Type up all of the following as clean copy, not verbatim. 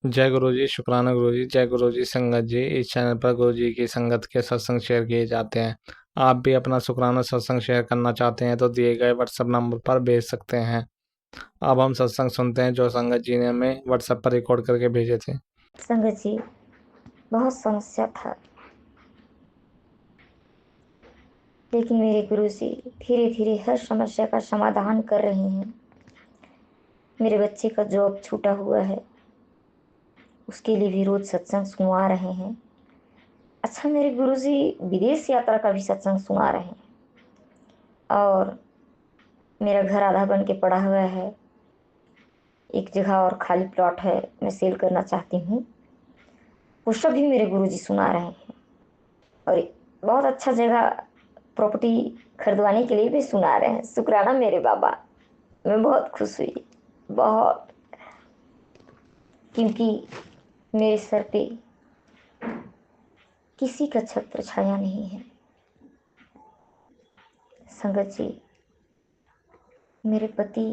जय गुरु जी, शुक्राना गुरु जी। जय गुरु जी संगत जी। इस चैनल पर गुरु जी की संगत के सत्संग शेयर किए जाते हैं। आप भी अपना शुक्राना सत्संग शेयर करना चाहते हैं तो दिए गए व्हाट्सएप नंबर पर भेज सकते हैं। अब हम सत्संग सुनते हैं जो संगत जी ने हमें व्हाट्सएप पर रिकॉर्ड करके भेजे थे। संगत जी, बहुत समस्या था, लेकिन मेरे गुरु जी धीरे धीरे हर समस्या का समाधान कर रहे हैं। मेरे बच्चे का जॉब छूटा हुआ है, उसके लिए भी रोज सत्संग सुनवा रहे हैं। अच्छा, मेरे गुरु जी विदेश यात्रा का भी सत्संग सुना रहे हैं। और मेरा घर आधा बन के पड़ा हुआ है, एक जगह और खाली प्लॉट है, मैं सेल करना चाहती हूँ। वो सब भी मेरे गुरु जी सुना रहे हैं। और बहुत अच्छा जगह प्रॉपर्टी खरीदवाने के लिए भी सुना रहे हैं। शुक्राना मेरे बाबा, मैं बहुत खुश हुई, बहुत। क्योंकि मेरे सर पे किसी का छत्र छाया नहीं है। संगत जी, मेरे पति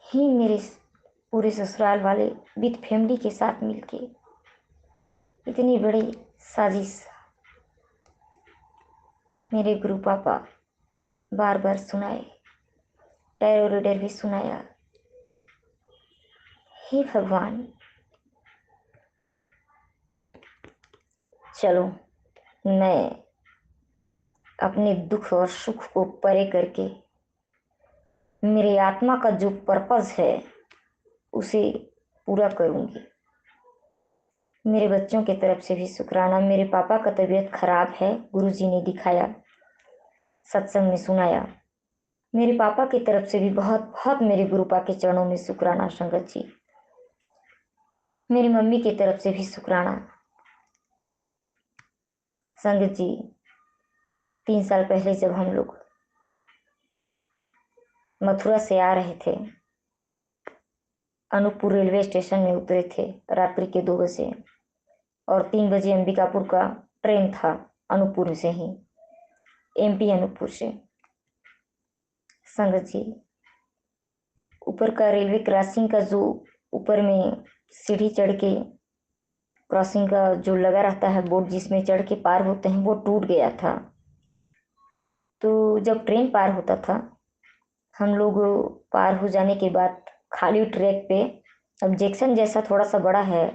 ही मेरे पूरे ससुराल वाले विद फैमिली के साथ मिलके इतनी बड़ी साजिश मेरे गुरु पापा बार बार सुनाए, टैरो रीडर भी सुनाया। हे भगवान, चलो मैं अपने दुख और सुख को परे करके मेरी आत्मा का जो पर्पस है उसे पूरा करूंगी। मेरे बच्चों की तरफ से भी शुक्राना। मेरे पापा का तबीयत खराब है, गुरुजी ने दिखाया, सत्संग में सुनाया। मेरे पापा की तरफ से भी बहुत बहुत मेरे गुरुपा के चरणों में शुक्राना। संगत जी, मेरी मम्मी की तरफ से भी शुक्राना। संगत जी, 3 साल पहले जब हम लोग मथुरा से आ रहे थे, अनूपपुर रेलवे स्टेशन में उतरे थे रात्रि के 2 बजे, और 3 बजे अंबिकापुर का ट्रेन था, अनूपपुर से ही, एमपी अनूपपुर से। संगत जी, ऊपर का रेलवे क्रॉसिंग का जो ऊपर में सीढ़ी चढ़ के क्रॉसिंग का जो लगा रहता है बोर्ड जिसमें चढ़ के पार होते हैं, वो टूट गया था। तो जब ट्रेन पार होता था, हम लोग पार हो जाने के बाद खाली ट्रैक पे, अब जैक्सन जैसा थोड़ा सा बड़ा है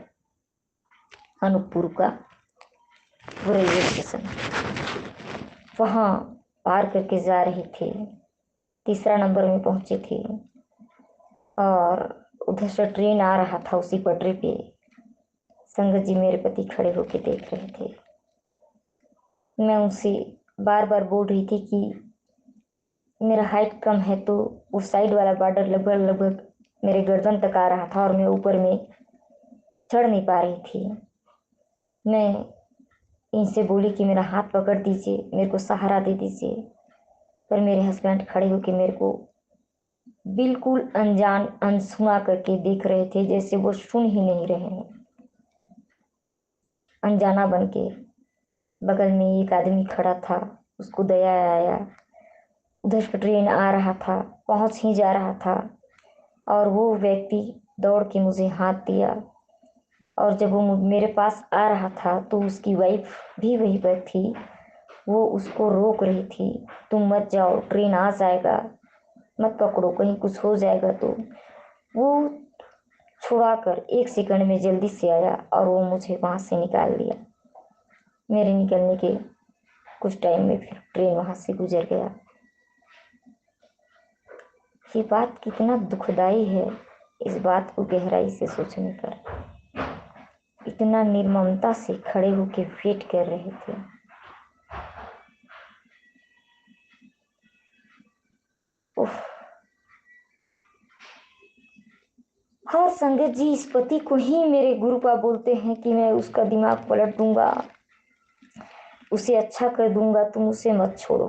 अनूपपुर का वो रेलवे स्टेशन, वहाँ पार करके जा रहे थे। तीसरा नंबर में पहुंचे थे और उधर से ट्रेन आ रहा था उसी पटरी पे। संगत जी, मेरे पति खड़े होके देख रहे थे। मैं उनसे बार बार बोल रही थी कि मेरा हाइट कम है, तो उस साइड वाला बॉर्डर लगभग लगभग मेरे गर्दन तक आ रहा था और मैं ऊपर में चढ़ नहीं पा रही थी। मैं इनसे बोली कि मेरा हाथ पकड़ दीजिए, मेरे को सहारा दे दीजिए, पर मेरे हस्बैंड खड़े होके मेरे को बिल्कुल अनजान अनसुना करके देख रहे थे, जैसे वो सुन ही नहीं रहे हैं। अनजाना बन के बगल में एक आदमी खड़ा था, उसको दया आया। उधर से ट्रेन आ रहा था, पहुंच ही जा रहा था, और वो व्यक्ति दौड़ के मुझे हाथ दिया। और जब वो मेरे पास आ रहा था तो उसकी वाइफ भी वहीं पर थी, वो उसको रोक रही थी, तुम मत जाओ, ट्रेन आ जाएगा, मत पकड़ो, कहीं कुछ हो जाएगा। तो वो छुड़ाकर 1 सेकंड में जल्दी से आया और वो मुझे वहां से निकाल दिया। मेरे निकलने के कुछ टाइम में फिर ट्रेन वहां से गुजर गया। ये बात कितना दुखदाई है, इस बात को गहराई से सोचने पर। इतना निर्ममता से खड़े होके वेट कर रहे थे। उफ। हाँ संगत जी, इस पति को ही मेरे गुरुपा बोलते हैं कि मैं उसका दिमाग पलट दूंगा, उसे अच्छा कर दूंगा, तुम उसे मत छोड़ो,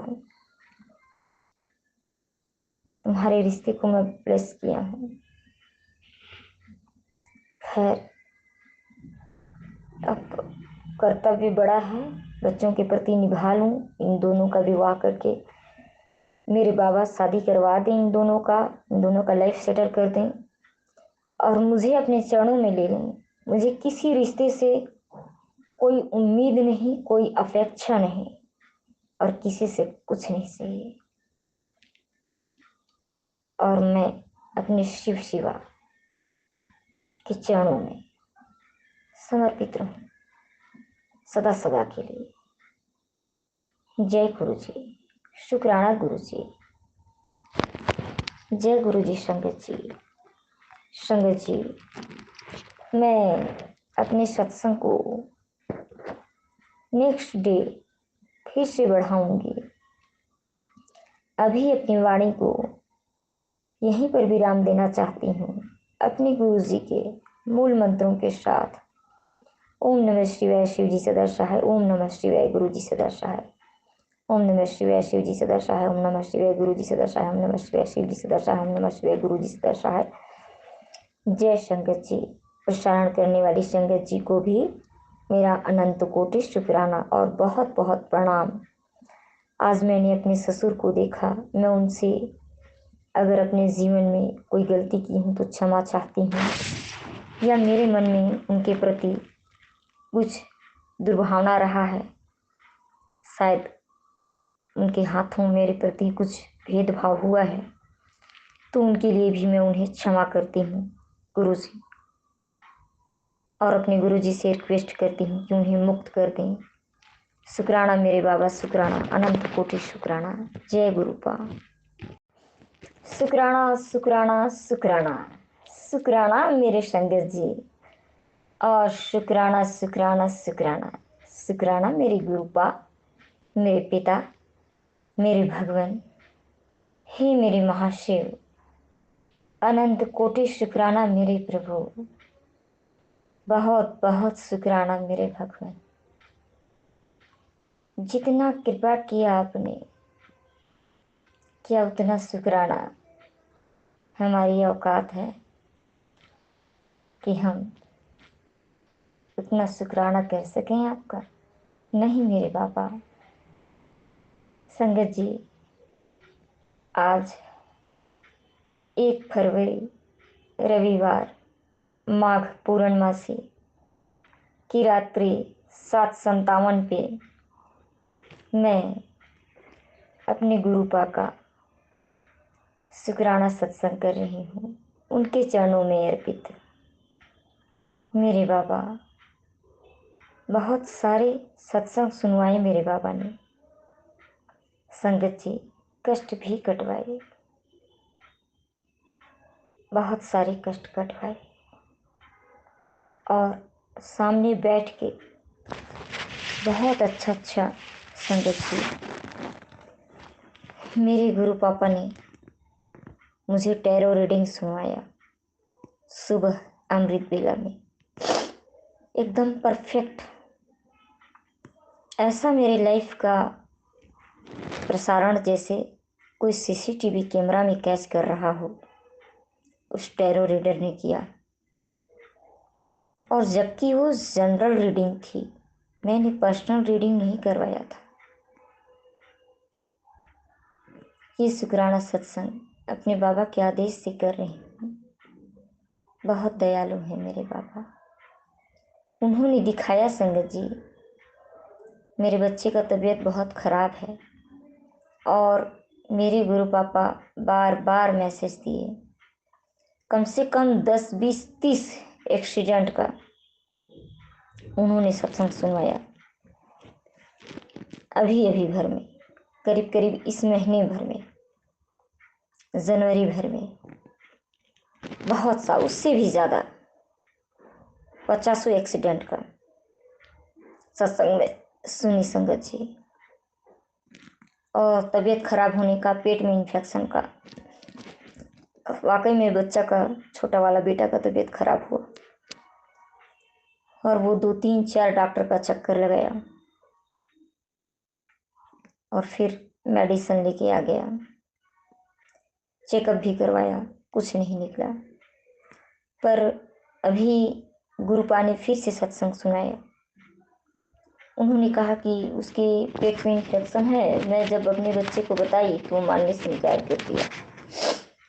तुम्हारे रिश्ते को मैं ब्लेस किया हूँ। खैर, अब कर्तव्य बड़ा है, बच्चों के प्रति निभा लूं, इन दोनों का विवाह करके मेरे बाबा शादी करवा दें, इन दोनों का लाइफ सेटल कर दें। और मुझे अपने चरणों में ले लें। मुझे किसी रिश्ते से कोई उम्मीद नहीं, कोई अपेक्षा नहीं और किसी से कुछ नहीं चाहिए। और मैं अपने शिव शिवा के चरणों में समर्पित रहूं सदा सदा के लिए। जय गुरु जी। शुक्राना गुरु जी। जय गुरु जी। संगत जी, संगत जी, मैं अपने सत्संग को नेक्स्ट डे फिर से बढ़ाऊंगी। अभी अपनी वाणी को यहीं पर विराम देना चाहती हूँ अपने गुरु जी के मूल मंत्रों के साथ। ओम नमः शिवाय, शिव जी सदा सहाय। ओम नमः शिवाय, गुरु जी सदा सहाय। ओम नमः शिवाय, शिव जी सदा सहाय। ओम नमः शिवाय, गुरु जी सदा सहाय। ओम नमः शिवाय, शिव जी सदा सहाय। ओम नमः शिवाय, गुरु जी सदा सहाय। जय संगत जी। प्रसारण करने वाली संगत जी को भी मेरा अनंत कोटि शुक्राना और बहुत बहुत प्रणाम। आज मैंने अपने ससुर को देखा। मैं उनसे अगर अपने जीवन में कोई गलती की हूँ तो क्षमा चाहती हूँ, या मेरे मन में उनके प्रति कुछ दुर्भावना रहा है, शायद उनके हाथों मेरे प्रति कुछ भेदभाव हुआ है, तो उनके लिए भी मैं उन्हें क्षमा करती हूँ गुरु जी। और अपने गुरु जी से रिक्वेस्ट करती हूँ कि उन्हें मुक्त कर दें। शुक्राना मेरे बाबा, शुक्राना, अनंत कोटि शुक्राना। जय गुरुपा। शुक्राना शुक्राना शुक्राना शुक्राना मेरे संगत जी। और शुक्राना शुक्राना शुक्राना शुक्राना मेरे गुरुपा, मेरे पिता, मेरे भगवान, हे मेरे महाशिव। अनंत कोटि शुक्राना मेरे प्रभु। बहुत बहुत शुक्राना मेरे भगवान। जितना कृपा किया आपने, क्या उतना शुक्राना हमारी औकात है कि हम उतना शुक्राना कर सकें आपका? नहीं मेरे बाबा। संगत जी, आज 1 फरवरी रविवार, माघ पूर्णमासी की रात्रि 7:57 पे मैं अपने गुरुपा का शुक्राना सत्संग कर रही हूँ, उनके चरणों में अर्पित। मेरे बाबा, बहुत सारे सत्संग सुनवाए मेरे बाबा ने। संगत जी, कष्ट भी कटवाए, बहुत सारे कष्ट कटवाए। और सामने बैठ के बहुत अच्छा संगत जी, मेरे गुरु पापा ने मुझे टैरो रीडिंग सुनवाया सुबह अमृत बेला में, एकदम परफेक्ट। ऐसा मेरे लाइफ का प्रसारण जैसे कोई सीसीटीवी कैमरा में कैच कर रहा हो, उस टैरो रीडर ने किया। और जबकि वो जनरल रीडिंग थी, मैंने पर्सनल रीडिंग नहीं करवाया था। ये शुक्राना सत्संग अपने बाबा के आदेश से कर रही हूँ। बहुत दयालु है मेरे बाबा। उन्होंने दिखाया संगत जी, मेरे बच्चे का तबीयत बहुत खराब है और मेरे गुरु पापा बार बार मैसेज दिए, कम से कम 10, 20, 30 एक्सीडेंट का उन्होंने सत्संग सुनवाया। अभी अभी भर में, करीब करीब इस महीने भर में, जनवरी भर में, बहुत सा, उससे भी ज़्यादा 50 एक्सीडेंट का सत्संग में सुनी संगत जी। और तबीयत खराब होने का, पेट में इन्फेक्शन का, वाकई में बच्चा का, छोटा वाला बेटा का तबीयत खराब हुआ और वो 2, 3, 4 डॉक्टर का चक्कर लगाया और फिर मेडिसिन लेके आ गया। चेकअप भी करवाया, कुछ नहीं निकला। पर अभी गुरुपा ने फिर से सत्संग सुनाया। उन्होंने कहा कि उसके पेट में इन्फेक्शन है। मैं जब अपने बच्चे को बताई तो वो मानने से इनकार कर दिया,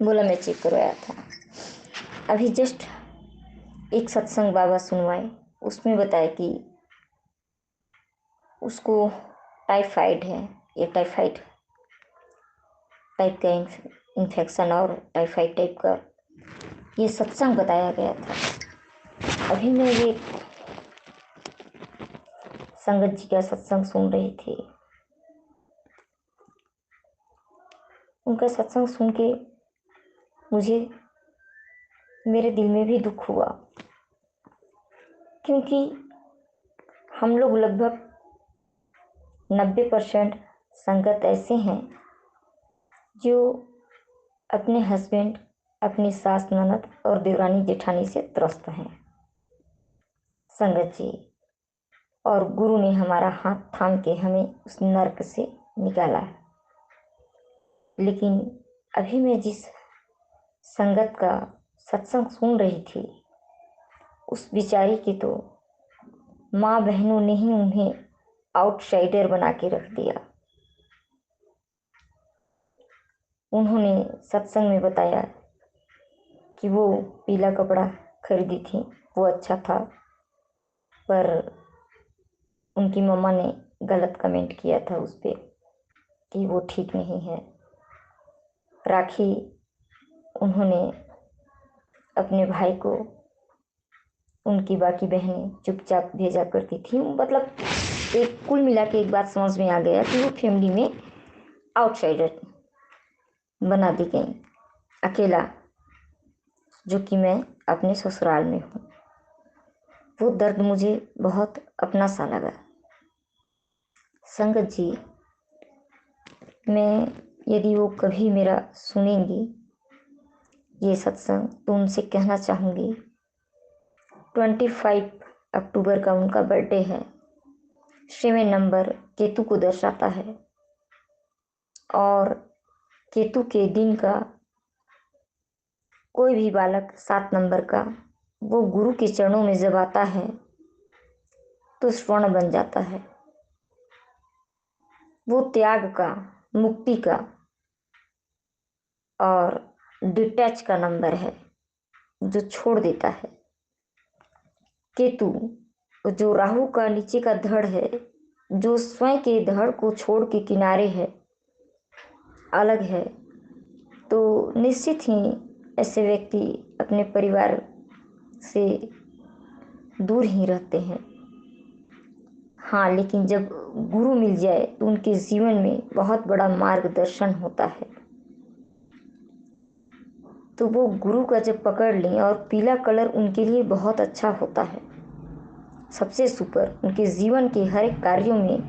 बोला मैं चेक करवाया था। अभी जस्ट एक सत्संग बाबा सुनवाए, उसमें बताया कि उसको टाइफाइड है, ये टाइफाइड टाइप का इन्फेक्शन और टाइफाइड टाइप का ये सत्संग बताया गया था। अभी मैं ये संगत जी का सत्संग सुन रही थी। उनका सत्संग सुन के मुझे मेरे दिल में भी दुख हुआ, क्योंकि हम लोग लगभग 90% संगत ऐसे हैं जो अपने हस्बैंड, अपनी सास ननद और देवरानी जेठानी से त्रस्त हैं। संगत जी और गुरु ने हमारा हाथ थाम के हमें उस नर्क से निकाला है। लेकिन अभी मैं जिस संगत का सत्संग सुन रही थी, उस बिचारी की तो माँ बहनों ने ही उन्हें आउटसाइडर बना के रख दिया। उन्होंने सत्संग में बताया कि वो पीला कपड़ा खरीदी थी, वो अच्छा था, पर उनकी मम्मा ने गलत कमेंट किया था उस पर कि वो ठीक नहीं है। राखी उन्होंने अपने भाई को, उनकी बाकी बहनें चुपचाप भेजा करती थी। मतलब एक कुल मिला के एक बात समझ में आ गया कि वो फैमिली में आउटसाइडर बना दी गई, अकेला, जो कि मैं अपने ससुराल में हूँ। वो दर्द मुझे बहुत अपना सा लगा। संगत जी, मैं यदि वो कभी मेरा सुनेंगी ये सत्संग, तो उनसे कहना चाहूँगी 25 अक्टूबर का उनका बर्थडे है। 7 नंबर केतु को दर्शाता है और केतु के दिन का कोई भी बालक 7 नंबर का वो गुरु के चरणों में जब आता है तो स्वर्ण बन जाता है। वो त्याग का, मुक्ति का और डिटैच का नंबर है, जो छोड़ देता है। केतु जो राहु का नीचे का धड़ है, जो स्वयं के धड़ को छोड़ के किनारे है, अलग है, तो निश्चित ही ऐसे व्यक्ति अपने परिवार से दूर ही रहते हैं। हाँ, लेकिन जब गुरु मिल जाए तो उनके जीवन में बहुत बड़ा मार्गदर्शन होता है। तो वो गुरु का जब पकड़ लें, और पीला कलर उनके लिए बहुत अच्छा होता है, सबसे सुपर। उनके जीवन के हर एक कार्यों में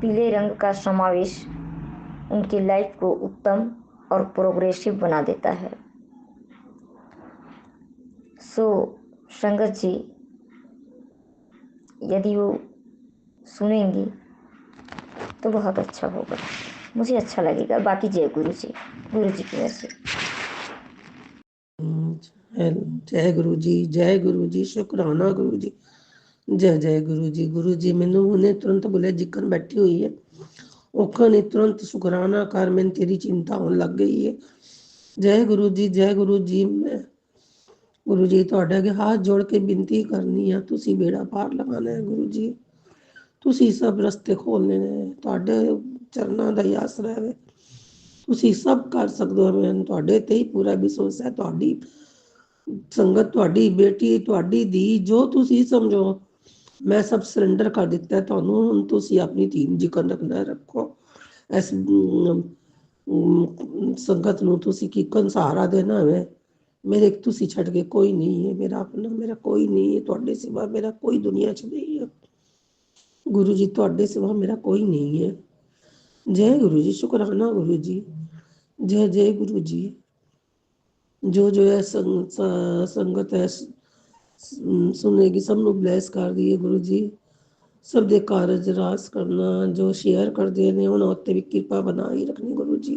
पीले रंग का समावेश उनकी लाइफ को उत्तम और प्रोग्रेसिव बना देता है। सो संगत जी, यदि वो सुनेंगी तो बहुत अच्छा होगा, मुझे अच्छा लगेगा। बाकी जय गुरु जी, गुरु जी की मर्जी। जय गुरु जी, जय गुरु जी, शुक्राना गुरु जी, जय जय गुरु जी। गुरु जी मैनू हुणे तुरंत बुले जिक्कन बैठी हुई है, औखा ने तुरंत शुकराना कर, मैंने तेरी चिंता होने लग गई है। जय गुरु जी, जय गुरु जी। मैं गुरु जी ਤੁਹਾਡੇ ਅੱਗੇ हाथ जोड़ के बिनती करनी है, तुसी बेड़ा पार लगाना है गुरु जी, तुसी सब रस्ते खोलने ने, ਤੁਹਾਡੇ ਚਰਨਾਂ ਦਾ ਹੀ ਆਸਰਾ ਹੈ, ਤੁਸੀਂ ਸਭ ਕਰ ਸਕਦੇ ਹੋ। ਮੈਨੂੰ ਤੁਹਾਡੇ ਤੇ ਹੀ ਪੂਰਾ ਵਿਸ਼ਵਾਸ ਹੈ। ਤੁਹਾਡੀ ਸੰਗਤ, ਤੁਹਾਡੀ ਬੇਟੀ, ਤੁਹਾਡੀ ਧੀ, ਜੋ ਤੁਸੀਂ ਸਮਝੋ, ਮੈਂ ਸਭ ਸਰੈਂਡਰ ਕਰ ਦਿੱਤਾ ਤੁਹਾਨੂੰ। ਹੁਣ ਤੁਸੀਂ ਆਪਣੀ ਧੀ ਜਿਕਨ ਰੱਖਣਾ ਰੱਖੋ। ਇਸ ਸੰਗਤ ਨੂੰ ਤੁਸੀਂ ਕਿਕਨ ਸਹਾਰਾ ਦੇਣਾ ਹੈ। ਮੇਰੇ ਤੁਸੀਂ ਛੱਡ ਕੇ ਕੋਈ ਨਹੀਂ ਹੈ, ਮੇਰਾ ਆਪਣਾ, ਮੇਰਾ ਕੋਈ ਨਹੀਂ ਹੈ, ਤੁਹਾਡੇ ਸਿਵਾ ਮੇਰਾ ਕੋਈ ਦੁਨੀਆ 'ਚ ਨਹੀਂ ਹੈ ਗੁਰੂ ਜੀ, ਤੁਹਾਡੇ ਸਿਵਾ ਮੇਰਾ ਕੋਈ ਨਹੀਂ ਹੈ। जय गुरु जी, शुक्राना गुरु जी, जय जय गुरु जी। जो जो है संगत है सुनेगी, सब ਨੂੰ ਬਲੈਸ ਕਰ ਦਈਏ ਗੁਰੂ ਜੀ। ਸਭ ਦੇ ਕਾਰਜ ਰਾਸ ਕਰਨਾ, ਜੋ ਸ਼ੇਅਰ ਕਰਦੇ ਨੇ ਉਹਨਾਂ ਉੱਤੇ ਵੀ ਕਿਰਪਾ ਬਣਾ ਹੀ ਰੱਖਣੀ ਗੁਰੂ ਜੀ।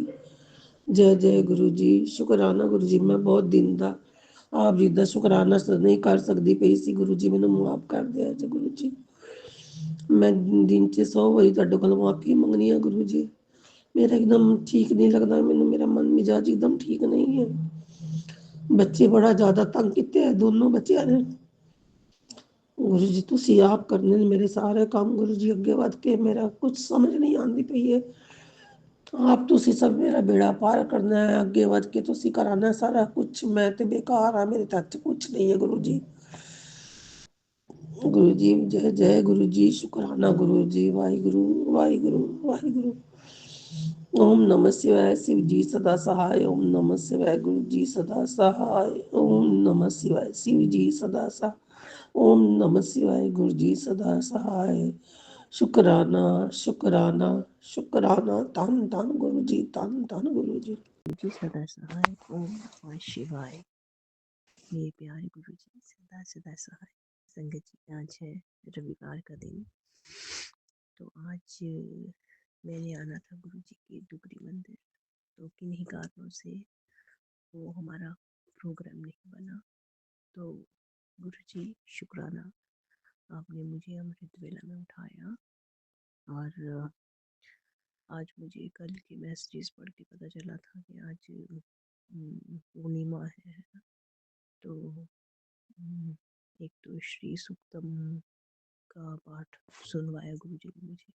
जय जय गुरु जी, शुक्राना गुरु जी। मैं बहुत दिन ਦਾ ਆਪ ਜੀ ਦਾ ਸ਼ੁਕਰਾਨਾ ਨਹੀਂ ਕਰ ਸਕਦੀ ਪਈ ਸੀ ਗੁਰੂ ਜੀ, ਮੈਨੂੰ ਮਾਫ ਕਰ ਦਿਆ ਜੀ ਗੁਰੂ ਜੀ। मैं दिन 'ਚ 100 ਵਾਰੀ ਤੁਹਾਡੇ ਕੋਲ ਮਾਫੀ ਮੰਗਣੀ ਆ ਗੁਰੂ ਜੀ। मेरा एकदम ठीक नहीं लगता, मैंने, मेरा मन मिजाज एकदम ठीक नहीं है ਬੱਚੇ ਬੜਾ ਜ਼ਿਆਦਾ ਤੰਗ ਕੀਤੇ ਹੈ ਦੋਨੋਂ ਬੱਚਿਆਂ ਨੇ। ਗੁਰੂ ਜੀ ਤੁਸੀਂ ਆਪ ਕਰਨੇ ਨੇ ਮੇਰੇ ਸਾਰੇ ਕੰਮ ਗੁਰੂ ਜੀ, ਅੱਗੇ ਵੱਧ ਕੇ ਮੇਰਾ ਕੁਝ ਸਮਝ ਨਹੀਂ ਆਉਂਦੀ ਪਈ ਹੈ। ਆਪ ਤੁਸੀਂ ਸਭ ਮੇਰਾ ਬੇੜਾ ਪਾਰ ਕਰਨਾ ਹੈ, ਅੱਗੇ ਵੱਧ ਕੇ ਤੁਸੀਂ ਕਰਾਣਾ ਸਾਰਾ ਕੁਝ। ਮੈਂ ਤੇ ਬੇਕਾਰ ਆ, ਮੇਰੇ ਹੱਥ 'ਚ ਕੁਝ ਨਹੀਂ ਹੈ ਗੁਰੂ ਜੀ। ਗੁਰੂ ਜੀ ਜੈ ਜੈ ਗੁਰੂ ਜੀ, ਸ਼ੁਕਰਾਨਾ ਗੁਰੂ ਜੀ, ਵਾਹਿਗੁਰੂ ਵਾਹਿਗੁਰੂ ਵਾਹਿਗੁਰੂ। ਓਮ ਨਮः शिवाय, शिव जी सदा सहाय। ओम नमः शिवाय, गुरु जी सदा सहाय। ओम नमः शिवाय, शिव जी सदा सहाय। ओम नमः शिवाय, गुरु जी सदा सहाय। शुकराना शुकराना शुकराना, धन धन गुरु जी, धन धन गुरु जी। जी सदा सहाय। ओम नमः शिवाय। मेरे प्यारे गुरु जी सदा सदा सहाय। संगत जी आज है रविवार का दिन, तो आज मैंने आना था गुरु जी के डुगरी मंदिर, तो किन्हीं कारणों से वो हमारा प्रोग्राम नहीं बना। तो गुरु जी शुक्राना, आपने मुझे अमृत वेला में उठाया। और आज मुझे कल के मैसेजेस पढ़ के पता चला था कि आज पूर्णिमा है। तो एक तो श्री सूक्तम का पाठ सुनवाया गुरु जी ने मुझे,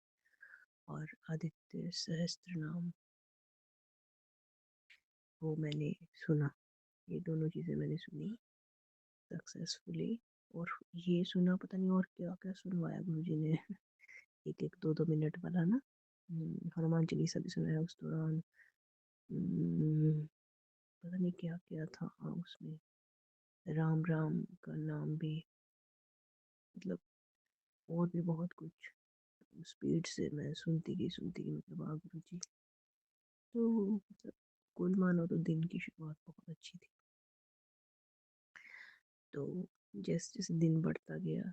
और आदित्य सहस्त्र नाम वो मैंने सुना। ये दोनों चीज़ें मैंने सुनी सक्सेसफुली। और ये सुना, पता नहीं और क्या क्या सुनवाया गुरु जी ने। एक एक दो दो मिनट वाला ना, हनुमान चालीसा भी सुनाया उस दौरान। पता नहीं क्या क्या था उसमें, राम राम का नाम भी, मतलब और भी बहुत कुछ स्पीड से मैं सुनती गई मतलब गुरु जी। तो मतलब कुल मानो तो दिन की शुरुआत बहुत अच्छी थी। तो जैसे जैसे दिन बढ़ता गया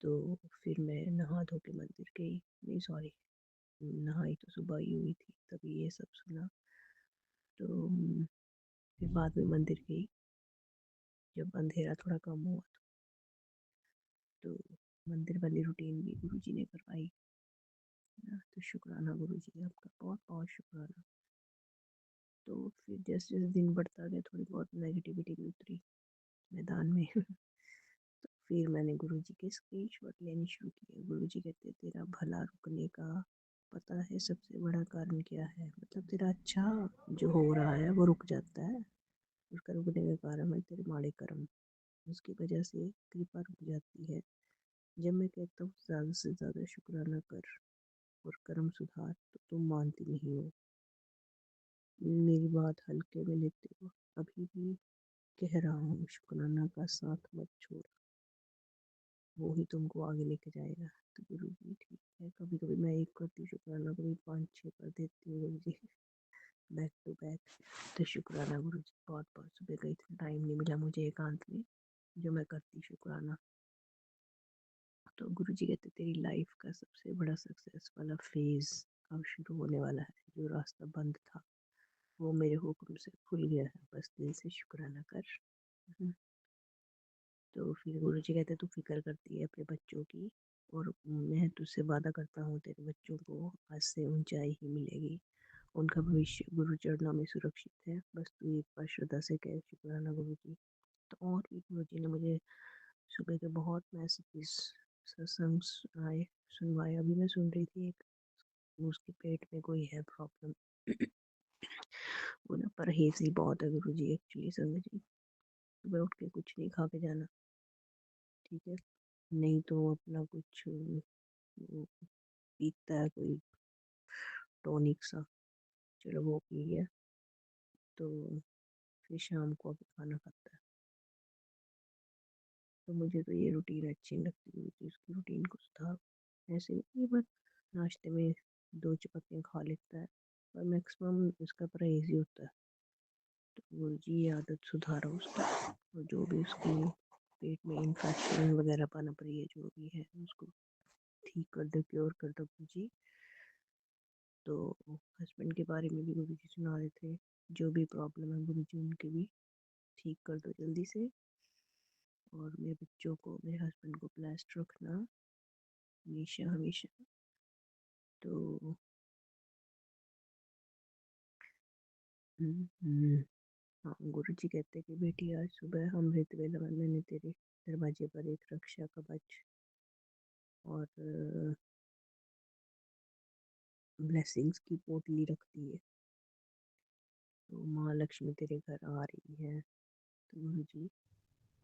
तो फिर मैं नहा धो के मंदिर गई, नहीं सॉरी, नहाई तो सुबह ही हुई थी, तभी ये सब सुना। तो फिर बाद में मंदिर गई जब अंधेरा थोड़ा कम हुआ। तो मंदिर वाली रूटीन भी गुरु जी ने करवाई ना, तो शुक्राना गुरु जी, आपका बहुत बहुत शुक्राना। तो फिर जैसे जैसे दिन बढ़ता गया थोड़ी बहुत नेगेटिविटी भी उतरी मैदान में। तो फिर मैंने गुरु जी के स्क्रीनशॉट लेने शुरू किए। गुरु जी कहते तेरा भला रुकने का पता है सबसे बड़ा कारण क्या है, मतलब तेरा अच्छा जो हो रहा है वो रुक जाता है, उसका रुकने का कारण है तेरे माड़े कर्म, उसकी वजह से कृपा रुक जाती है। जब मैं कहता हूँ ज़्यादा से ज़्यादा शुक्राना कर और कर्म सुधार, तो तुम मानती नहीं हो। मेरी बात हल्के में लेते हो, अभी भी कह रहा हूँ शुक्राना का साथ मत छोड़, वो ही तुमको आगे लेके जाएगा। तो गुरु जी ठीक है, कभी कभी मैं एक करती हूँ शुक्राना, कभी 5-6 कर देती हूँ गुरु जी, बैक टू बैक। तो शुक्राना गुरु जी, बहुत बहुत सुबह का इतना टाइम नहीं मिला मुझे एकांत में जो मैं करती शुक्राना। तो गुरु जी कहते तेरी लाइफ का सबसे बड़ा सक्सेस वाला फेज अब शुरू होने वाला है, जो रास्ता बंद था वो मेरे हुक्म से खुल गया है, बस दिल से शुक्राना कर। तो फिर गुरु जी कहते तू फिक्र करती है अपने बच्चों की, और मैं तुझसे वादा करता हूँ तेरे बच्चों को आज से ऊंचाई ही मिलेगी, उनका भविष्य गुरु चरणों में सुरक्षित है, बस तू एक बार श्रद्धा से कह शुक्राना गुरु जी। तो और भी गुरु जी ने मुझे सुबह के बहुत मैसेजेस सत्संग सुनवाए। अभी मैं सुन रही थी एक, उसके पेट में कोई है प्रॉब्लम। वो ना परहेज ही बहुत है गुरु जी एक्चुअली। संगत जी सुबह उठ के कुछ नहीं खा के जाना, ठीक है, नहीं तो अपना कुछ पीता है कोई टॉनिक सा, चलो वो पी लिया, तो फिर शाम को अभी खाना खाता है। तो मुझे तो ये रूटीन अच्छी नहीं लगती गुरु जी, उसकी रूटीन को सुधारो। ऐसे नहीं बस नाश्ते में 2 चपातियाँ खा लेता है, पर मैक्सिमम उसका परहेज ही होता है। तो गुरु जी ये आदत सुधारो उसकी, और जो भी उसकी पेट में इन्फेक्शन वगैरह पनप रही है जो भी है उसको ठीक कर दो, क्योर कर दो गुरु जी। तो हस्बैंड के बारे में भी गुरु जी सुना रहे थे, जो भी प्रॉब्लम है गुरु जी उनके भी ठीक कर दो जल्दी से, और मेरे बच्चों को, मेरे हस्बैंड को ब्लेस्ड रखना हमेशा हमेशा। तो हाँ, गुरुजी कहते कि बेटी आज सुबह अमृत वेला में मैंने तेरे दरवाजे पर एक रक्षा कवच और ब्लेसिंग्स की पोटली रख दी है। तो माँ लक्ष्मी तेरे घर आ रही है। तो गुरुजी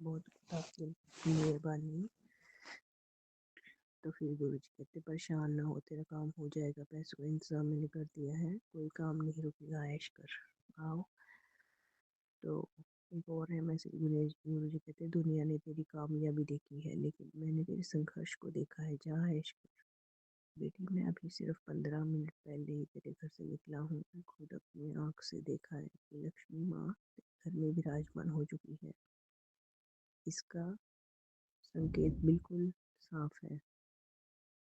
बहुत आपकी मेहरबानी। तो फिर गुरुजी कहते परेशान ना हो, तेरा काम हो जाएगा, पैसों का इंतजाम मैंने कर दिया है, कोई काम नहीं रुकेगा, ऐश कर आओ। तो एक और है मैसेज गुरुजी कहते दुनिया ने तेरी कामयाबी देखी है लेकिन मैंने तेरे संघर्ष को देखा है, जा ऐश कर। बेटी मैं अभी सिर्फ 15 मिनट पहले ही तेरे घर से निकला हूँ, मैं खुद अपनी आँख से देखा है कि लक्ष्मी माँ तेरे घर में विराजमान हो चुकी है। इसका संकेत बिल्कुल साफ है।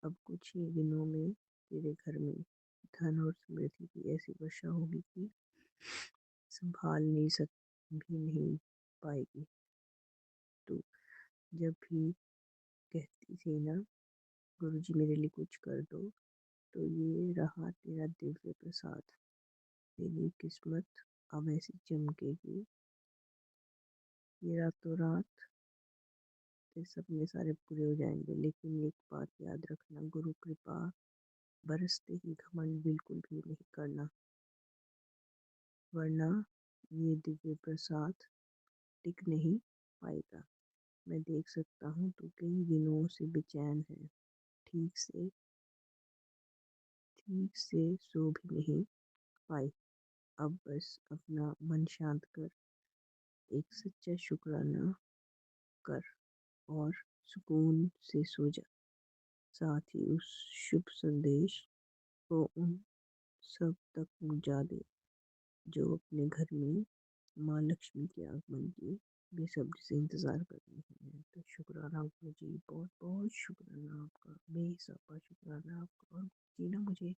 अब कुछ ही दिनों में तेरे घर में धन और समृद्धि की ऐसी वर्षा होगी कि संभाल नहीं सक भी नहीं पाएगी। तो जब भी कहती थी ना गुरुजी मेरे लिए कुछ कर दो, तो ये रहा तेरा दिव्य प्रसाद। तेरी किस्मत अब ऐसी चमकेगी, ये रातों रात तेरे सपने सारे पूरे हो जाएंगे। लेकिन एक बात याद रखना, गुरु कृपा बरसते ही घमंड बिल्कुल भी नहीं करना, वरना ये दिव्य प्रसाद टिक नहीं पाएगा। मैं देख सकता हूँ तू कई दिनों से बेचैन है, ठीक से सो भी नहीं पाई। अब बस अपना मन शांत कर, एक सच्चा शुक्राना कर और सुकून से सो जा। साथ ही उस शुभ संदेश को उन सब तक पहुंचा दे जो अपने घर में माँ लक्ष्मी के आगमन की बेसब्री से इंतज़ार कर रहे हैं। तो शुक्राना गुरु जी, बहुत बहुत शुक्राना आपका, बेहिसाबा शुक्राना आपका। और जी ना मुझे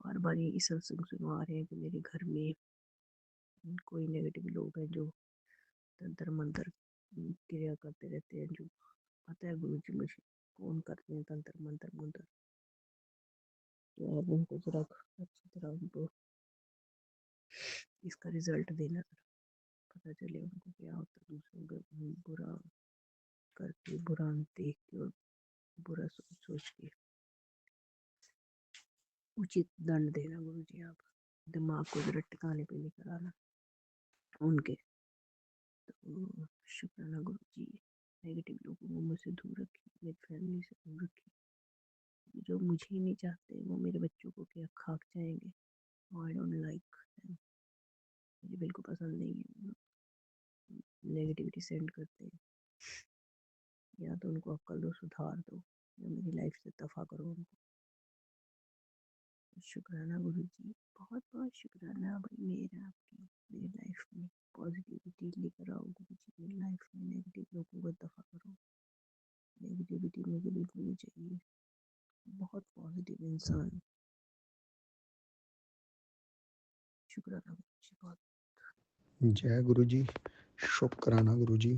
बार बार ये सत्संग सुनवा रहे हैं कि मेरे घर में कोई नेगेटिव लोग हैं जो तंत्र मंत्र क्रिया करते रहते हैं। जो पता है गुरु जी मुझे कौन करते हैं तंत्र मंत्र मंत्र, तो आप उनको जरा अच्छी तरह उनको इसका रिजल्ट देना, जरा पता चले उनको क्या होता है। दूसरों का बुरा करके, बुरा देख के और बुरा सोच सोच के उचित दंड देना गुरु जी। आप दिमाग को जरा टिकाने पे नहीं कराना उनके। तो शुक्राना गुरु जी, नेगेटिव लोगों को मुझसे दूर रखिए, मेरी फैमिली से दूर रखिए। जो मुझे ही नहीं चाहते वो मेरे बच्चों को क्या खाक जाएंगे। आई डोंट लाइक, मुझे बिल्कुल पसंद नहीं है नेगेटिविटी सेंड करते हैं। या तो उनको अक्ल दो, सुधार दो, या मेरी लाइफ से दफ़ा करो उनको। शुक्राना गुरु जी, बहुत बहुत शुक्राना भाई मेरा आपकी मेरी लाइफ में पॉजिटिविटी लेकर आओ गुरु जी मेरी लाइफ में। नेगेटिव लोगों को दफ़ा करो, नेगेटिविटी मुझे बिल्कुल नहीं चाहिए, बहुत पॉजिटिव इंसान। शुक्राना गुरु जी, बहुत। जय गुरु जी, शुक्राना गुरु जी।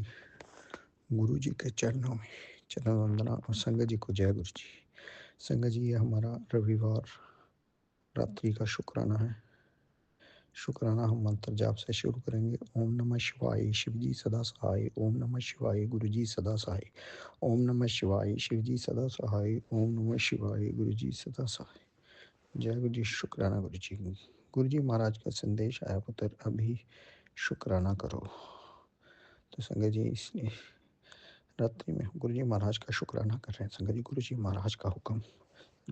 गुरु जी के चरणों में चरण वंदना और संगत जी को जय गुरु जी। संगत जी ये हमारा रविवार रात्रि का शुक्राना है। शुक्राना हम मंत्र जाप से शुरू करेंगे। ओम नमः शिवाय, शिव जी सदा सहाय। ओम नमः शिवाय, गुरु जी सदा सहाय। ओम नमः शिवाय, शिव जी सदा सहाय। ओम नमः शिवाय, गुरु जी सदा सहाय। जय गुरु जी, शुक्राना गुरु जी। गुरु जी महाराज का संदेश आया, पुत्र अभी शुक्राना करो। तो संगत जी इसलिए रात्रि में गुरु जी महाराज का शुक्राना कर रहे हैं। संगत जी गुरु जी महाराज का हुक्म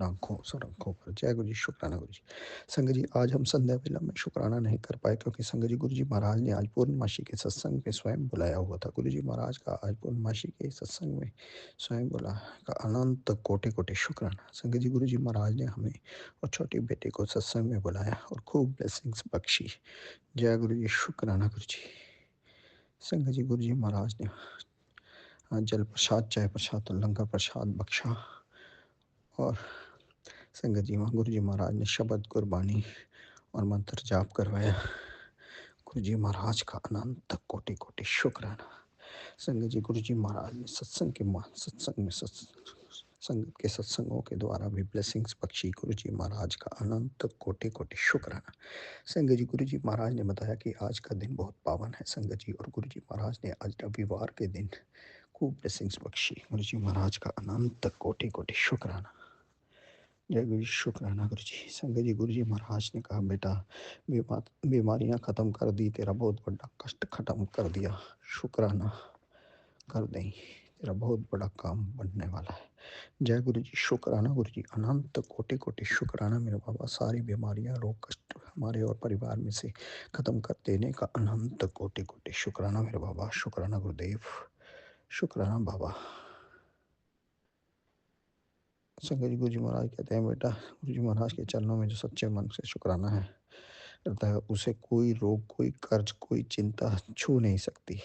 आँखों सर आँखों पर। जय गुरु जी, शुक्राना गुरु जी। संगत जी आज हम संध्या वेला में शुक्राना नहीं कर पाए क्योंकि संगत जी गुरु जी महाराज ने आज पूर्णमासी के सत्संग में स्वयं बुलाया हुआ था। गुरु जी महाराज का आज पूर्णमासी के सत्संग में स्वयं बुला का अनंत कोटि कोटि शुक्राना। संगत जी गुरु जी महाराज ने हमें और छोटी बेटी को सत्संग में बुलाया और खूब ब्लेसिंग्स बख्शी। जय गुरु जी, शुक्राना गुरु जी। संगत जी गुरु जी महाराज ने जल प्रसाद, चाय प्रसाद और लंगर प्रसाद बख्शा। और संगत जी गुरु जी महाराज ने शब्द कुर्बानी और मंत्र जाप करवाया। गुरु जी महाराज का अनंत कोटि कोटि शुक्राना। संगत जी गुरु जी महाराज ने सत्संग में संगत के सत्संगों के द्वारा भी ब्लेसिंग्स बख्शी गुरु जी महाराज का अनंत कोटि कोटि शुक्राना। संगत जी, गुरु जी महाराज ने बताया कि आज का दिन बहुत पावन है संगत जी, और गुरु जी महाराज ने आज रविवार के दिन खूब ब्लेसिंग्स बख्शी। गुरु जी महाराज का अनंत कोटि कोटि शुक्राना। जय गुरु जी, शुक्राना गुरु जी। संगत जी, गुरु जी महाराज ने कहा, बेटा बीमारियां खत्म कर दी, तेरा बहुत बड़ा कष्ट खत्म कर दिया, शुक्राना कर दें, तेरा बहुत बड़ा काम बनने वाला है। जय गुरु जी, शुक्राना गुरु जी, अनंत कोटि कोटि शुक्राना मेरे बाबा। सारी बीमारियां रोग कष्ट हमारे और परिवार में से खत्म कर देने का अनंत कोटि कोटि शुक्राना मेरे बाबा। शुक्राना गुरुदेव, शुक्राना बाबा। संगत जी, गुरु जी महाराज कहते हैं, बेटा गुरु जी महाराज के चरणों में जो सच्चे मन से शुक्राना है करता है, उसे कोई रोग, कोई कर्ज, कोई चिंता छू नहीं सकती।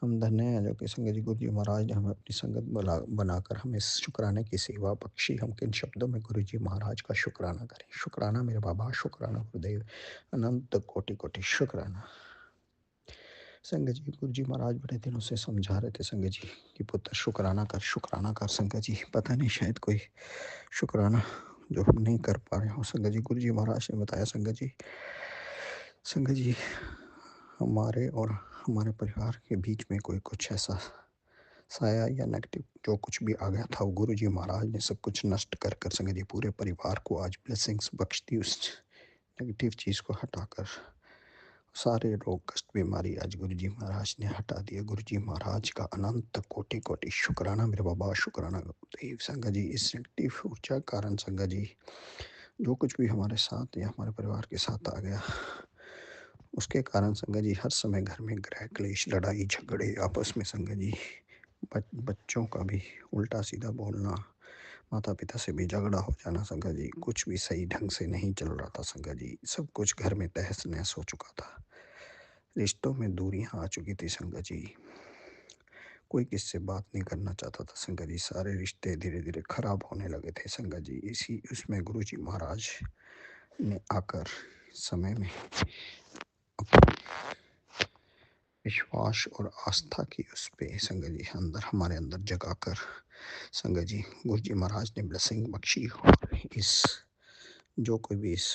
हम धन्य हैं जो कि संगत जी, गुरु जी महाराज ने हमें अपनी संगत बनाकर हमें शुक्राने की सेवा बख्शी। हम किन शब्दों में गुरु जी महाराज का शुक्राना करें। शुक्राना मेरे बाबा, शुक्राना गुरुदेव, अनंत कोटि कोटि शुक्राना। संगत जी, गुरु जी महाराज बड़े दिनों से समझा रहे थे संगत जी कि पुत्र शुक्राना कर, शुक्राना कर। संगत जी, पता नहीं शायद कोई शुक्राना जो हम नहीं कर पा रहे हो। संगत जी, गुरु जी महाराज ने बताया संगत जी हमारे और हमारे परिवार के बीच में कोई कुछ ऐसा साया या नेगेटिव जो कुछ भी आ गया था, वो गुरु जी महाराज ने सब कुछ नष्ट कर कर संगत जी पूरे परिवार को आज ब्लेसिंग्स बख्श दी। उस नेगेटिव चीज़ को हटाकर सारे रोग कष्ट बीमारी आज गुरु जी महाराज ने हटा दिया। गुरु जी महाराज का अनंत कोटि कोटि शुक्राना मेरे बाबा, शुक्राना गुरुदेव। संगत जी, इस नेगेटिव ऊर्जा कारण संगत जी जो कुछ भी हमारे साथ या हमारे परिवार के साथ आ गया, उसके कारण संगत जी हर समय घर में ग्रह क्लेश, लड़ाई झगड़े, आपस में संगत जी बच्चों का भी उल्टा सीधा बोलना, माता पिता से भी झगड़ा हो जाना संगत जी, कुछ भी सही ढंग से नहीं चल रहा था संगत जी। सब कुछ घर में तहस नहस हो चुका था, रिश्तों में दूरियां आ चुकी थी संगत जी। कोई किससे बात नहीं करना चाहता था संगत जी। सारे रिश्ते धीरे धीरे खराब होने लगे थे संगत जी। इसी उसमें गुरु जी महाराज ने आकर समय में विश्वास और आस्था की उस पे संगत जी अंदर हमारे अंदर जगाकर संगत जी गुरु जी महाराज ने ब्लेसिंग बख्शी। और इस जो कोई भी इस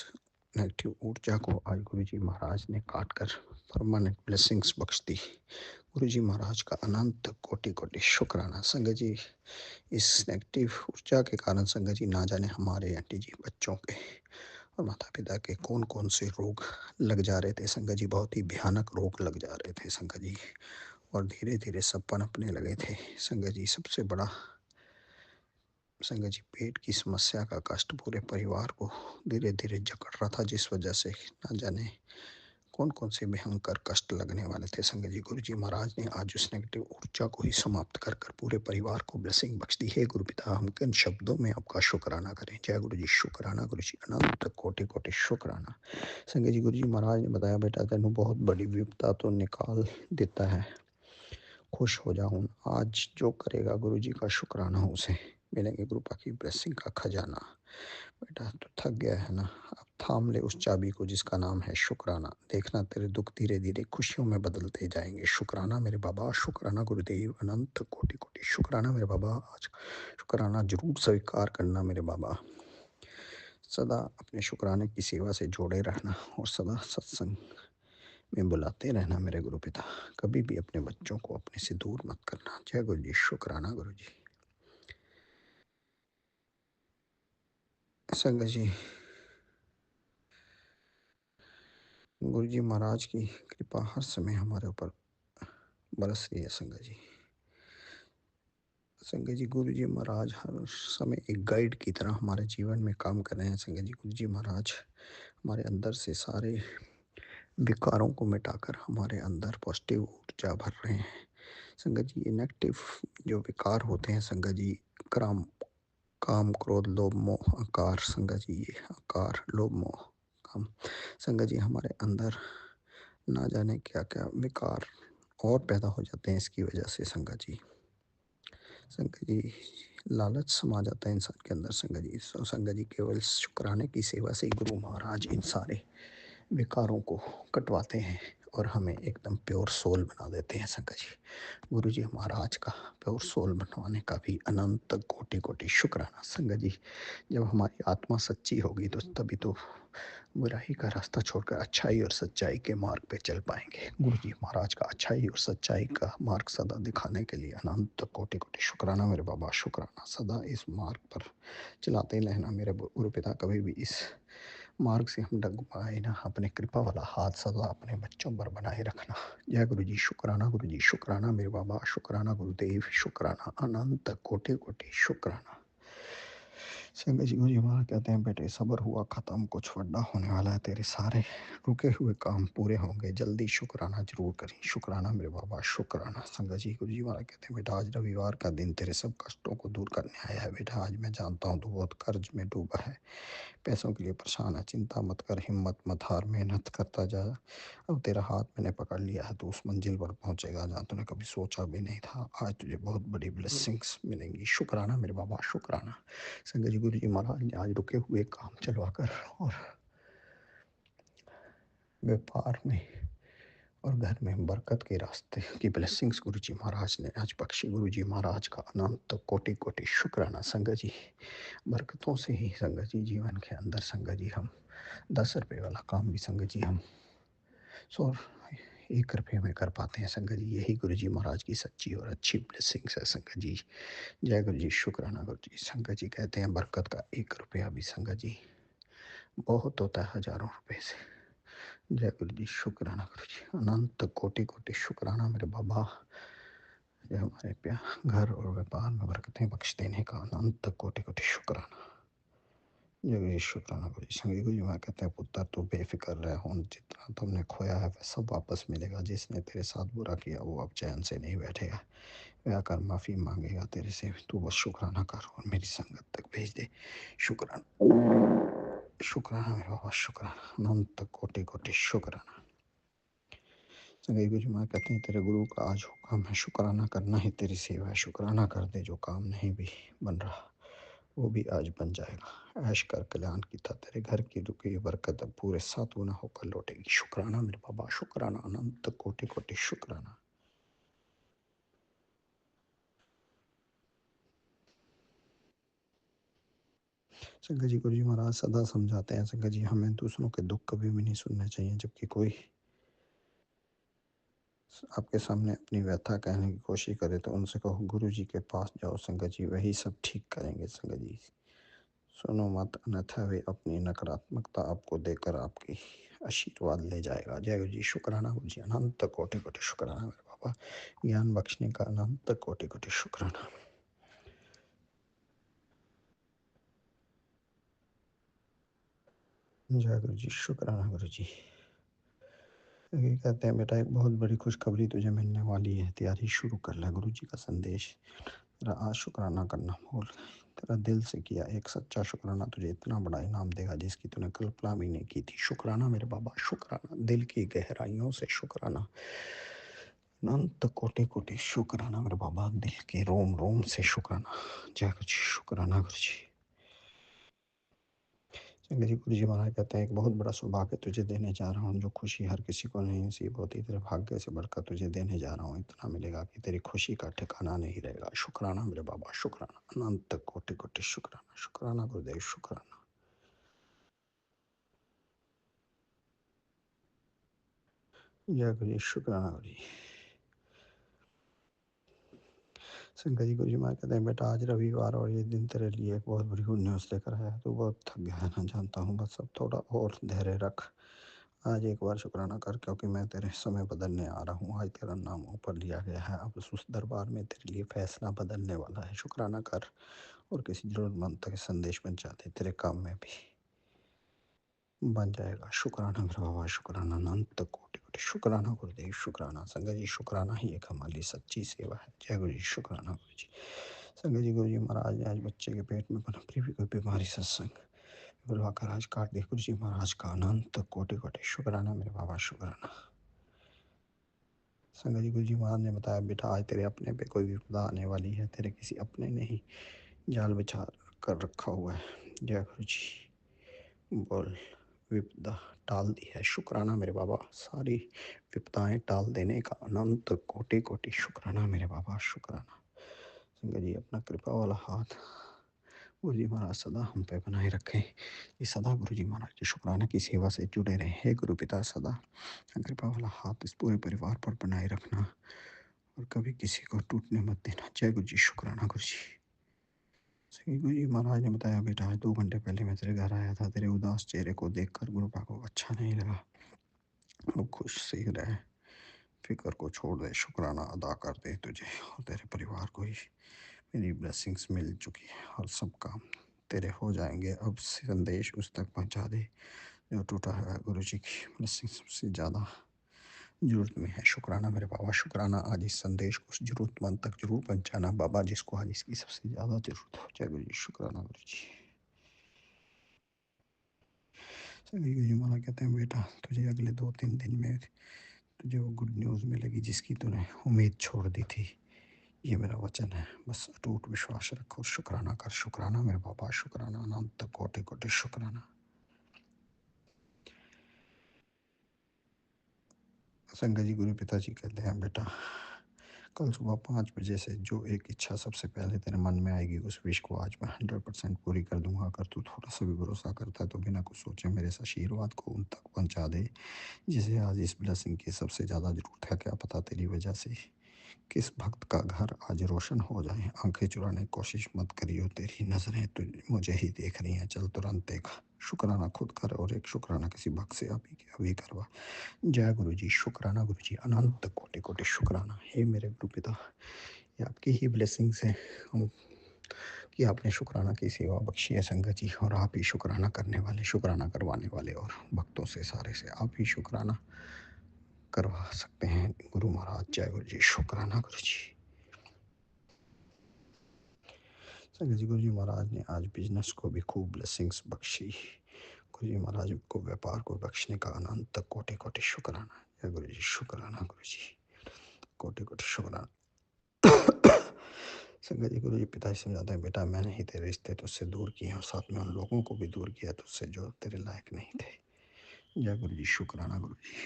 नेगेटिव ऊर्जा को आज गुरु जी महाराज ने काट कर परमानेंट ब्लेसिंग्स बख्श दी। गुरु जी महाराज का अनंत कोटि कोटि शुक्राना। संगत जी, इस नेगेटिव ऊर्जा के कारण संगत जी ना जाने हमारे आंटी जी बच्चों के और माता पिता के कौन कौन से रोग लग जा रहे थे संगत जी। बहुत ही भयानक रोग लग जा रहे थे संगत जी, और धीरे धीरे सब पनपने लगे थे संगत जी। सबसे बड़ा संगत जी पेट की समस्या का कष्ट पूरे परिवार को धीरे धीरे जकड़ रहा था, जिस वजह से ना जाने कौन कौन से भयंकर कष्ट लगने वाले थे संगत जी। गुरु जी महाराज ने आज उस नेगेटिव ऊर्जा को ही समाप्त कर कर पूरे परिवार को ब्लेसिंग बख्श दी है। गुरु पिता, हम किन शब्दों में आपका शुक्राना करें। जय गुरु जी, शुक्राना गुरु जी, अनंत कोटि कोटि शुक्राना। संगत जी, गुरु जी महाराज ने बताया, बेटा तेनों बहुत बड़ी विपदा तो निकाल देता है, खुश हो जाऊँ। आज जो करेगा गुरु जी का शुक्राना उसे मिलेंगे गुरुपा की ब्लेसिंग का खजाना। बेटा तो थक गया है ना, अब थाम ले उस चाबी को जिसका नाम है शुक्राना। देखना तेरे दुख धीरे धीरे खुशियों में बदलते जाएंगे। शुक्राना मेरे बाबा, शुक्राना गुरुदेव, अनंत कोटि कोटि शुक्राना मेरे बाबा। आज शुक्राना जरूर स्वीकार करना मेरे बाबा। सदा अपने शुक्राने की सेवा से जोड़े रहना और सदा सत्संग में बुलाते रहना मेरे गुरु पिता। कभी भी अपने बच्चों को अपने से दूर मत करना। जय गुरु जी, शुक्राना गुरु जी। संगत जी, गुरु जी महाराज की कृपा हर समय हमारे ऊपर बरस रही है संगत जी। संगत जी, गुरु जी महाराज हर समय एक गाइड की तरह हमारे जीवन में काम कर रहे हैं संगत जी। गुरु जी महाराज हमारे अंदर से सारे विकारों को मिटाकर हमारे अंदर पॉजिटिव ऊर्जा भर रहे हैं संगत जी। ये नेगेटिव जो विकार होते हैं संगत जी, काम काम क्रोध लोभ मोह अहंकार संगत जी, ये अहंकार लोभ मोह काम संगत जी हमारे अंदर ना जाने क्या क्या विकार और पैदा हो जाते हैं इसकी वजह से संगत जी। संगत जी, लालच समा जाता है इंसान के अंदर संगत जी। संगत जी, केवल शुक्राने की सेवा से ही गुरु महाराज इन सारे विकारों को कटवाते हैं और हमें एकदम प्योर सोल बना देते हैं संगत जी। गुरु जी महाराज का प्योर सोल बनवाने का भी अनंत कोटि कोटि शुक्राना संगत जी। जब हमारी आत्मा सच्ची होगी तो तभी तो बुराई का रास्ता छोड़कर अच्छाई और सच्चाई के मार्ग पे चल पाएंगे। गुरु जी महाराज का अच्छाई और सच्चाई का मार्ग सदा दिखाने के लिए अनंत कोटि कोटि शुक्राना मेरे बाबा। शुक्राना सदा इस मार्ग पर चलाते ही रहना मेरे गुरु पिता। कभी भी इस मार्ग से हम डगमगाए ना। अपने कृपा वाला हाथ सदा अपने बच्चों पर बनाए रखना। जय गुरु जी। शुक्राना गुरु जी। शुक्राना मेरे बाबा। शुक्राना गुरुदेव। शुक्राना अनंत कोटि कोटि शुक्राना। संगत जी गुरु जी महाराज कहते हैं बेटे सब्र हुआ खत्म, कुछ बड़ा होने वाला है। तेरे सारे रुके हुए काम पूरे होंगे जल्दी। शुक्राना जरूर करें। शुक्राना मेरे बाबा। शुक्राना संगत जी। गुरु जी महाराज कहते हैं बेटा आज रविवार का दिन तेरे सब कष्टों को दूर करने आया है बेटा। आज मैं जानता हूँ तू बहुत कर्ज में डूबा है, पैसों के लिए परेशान है। चिंता मत कर, हिम्मत मत हार, मेहनत करता जा। अब तेरा हाथ मैंने पकड़ लिया है, तो उस मंजिल पर पहुंचेगा जहाँ तूने कभी सोचा भी नहीं था। आज तुझे बहुत बड़ी ब्लेसिंग्स मिलेंगी। शुक्राना मेरे बाबा। शुक्राना संगत जी। गुरु जी महाराज ने आज रुके हुए काम चलवा कर और व्यापार में और घर में बरकत के रास्ते की ब्लेसिंग्स गुरु जी महाराज ने आज बख्शी। गुरु जी महाराज का अनंत कोटि कोटि शुक्राना संगत जी। बरकतों से ही संगत जी जीवन के अंदर संगत जी हम 10 रुपये वाला काम भी संगत जी हम 1 रुपये में कर पाते हैं संगत जी। यही गुरु जी महाराज की सच्ची और अच्छी ब्लेसिंग्स है संगत जी। जय गुरु जी। शुक्राना गुरु जी। संगत जी कहते हैं बरकत का 1 रुपया भी संगत जी बहुत होता है हजारों रुपए से। जय गुरु जी। शुक्राना गुरु जी। अनंत कोटि कोटि शुक्राना मेरे बाबा। ये हमारे घर और व्यापार में बरकतें बख्श देने का अनंत कोटि कोटि शुक्राना। जय गुरु जी। शुक्राना गुरु जी। संगत गुरु जी वहाँ कहते हैं पुत्र तू बेफिक्र रह, हो जितना तुमने खोया है वह सब वापस मिलेगा। जिसने तेरे साथ बुरा किया वो अब चैन से नहीं बैठेगा, वह आकर माफ़ी मांगेगा तेरे से। तू बस शुक्राना कर और मेरी संगत तक भेज दे। शुक्राना। शुक्राना मेरे बाबा। शुक्राना अनंत कोटि कोटि शुक्राना। संगत गुरु जी महाराज कहते हैं तेरे गुरु का आज हुक्म है शुक्राना करना ही तेरी सेवा है। शुक्राना कर दे, जो काम नहीं भी बन रहा वो भी आज बन जाएगा। ऐश कर कल्याण की था तेरे घर की रुकी हुई बरकत अब पूरे 7 गुना होकर लौटेगी। शुक्राना मेरे बाबा। शुक्राना अनंत कोटि कोटि शुक्राना। संगत जी गुरु जी महाराज सदा समझाते हैं संगत जी हमें दूसरों के दुख कभी भी नहीं सुनने चाहिए। जबकि कोई आपके सामने अपनी व्यथा कहने की कोशिश करे तो उनसे कहो गुरु जी के पास जाओ संगत जी, वही सब ठीक करेंगे संगत जी। सुनो मत, अन्यथा वे अपनी नकारात्मकता आपको देकर आपकी आशीर्वाद ले जाएगा। जय गुरु जी। शुक्राना गुरु जी। अनंत कोटि कोटि शुक्राना मेरे बाबा। ज्ञान बख्शने का अनंत कोटि कोटि शुक्राना। जय गुरु जी। शुक्राना गुरु जी। ये कहते हैं बेटा एक बहुत बड़ी खुशखबरी तुझे मिलने वाली है, तैयारी शुरू कर ले। गुरु जी का संदेश। तेरा आज शुक्राना करना भूल, तेरा दिल से किया एक सच्चा शुक्राना तुझे इतना बड़ा इनाम देगा जिसकी तूने कल्पना भी नहीं की थी। शुक्राना मेरे बाबा। शुक्राना दिल की गहराइयों से शुक्राना। अनंत कोटि कोटि शुक्राना मेरे बाबा। दिल के रोम रोम से शुक्राना। जय गुरु जी। शुक्राना गुरु जी। संगत जी गुरु जी महाराज कहते हैं एक बहुत बड़ा सौभाग्य तुझे देने जा रहा हूँ, जो खुशी हर किसी को नहीं नसीब होती। तेरे भाग्य से बढ़कर तुझे देने जा रहा हूँ, इतना मिलेगा कि तेरी खुशी का ठिकाना नहीं रहेगा। शुक्राना मेरे बाबा। शुक्राना अनंत कोटि कोटि शुक्राना। शुक्राना गुरुदेव। शुक्राना। जय गुरु जी। शुक्राना गुरु जी। संगत जी गुरु जी महाराज कहते हैं बेटा आज रविवार और ये दिन तेरे लिए एक बहुत बड़ी गुड न्यूज़ लेकर आया है। तू बहुत थक गया है ना, जानता हूँ, बस अब थोड़ा और धैर्य रख। आज एक बार शुक्राना कर, क्योंकि मैं तेरे समय बदलने आ रहा हूँ। आज तेरा नाम ऊपर लिया गया है, अब उस दरबार में तेरे लिए फैसला बदलने वाला है। शुक्राना कर और किसी जरूरतमंद तक संदेश पहुंचा दे, तेरे काम में भी बन जाएगा। शुक्राना मेरे बाबा। शुक्राना अनंत कोटि कोटि शुक्राना गुरुदेव। शुक्राना संगत जी। शुक्राना ही एक हमारी सच्ची सेवा है। जय गुरु जी। शुक्राना गुरु जी। संगत जी गुरु जी महाराज ने आज बच्चे के पेट में पनप रही कोई बीमारी सत्संग बुलवाकर आज काट दे। गुरु जी महाराज का अनंत कोटि कोटि शुक्राना मेरे बाबा। शुक्राना संगत जी गुरु जी महाराज ने बताया बेटा आज तेरे अपने पे कोई विपदा आने वाली है, तेरे किसी अपने ने ही जाल बिछा कर रखा हुआ है। जय गुरु जी। बोल विपदा टाल दी है। शुक्राना मेरे बाबा, सारी विपदाएं टाल देने का अनंत कोटि कोटि शुक्राना मेरे बाबा, शुक्राना। संगत जी अपना कृपा वाला हाथ गुरु जी महाराज सदा हम पे बनाए रखें। ये सदा गुरु जी महाराज की शुक्राना की सेवा से जुड़े रहे। हे गुरु पिता, सदा कृपा वाला हाथ इस पूरे परिवार पर बनाए रखना और कभी किसी को टूटने मत देना। जय गुरु जी, शुक्राना गुरु जी। सही गुरु जी महाराज ने बताया, बेटा 2 घंटे पहले मैं तेरे घर आया था, तेरे उदास चेहरे को देखकर गुरु पाक को अच्छा नहीं लगा। अब खुश से ही रहे, फिक्र को छोड़ दे, शुक्राना अदा कर दे। तुझे और तेरे परिवार को ही मेरी ब्लेसिंग्स मिल चुकी है और सब काम तेरे हो जाएंगे। अब संदेश उस तक पहुंचा दे जो टूटा हुआ है। गुरु जी की ब्लेसिंग सबसे ज़्यादा जरूरत में है। शुक्राना मेरे बाबा, शुक्राना। आज इस संदेश को उस जरूरतमंद तक जरूर पहुंचाना बाबा, जिसको आज इसकी सबसे ज़्यादा जरूरत हो। जय गुरु जी, शुक्राना गुरु जी। सभी गुरु जी महाराज कहते हैं, बेटा तुझे अगले 2-3 दिन में तुझे वो गुड न्यूज़ मिलेगी जिसकी तूने उम्मीद छोड़ दी थी। ये मेरा वचन है, बस अटूट विश्वास रखो, शुक्राना कर। शुक्राना मेरे बाबा, शुक्राना, अनंत कोटि कोटि शुक्राना। संगत जी गुरु पिताजी कहते हैं, बेटा कल सुबह 5 बजे से जो एक इच्छा सबसे पहले तेरे मन में आएगी, उस विश को आज मैं 100% पूरी कर दूंगा। अगर तू थोड़ा सा भी भरोसा करता है तो बिना कुछ सोचे मेरे इस आशीर्वाद को उन तक पहुंचा दे जिसे आज इस ब्लेसिंग की सबसे ज़्यादा ज़रूरत है। क्या पता तेरी वजह से किस भक्त का घर आज रोशन हो जाए। आंखें चुराने की कोशिश मत करियो, तेरी नज़रें तो मुझे ही देख रही हैं। चल तुरंत देख, शुक्राना खुद कर और एक शुक्राना किसी भक्त से अभी के अभी करवा। जय गुरु जी, शुक्राना गुरु जी, अनंत कोटि कोटि शुक्राना। हे मेरे गुरु पिता, ये आपकी ही ब्लेसिंग्स हैं हम कि आपने शुक्राना की सेवा बख्शी है संगत जी, और आप ही शुक्राना करने वाले, शुक्राना करवाने वाले और भक्तों से सारे से आप ही शुक्राना करवा सकते हैं। गुरु महाराज, जय गुरु जी, शुक्राना गुरु जी। संगत जी गुरु जी महाराज ने आज बिजनेस को भी खूब ब्लेसिंग्स बख्शी। गुरु जी महाराज को व्यापार को बख्शने का अनंत कोटि कोटि शुक्राना। जय गुरु जी, शुक्राना गुरु जी, कोटि कोटि शुक्राना। संगत जी गुरु जी पिताजी समझाते हैं, बेटा मैंने ही तेरे रिश्ते तुझसे दूर किए और साथ में उन लोगों को भी दूर किया तुझसे जो तेरे लायक नहीं थे। जय गुरु जी, शुक्राना गुरु जी।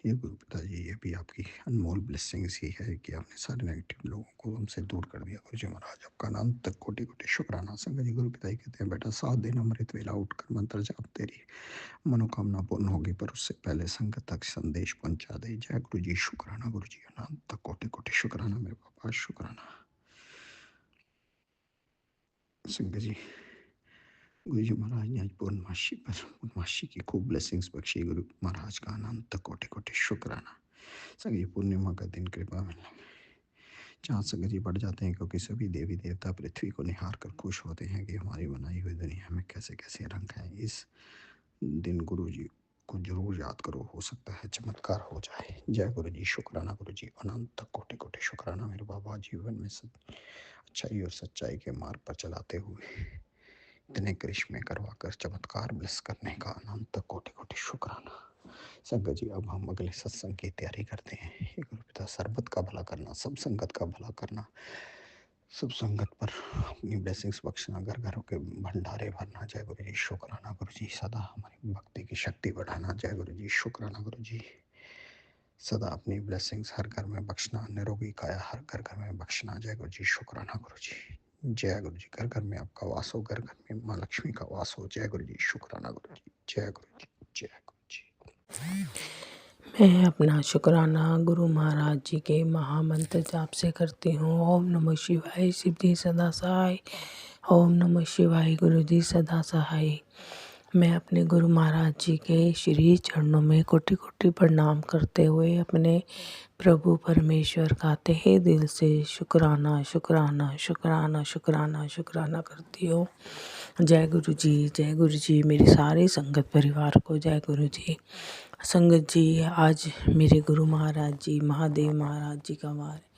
ये गुरु पिताजी, ये भी आपकी अनमोल ब्लेसिंग्स ही है कि आपने सारे नेगेटिव लोगों को हमसे दूर कर दिया। गुरु जी महाराज आपका अनंत कोटि कोटि शुक्राना। संगत जी गुरु पिताजी कहते हैं, बेटा 7 दिन अमृत वेला उठकर मंत्र जाप, तेरी मनोकामना पूर्ण होगी, पर उससे पहले संगत तक संदेश पहुंचा दे। जय गुरु जी, शुक्राना गुरु जी, अनंत कोटि कोटि शुक्राना मेरे बाबा, शुक्राना। संगत जी गुरु जी महाराज ने आज पूर्णमासी की खूब ब्लेसिंग्स बख्शी। गुरु महाराज का अनंत कोटि कोटि शुक्राना। संगत जी पूर्णिमा का दिन कृपा मिलने चाँद संगत जी बढ़ जाते हैं, क्योंकि सभी देवी देवता पृथ्वी को निहार कर खुश होते हैं कि हमारी बनाई हुई दुनिया में कैसे कैसे रंग हैं। इस दिन गुरु जी को जरूर याद करो, हो सकता है चमत्कार हो जाए। जय गुरु जी, शुक्राना गुरु जी, अनंत कोटि कोटि शुक्राना मेरे बाबा। जीवन में अच्छाई और सच्चाई के मार्ग पर चलाते हुए इतने करिश्मे करवा कर चमत्कार ब्लेस करने का अनंत कोटि कोटि शुक्राना। संगत जी अब हम अगले सत्संग की तैयारी करते हैं। हे गुरु पिता, सरबत का भला करना, सब संगत का भला करना, सब संगत पर अपनी ब्लेसिंग्स बख्शना, घर घरों के भंडारे भरना। जय गुरु जी, शुक्राना गुरु जी, सदा हमारी भक्ति की शक्ति बढ़ाना। जय गुरु जी, शुक्राना गुरु जी, सदा अपनी ब्लेसिंग्स हर घर में बख्शना, निरोगी काया हर घर घर में बख्शना। जय गुरु जी, शुक्राना गुरु जी। जय गुरु जी, घर घर में आपका वास हो, घर घर में माँ लक्ष्मी का वास हो। जय गुरु जी, शुक्राना गुरु जी, जय गुरु जी, जय गुरु जी। मैं अपना शुक्राना गुरु महाराज जी के महामंत्र जाप से करती हूँ। ओम नमः शिवाय, शिव जी सदा सहाय। ओम नमः शिवाय, गुरु जी सदा सहाय। मैं अपने गुरु महाराज जी के श्री चरणों में कोटि कोटि प्रणाम करते हुए अपने प्रभु परमेश्वर का तहे दिल से शुक्राना शुक्राना शुक्राना शुक्राना शुक्राना करती हूँ। जय गुरु जी, जय गुरु जी। मेरी सारी संगत परिवार को जय गुरु जी। संगत जी, आज मेरे गुरु महाराज जी, महादेव महाराज जी का वार है।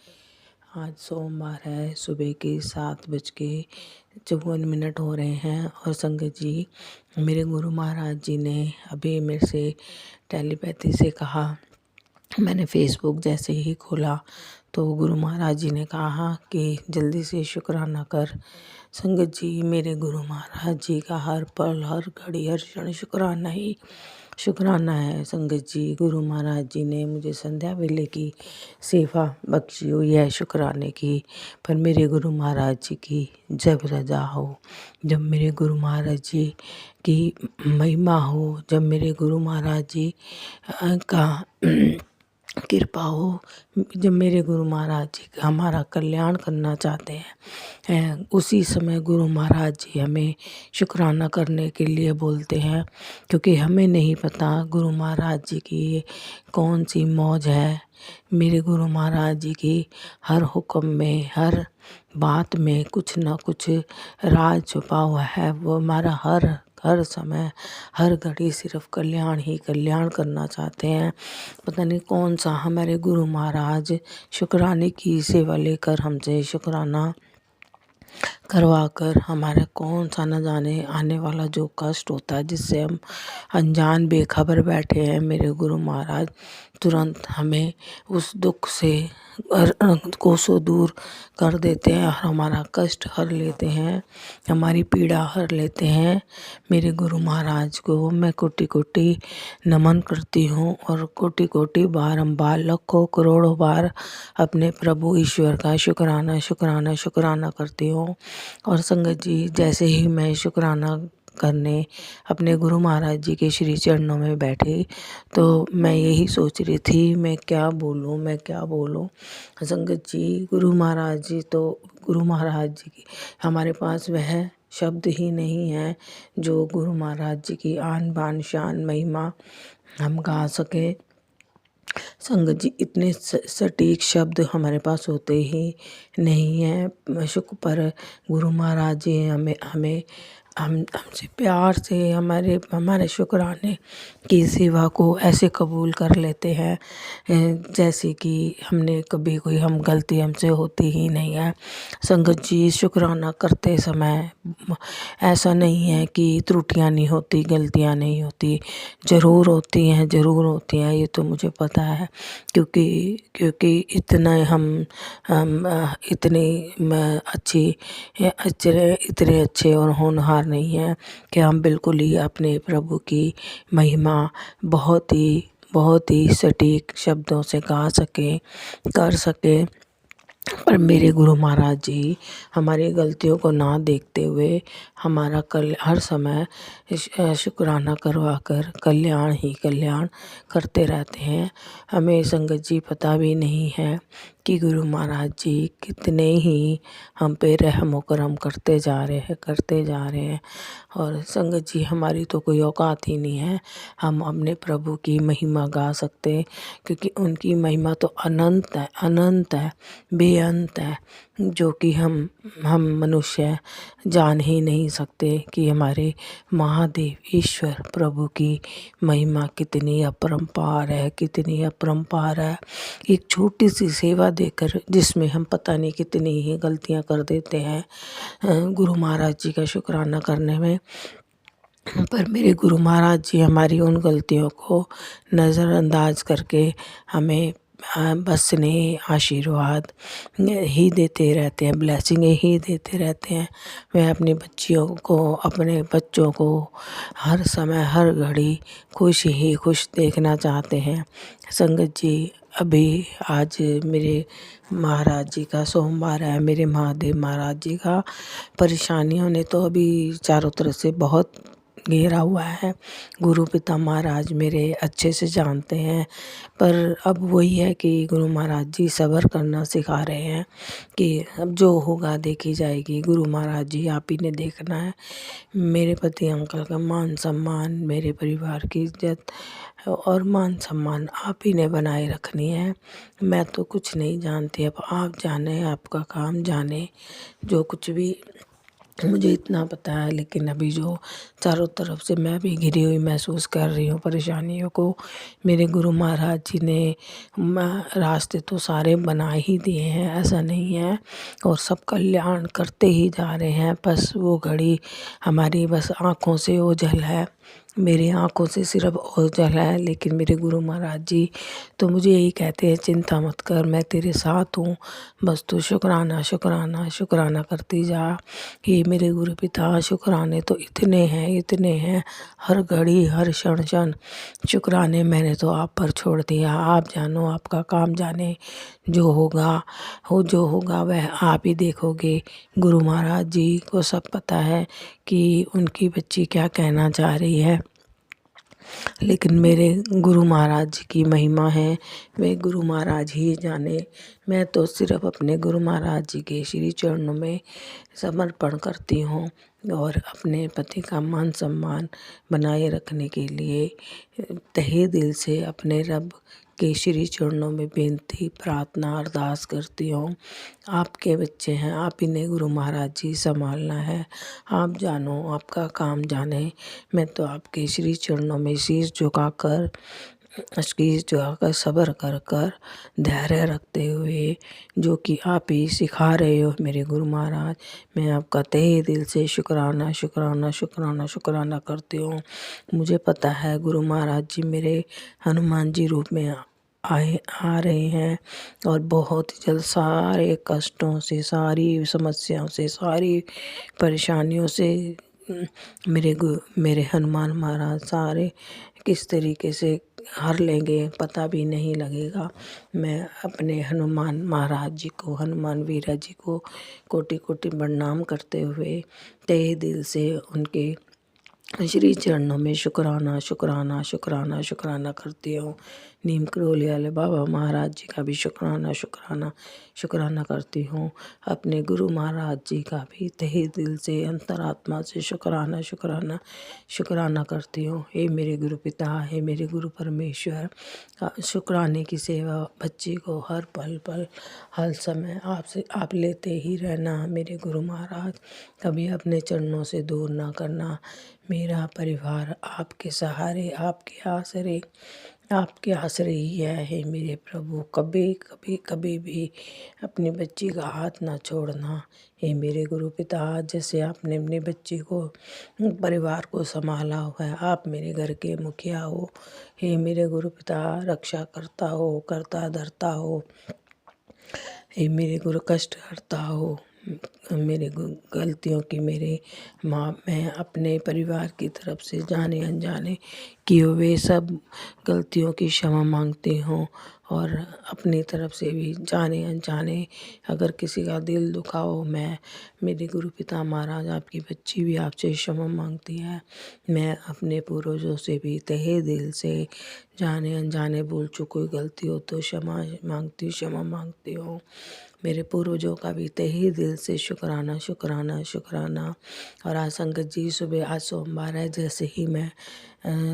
आज सोमवार है, सुबह के 7:54 हो रहे हैं। और संगत जी, मेरे गुरु महाराज जी ने अभी मेरे से टेलीपैथी से कहा मैंने फ़ेसबुक जैसे ही खोला तो गुरु महाराज जी ने कहा कि जल्दी से शुक्राना कर। संगत जी, मेरे गुरु महाराज जी का हर पल, हर घड़ी, हर क्षण शुक्राना ही शुक्राना है। संगत जी, गुरु महाराज जी ने मुझे संध्या वेले की सेवा बख्शी हुई है शुक्राने की। पर मेरे गुरु महाराज जी की जब रजा हो, जब मेरे गुरु महाराज जी की महिमा हो, जब मेरे गुरु महाराज जी का कृपा हो, जब मेरे गुरु महाराज जी का हमारा कल्याण करना चाहते हैं, उसी समय गुरु महाराज जी हमें शुक्राना करने के लिए बोलते हैं। क्योंकि हमें नहीं पता गुरु महाराज जी की कौन सी मौज है। मेरे गुरु महाराज जी की हर हुक्म में, हर बात में कुछ ना कुछ राज छुपा हुआ है। वो हमारा हर समय, हर घड़ी सिर्फ कल्याण ही कल्याण करना चाहते हैं। पता नहीं कौन सा हमारे गुरु महाराज शुक्राने की सेवा लेकर हमसे शुक्राना करवा कर हमारा कौन सा न जाने आने वाला जो कष्ट होता है, जिससे हम अनजान बेखबर बैठे हैं, मेरे गुरु महाराज तुरंत हमें उस दुख से कोसों दूर कर देते हैं और हमारा कष्ट हर लेते हैं, हमारी पीड़ा हर लेते हैं। मेरे गुरु महाराज को मैं कोटि कोटि नमन करती हूँ और कोटि कोटि बारंबार, लाखों करोड़ों बार अपने प्रभु ईश्वर का शुक्राना शुक्राना शुक्राना करती हूँ। और संगत जी, जैसे ही मैं शुक्राना करने अपने गुरु महाराज जी के श्री चरणों में बैठी तो मैं यही सोच रही थी, मैं क्या बोलूँ। संगत जी, गुरु महाराज जी की हमारे पास वह शब्द ही नहीं है जो गुरु महाराज जी की आन बान शान महिमा हम गा सके। संगत जी, इतने सटीक शब्द हमारे पास होते ही नहीं हैं। शुक्र पर गुरु महाराज जी हमें हमसे प्यार से हमारे शुक्राने की सेवा को ऐसे कबूल कर लेते हैं जैसे कि हमने कभी कोई गलती हमसे होती ही नहीं है। संगत जी, शुक्राना करते समय ऐसा नहीं है कि त्रुटियां नहीं होती, गलतियां नहीं होती, ज़रूर होती हैं, ये तो मुझे पता है। क्योंकि इतना हम इतने इतने अच्छे और होनहार नहीं हैं कि हम बिल्कुल ही अपने प्रभु की महिमा बहुत ही सटीक शब्दों से गा सके, कर सके। पर मेरे गुरु महाराज जी हमारी गलतियों को ना देखते हुए हमारा हर समय शुक्राना करवा कर कल्याण ही कल्याण करते रहते हैं। हमें संगत जी पता भी नहीं है कि गुरु महाराज जी कितने ही हम पे रहम करम करते जा रहे हैं। और संगत जी, हमारी तो कोई औकात ही नहीं है हम अपने प्रभु की महिमा गा सकते, क्योंकि उनकी महिमा तो अनंत है, बेअंत है, जो कि हम मनुष्य जान ही नहीं सकते कि हमारे महादेव ईश्वर प्रभु की महिमा कितनी अपरंपार है। एक छोटी सी सेवा देकर जिसमें हम पता नहीं कितनी ही गलतियां कर देते हैं गुरु महाराज जी का शुक्राना करने में। पर मेरे गुरु महाराज जी हमारी उन गलतियों को नज़रअंदाज करके हमें बस स्नेह आशीर्वाद ही देते रहते हैं, ब्लेसिंग ही देते रहते हैं। वह अपने बच्चों को हर समय हर घड़ी खुश देखना चाहते हैं। संगत जी, अभी आज मेरे महाराज जी का सोमवार है, मेरे महादेव महाराज जी का परेशानियों ने तो अभी चारों तरफ से बहुत घेरा हुआ है। गुरु पिता महाराज मेरे अच्छे से जानते हैं, पर अब वही है कि गुरु महाराज जी सब्र करना सिखा रहे हैं कि अब जो होगा देखी जाएगी। गुरु महाराज जी, आप ही ने देखना है। मेरे पति अंकल का मान सम्मान, मेरे परिवार की इज्जत और मान सम्मान आप ही ने बनाए रखनी है। मैं तो कुछ नहीं जानती, अब आप जाने, आपका काम जाने। जो कुछ भी मुझे इतना पता है, लेकिन अभी जो चारों तरफ से मैं भी घिरी हुई महसूस कर रही हूँ परेशानियों को। मेरे गुरु महाराज जी ने रास्ते तो सारे बना ही दिए हैं, ऐसा नहीं है, और सब कल्याण करते ही जा रहे हैं। बस वो घड़ी हमारी बस आँखों से ओझल है, मेरी आँखों से सिर्फ ओझल है, लेकिन मेरे गुरु महाराज जी तो मुझे यही कहते हैं, चिंता मत कर, मैं तेरे साथ हूँ, बस तू शुक्राना शुक्राना शुक्राना करती जा। ये मेरे गुरु पिता, शुक्राने तो इतने हैं, हर घड़ी हर क्षण क्षण शुक्राने मैंने तो आप पर छोड़ दिया। आप जानो, आपका काम जाने, जो होगा वह आप ही देखोगे। गुरु महाराज जी को सब पता है कि उनकी बच्ची क्या कहना चाह रही है, लेकिन मेरे गुरु महाराज जी की महिमा है, वे गुरु महाराज ही जाने। मैं तो सिर्फ अपने गुरु महाराज जी के श्री चरणों में समर्पण करती हूँ और अपने पति का मान सम्मान बनाए रखने के लिए तहे दिल से अपने रब के श्री चरणों में बेनती प्रार्थना अरदास करती हूँ। आपके बच्चे हैं, आप इन्हें गुरु महाराज जी संभालना है। आप जानो, आपका काम जाने। मैं तो आपके श्री चरणों में शीश झुकाकर सब्र कर कर धैर्य रखते हुए, जो कि आप ही सिखा रहे हो मेरे गुरु महाराज, मैं आपका तहे दिल से शुक्राना शुक्राना शुक्राना शुक्राना करती हूँ। मुझे पता है गुरु महाराज जी मेरे हनुमान जी रूप में आ रहे हैं और बहुत ही जल्द सारे कष्टों से, सारी समस्याओं से, सारी परेशानियों से मेरे हनुमान महाराज सारे किस तरीके से हर लेंगे पता भी नहीं लगेगा। मैं अपने हनुमान महाराज जी को, हनुमान वीरा जी को कोटि कोटि प्रणाम करते हुए तहे दिल से उनके श्री चरणों में शुक्राना शुक्राना शुक्राना शुक्राना करती हूँ। नीम करोली वाले बाबा महाराज जी का भी शुक्राना शुक्राना शुक्राना करती हूँ। अपने गुरु महाराज जी का भी तहे दिल से अंतरात्मा से शुक्राना शुक्राना शुक्राना करती हूँ। हे मेरे गुरु पिता, हे मेरे गुरु परमेश्वर, शुक्राने की सेवा बच्ची को हर पल पल हर समय आप लेते ही रहना। मेरे गुरु महाराज, कभी अपने चरणों से दूर ना करना। मेरा परिवार आपके सहारे, आपके आसरे ही है। हे मेरे प्रभु, कभी भी अपनी बच्ची का हाथ ना छोड़ना। हे मेरे गुरु पिता, जैसे आपने अपनी बच्ची को, परिवार को संभाला हुआ है, आप मेरे घर के मुखिया हो। हे मेरे गुरु पिता, रक्षा करता हो, करता धरता हो। हे मेरे गुरु, कष्ट हरता हो। मेरे गलतियों की मैं अपने परिवार की तरफ से जाने अनजाने किए हुए सब गलतियों की क्षमा मांगती हूँ, और अपनी तरफ से भी जाने अनजाने अगर किसी का दिल दुखा हो, मेरे गुरु पिता महाराज, आपकी बच्ची भी आपसे क्षमा मांगती है। मैं अपने पूर्वजों से भी तहे दिल से जाने अनजाने भूल चूक कोई गलती हो तो क्षमा मांगती हूँ। मेरे पूर्वजों का भी तहे दिल से शुक्राना शुक्राना शुक्राना। और आज संगत जी, सुबह आज सोमवार है, जैसे ही मैं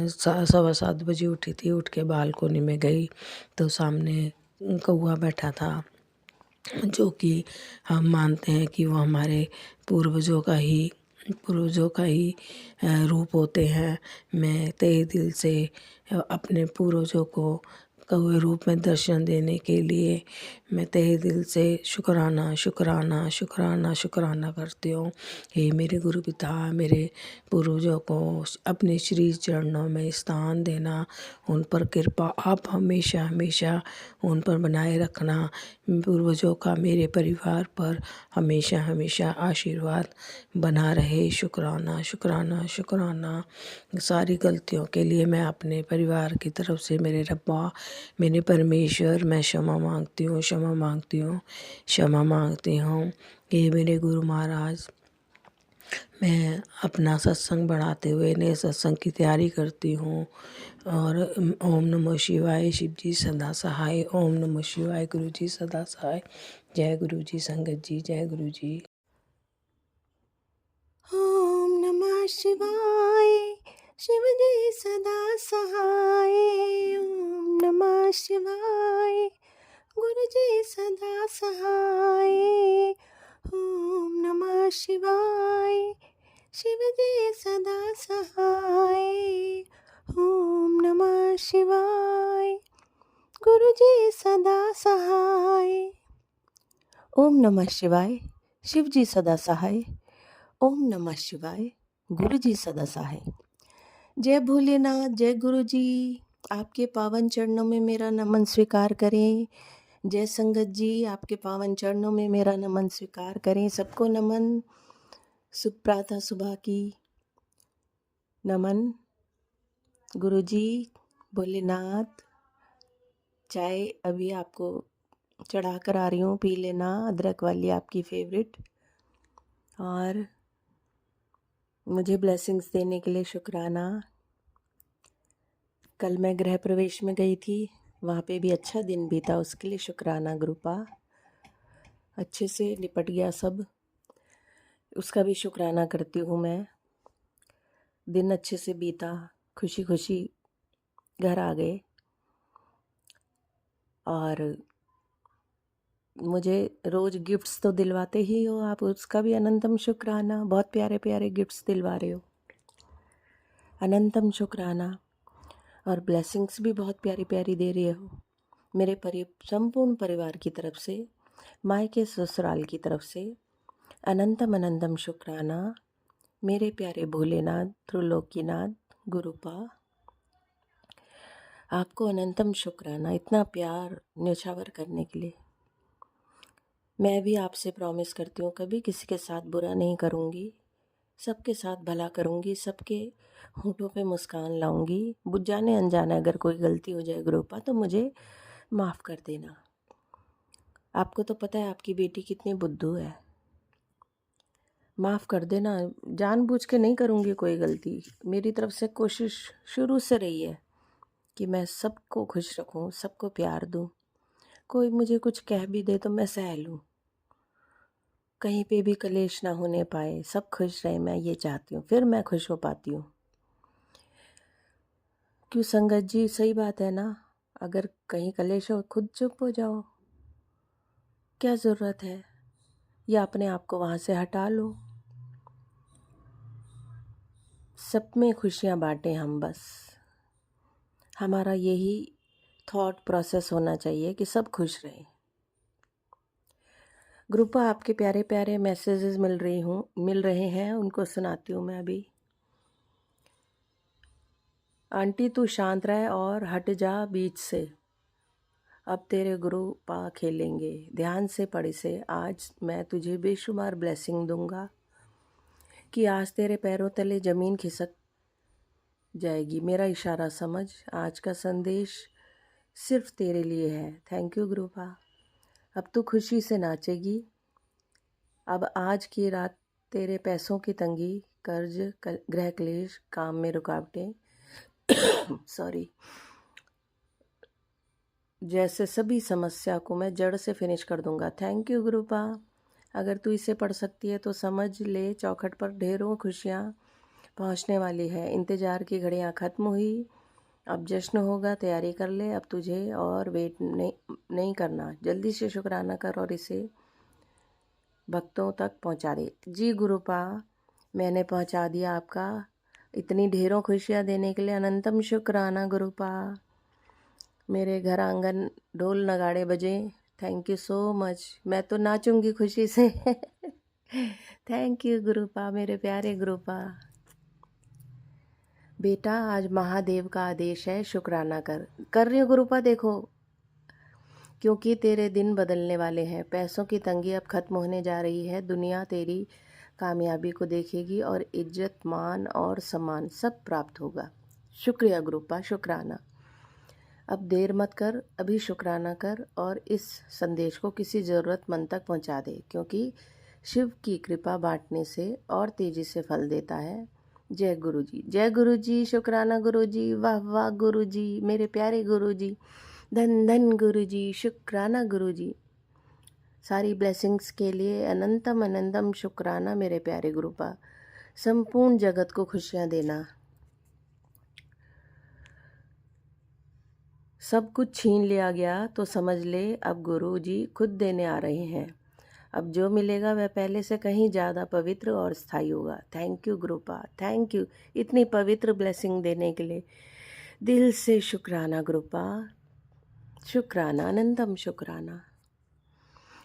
7:15 बजे उठी थी, उठ के बालकोनी में गई तो सामने कौआ बैठा था, जो कि हम मानते हैं कि वो हमारे पूर्वजों का ही रूप होते हैं। मैं तहे दिल से अपने पूर्वजों को कौए रूप में दर्शन देने के लिए मैं तहे दिल से शुक्राना शुक्राना शुक्राना शुक्राना करती हूँ। हे मेरे गुरु पिता, मेरे पूर्वजों को अपने श्री चरणों में स्थान देना, उन पर कृपा आप हमेशा हमेशा उन पर बनाए रखना। पूर्वजों का मेरे परिवार पर हमेशा हमेशा आशीर्वाद बना रहे। शुक्राना शुक्राना शुक्राना। सारी गलतियों के लिए मैं अपने परिवार की तरफ से मेरे रब्बा, मेरे परमेश्वर, मैं क्षमा मांगती हूँ, क्षमा मांगती हूँ, क्षमा मांगती हूँ। ये मेरे गुरु महाराज, मैं अपना सत्संग बढ़ाते हुए नए सत्संग की तैयारी करती हूँ। और ओम नमः शिवाय, शिव जी सदा सहाय। ओम नमः शिवाय, गुरु जी सदा सहाय। जय गुरु जी, संगत जी, जय गुरु जी। ओम नमः शिवाय, शिव जी सदा सहाय। ओम नमः शिवाय, गुरु जी सदा सहाय। ओम नमः शिवाय, शिव जी सदा सहाय। ओम नमः शिवाय, गुरु जी सदा सहाय। ओम नमः शिवाय, शिव जी सदा सहाय। ओम नमः शिवाय, गुरु जी सदा सहाय। जय भोलेनाथ, जय गुरु जी। आपके पावन चरणों में मेरा नमन स्वीकार करें। जय संगत जी, आपके पावन चरणों में मेरा नमन स्वीकार करें। सबको नमन, सुप्रातः सुबह की नमन। गुरु जी, भोलेनाथ, चाय अभी आपको चढ़ा कर आ रही हूँ, पी लेना, अदरक वाली आपकी फेवरेट। और मुझे ब्लेसिंग्स देने के लिए शुक्राना। कल मैं गृह प्रवेश में गई थी, वहाँ पे भी अच्छा दिन बीता, उसके लिए शुक्राना गुरुपा। अच्छे से निपट गया सब, उसका भी शुक्राना करती हूँ मैं। दिन अच्छे से बीता, खुशी खुशी घर आ गए। और मुझे रोज़ गिफ्ट्स तो दिलवाते ही हो आप, उसका भी अनंतम शुक्राना। बहुत प्यारे प्यारे गिफ्ट्स दिलवा रहे हो, अनंतम शुक्राना। और ब्लेसिंग्स भी बहुत प्यारी प्यारी दे रहे हो मेरे संपूर्ण परिवार की तरफ से, मायके ससुराल की तरफ से। अनंतम अनंतम शुक्राना मेरे प्यारे भोलेनाथ, त्रिलोकीनाथ, गुरुपा। आपको अनंतम शुक्राना इतना प्यार न्यौछावर करने के लिए। मैं भी आपसे प्रॉमिस करती हूँ कभी किसी के साथ बुरा नहीं करूँगी, सबके साथ भला करूँगी, सबके होठों पे मुस्कान लाऊंगी। जाने अनजाने अगर कोई गलती हो जाए गुरुपा तो मुझे माफ़ कर देना। आपको तो पता है आपकी बेटी कितनी बुद्धू है, माफ़ कर देना। जानबूझ के नहीं करूँगी कोई गलती, मेरी तरफ से कोशिश शुरू से रही है कि मैं सबको खुश रखूँ, सबको प्यार दूँ। कोई मुझे कुछ कह भी दे तो मैं सह लूँ, कहीं पे भी कलेश ना होने पाए, सब खुश रहे, मैं ये चाहती हूँ, फिर मैं खुश हो पाती हूँ। क्यों संगत जी, सही बात है ना। अगर कहीं कलेश हो खुद चुप हो जाओ, क्या ज़रूरत है, या अपने आप को वहाँ से हटा लो। सब में खुशियाँ बांटें हम, बस हमारा यही थॉट प्रोसेस होना चाहिए कि सब खुश रहें। ग्रुप आपके प्यारे प्यारे मैसेजेस मिल रहे हैं, उनको सुनाती हूँ मैं अभी। आंटी तू शांत रह और हट जा बीच से, अब तेरे गुरु पा खेलेंगे, ध्यान से पढ़ से। आज मैं तुझे बेशुमार ब्लेसिंग दूंगा कि आज तेरे पैरों तले ज़मीन खिसक जाएगी। मेरा इशारा समझ, आज का संदेश सिर्फ तेरे लिए है। Thank you गुरुपा। अब तू खुशी से नाचेगी। अब आज की रात तेरे पैसों की तंगी, कर्ज, गृह क्लेश, काम में रुकावटें सॉरी, जैसे सभी समस्या को मैं जड़ से फिनिश कर दूंगा। Thank you गुरुपा। अगर तू इसे पढ़ सकती है तो समझ ले, चौखट पर ढेरों खुशियाँ पहुँचने वाली है। इंतज़ार की घड़ियाँ ख़त्म हुई, अब जश्न होगा, तैयारी कर ले। अब तुझे और वेट नहीं करना, जल्दी से शुक्राना कर और इसे भक्तों तक पहुंचा दे। जी गुरुपा, मैंने पहुंचा दिया आपका। इतनी ढेरों खुशियाँ देने के लिए अनंतम शुक्राना गुरुपा। मेरे घर आंगन ढोल नगाड़े बजे, थैंक यू सो मच। मैं तो नाचूंगी खुशी से थैंक यू गुरुपा, मेरे प्यारे गुरुपा। बेटा आज महादेव का आदेश है, शुक्राना कर रही हूँ गुरुपा। देखो, क्योंकि तेरे दिन बदलने वाले हैं, पैसों की तंगी अब खत्म होने जा रही है। दुनिया तेरी कामयाबी को देखेगी और इज्जत, मान और सम्मान सब प्राप्त होगा। शुक्रिया गुरुपा, शुक्राना। अब देर मत कर, अभी शुक्राना कर और इस संदेश को किसी ज़रूरतमंद तक पहुंचा दे, क्योंकि शिव की कृपा बांटने से और तेज़ी से फल देता है। जय गुरु जी, जय गुरु जी, शुक्राना गुरु जी, वाह वाह गुरु जी, मेरे प्यारे गुरु जी, धन धन गुरु जी, शुक्राना गुरु जी। सारी ब्लेसिंग्स के लिए अनंतम अनंतम शुक्राना मेरे प्यारे गुरुपा। संपूर्ण जगत को खुशियाँ देना। सब कुछ छीन लिया गया तो समझ ले अब गुरु जी खुद देने आ रहे हैं। अब जो मिलेगा वह पहले से कहीं ज़्यादा पवित्र और स्थायी होगा। थैंक यू गुरुपा, थैंक यू इतनी पवित्र ब्लेसिंग देने के लिए। दिल से शुक्राना गुरुपा, शुक्राना, अनंतम शुक्राना।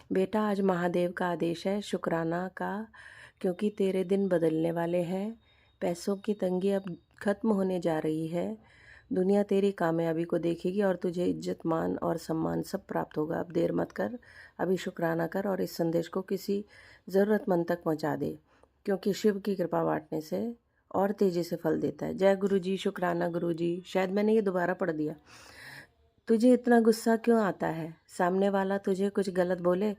बेटा आज महादेव का आदेश है शुक्राना का, क्योंकि तेरे दिन बदलने वाले हैं। पैसों की तंगी अब ख़त्म होने जा रही है। दुनिया तेरी कामयाबी को देखेगी और तुझे इज्जत, मान और सम्मान सब प्राप्त होगा। अब देर मत कर, अभी शुक्राना कर और इस संदेश को किसी ज़रूरतमंद तक पहुंचा दे, क्योंकि शिव की कृपा बांटने से और तेज़ी से फल देता है। जय गुरु जी, शुक्राना गुरु जी। शायद मैंने ये दोबारा पढ़ दिया। तुझे इतना गुस्सा क्यों आता है? सामने वाला तुझे कुछ गलत बोले,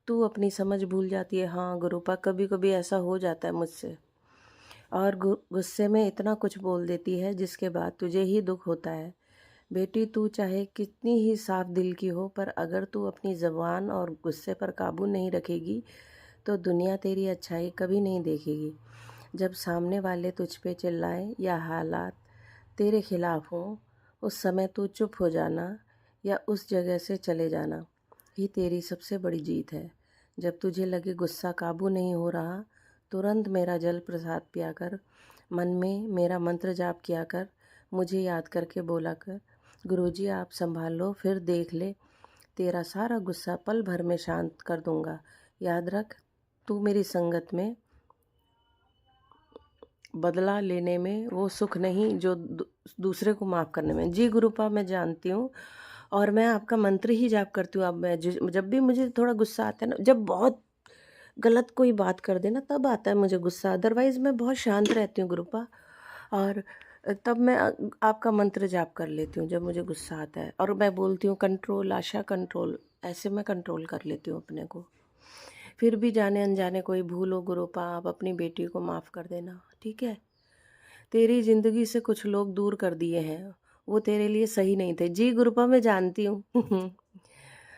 तू अपनी समझ भूल जाती है। हाँ गुरुपा, कभी कभी ऐसा हो जाता है मुझसे, और गुस्से में इतना कुछ बोल देती है जिसके बाद तुझे ही दुख होता है। बेटी, तू चाहे कितनी ही साफ दिल की हो, पर अगर तू अपनी ज़बान और गुस्से पर काबू नहीं रखेगी तो दुनिया तेरी अच्छाई कभी नहीं देखेगी। जब सामने वाले तुझ पे चिल्लाएं या हालात तेरे खिलाफ हों, उस समय तू चुप हो जाना या उस जगह से चले जाना ही तेरी सबसे बड़ी जीत है। जब तुझे लगे गुस्सा काबू नहीं हो रहा, तुरंत मेरा जल प्रसाद पिया कर, मन में मेरा मंत्र जाप किया कर, मुझे याद करके बोला कर, गुरुजी आप संभाल लो, फिर देख ले तेरा सारा गुस्सा पल भर में शांत कर दूंगा। याद रख, तू मेरी संगत में बदला लेने में वो सुख नहीं जो दूसरे को माफ़ करने में। जी गुरुपा, मैं जानती हूँ और मैं आपका मंत्र ही जाप करती हूँ। अब मैं जब भी मुझे थोड़ा गुस्सा आता है ना, जब बहुत गलत कोई बात कर देना तब आता है मुझे गुस्सा, अदरवाइज़ मैं बहुत शांत रहती हूँ गुरुपा। और तब मैं आपका मंत्र जाप कर लेती हूँ जब मुझे गुस्सा आता है, और मैं बोलती हूँ कंट्रोल आशा कंट्रोल, ऐसे मैं कंट्रोल कर लेती हूँ अपने को। फिर भी जाने अनजाने कोई भूल हो गुरुपा, आप अपनी बेटी को माफ़ कर देना, ठीक है? तेरी ज़िंदगी से कुछ लोग दूर कर दिए हैं, वो तेरे लिए सही नहीं थे। जी गुरुपा, मैं जानती हूँ।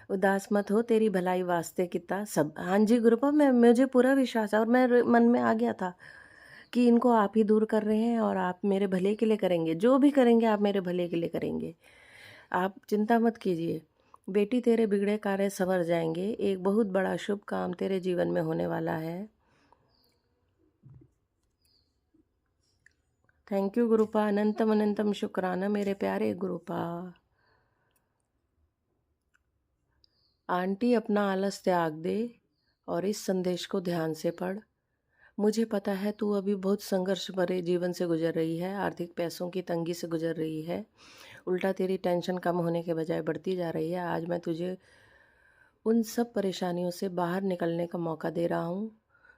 उदास मत हो, तेरी भलाई वास्ते कितना सब। हाँ जी गुरुपा, मुझे पूरा विश्वास है, और मैं मन में आ गया था कि इनको आप ही दूर कर रहे हैं और आप मेरे भले के लिए करेंगे। जो भी करेंगे आप मेरे भले के लिए करेंगे, आप चिंता मत कीजिए। बेटी, तेरे बिगड़े कार्य संवर जाएंगे। एक बहुत बड़ा शुभ काम तेरे जीवन में होने वाला है। थैंक यू गुरुपा, अनंतम अनंतम शुक्राना मेरे प्यारे गुरुपा। आंटी, अपना आलस त्याग दे और इस संदेश को ध्यान से पढ़। मुझे पता है तू अभी बहुत संघर्ष भरे जीवन से गुजर रही है, आर्थिक पैसों की तंगी से गुजर रही है। उल्टा तेरी टेंशन कम होने के बजाय बढ़ती जा रही है। आज मैं तुझे उन सब परेशानियों से बाहर निकलने का मौका दे रहा हूँ।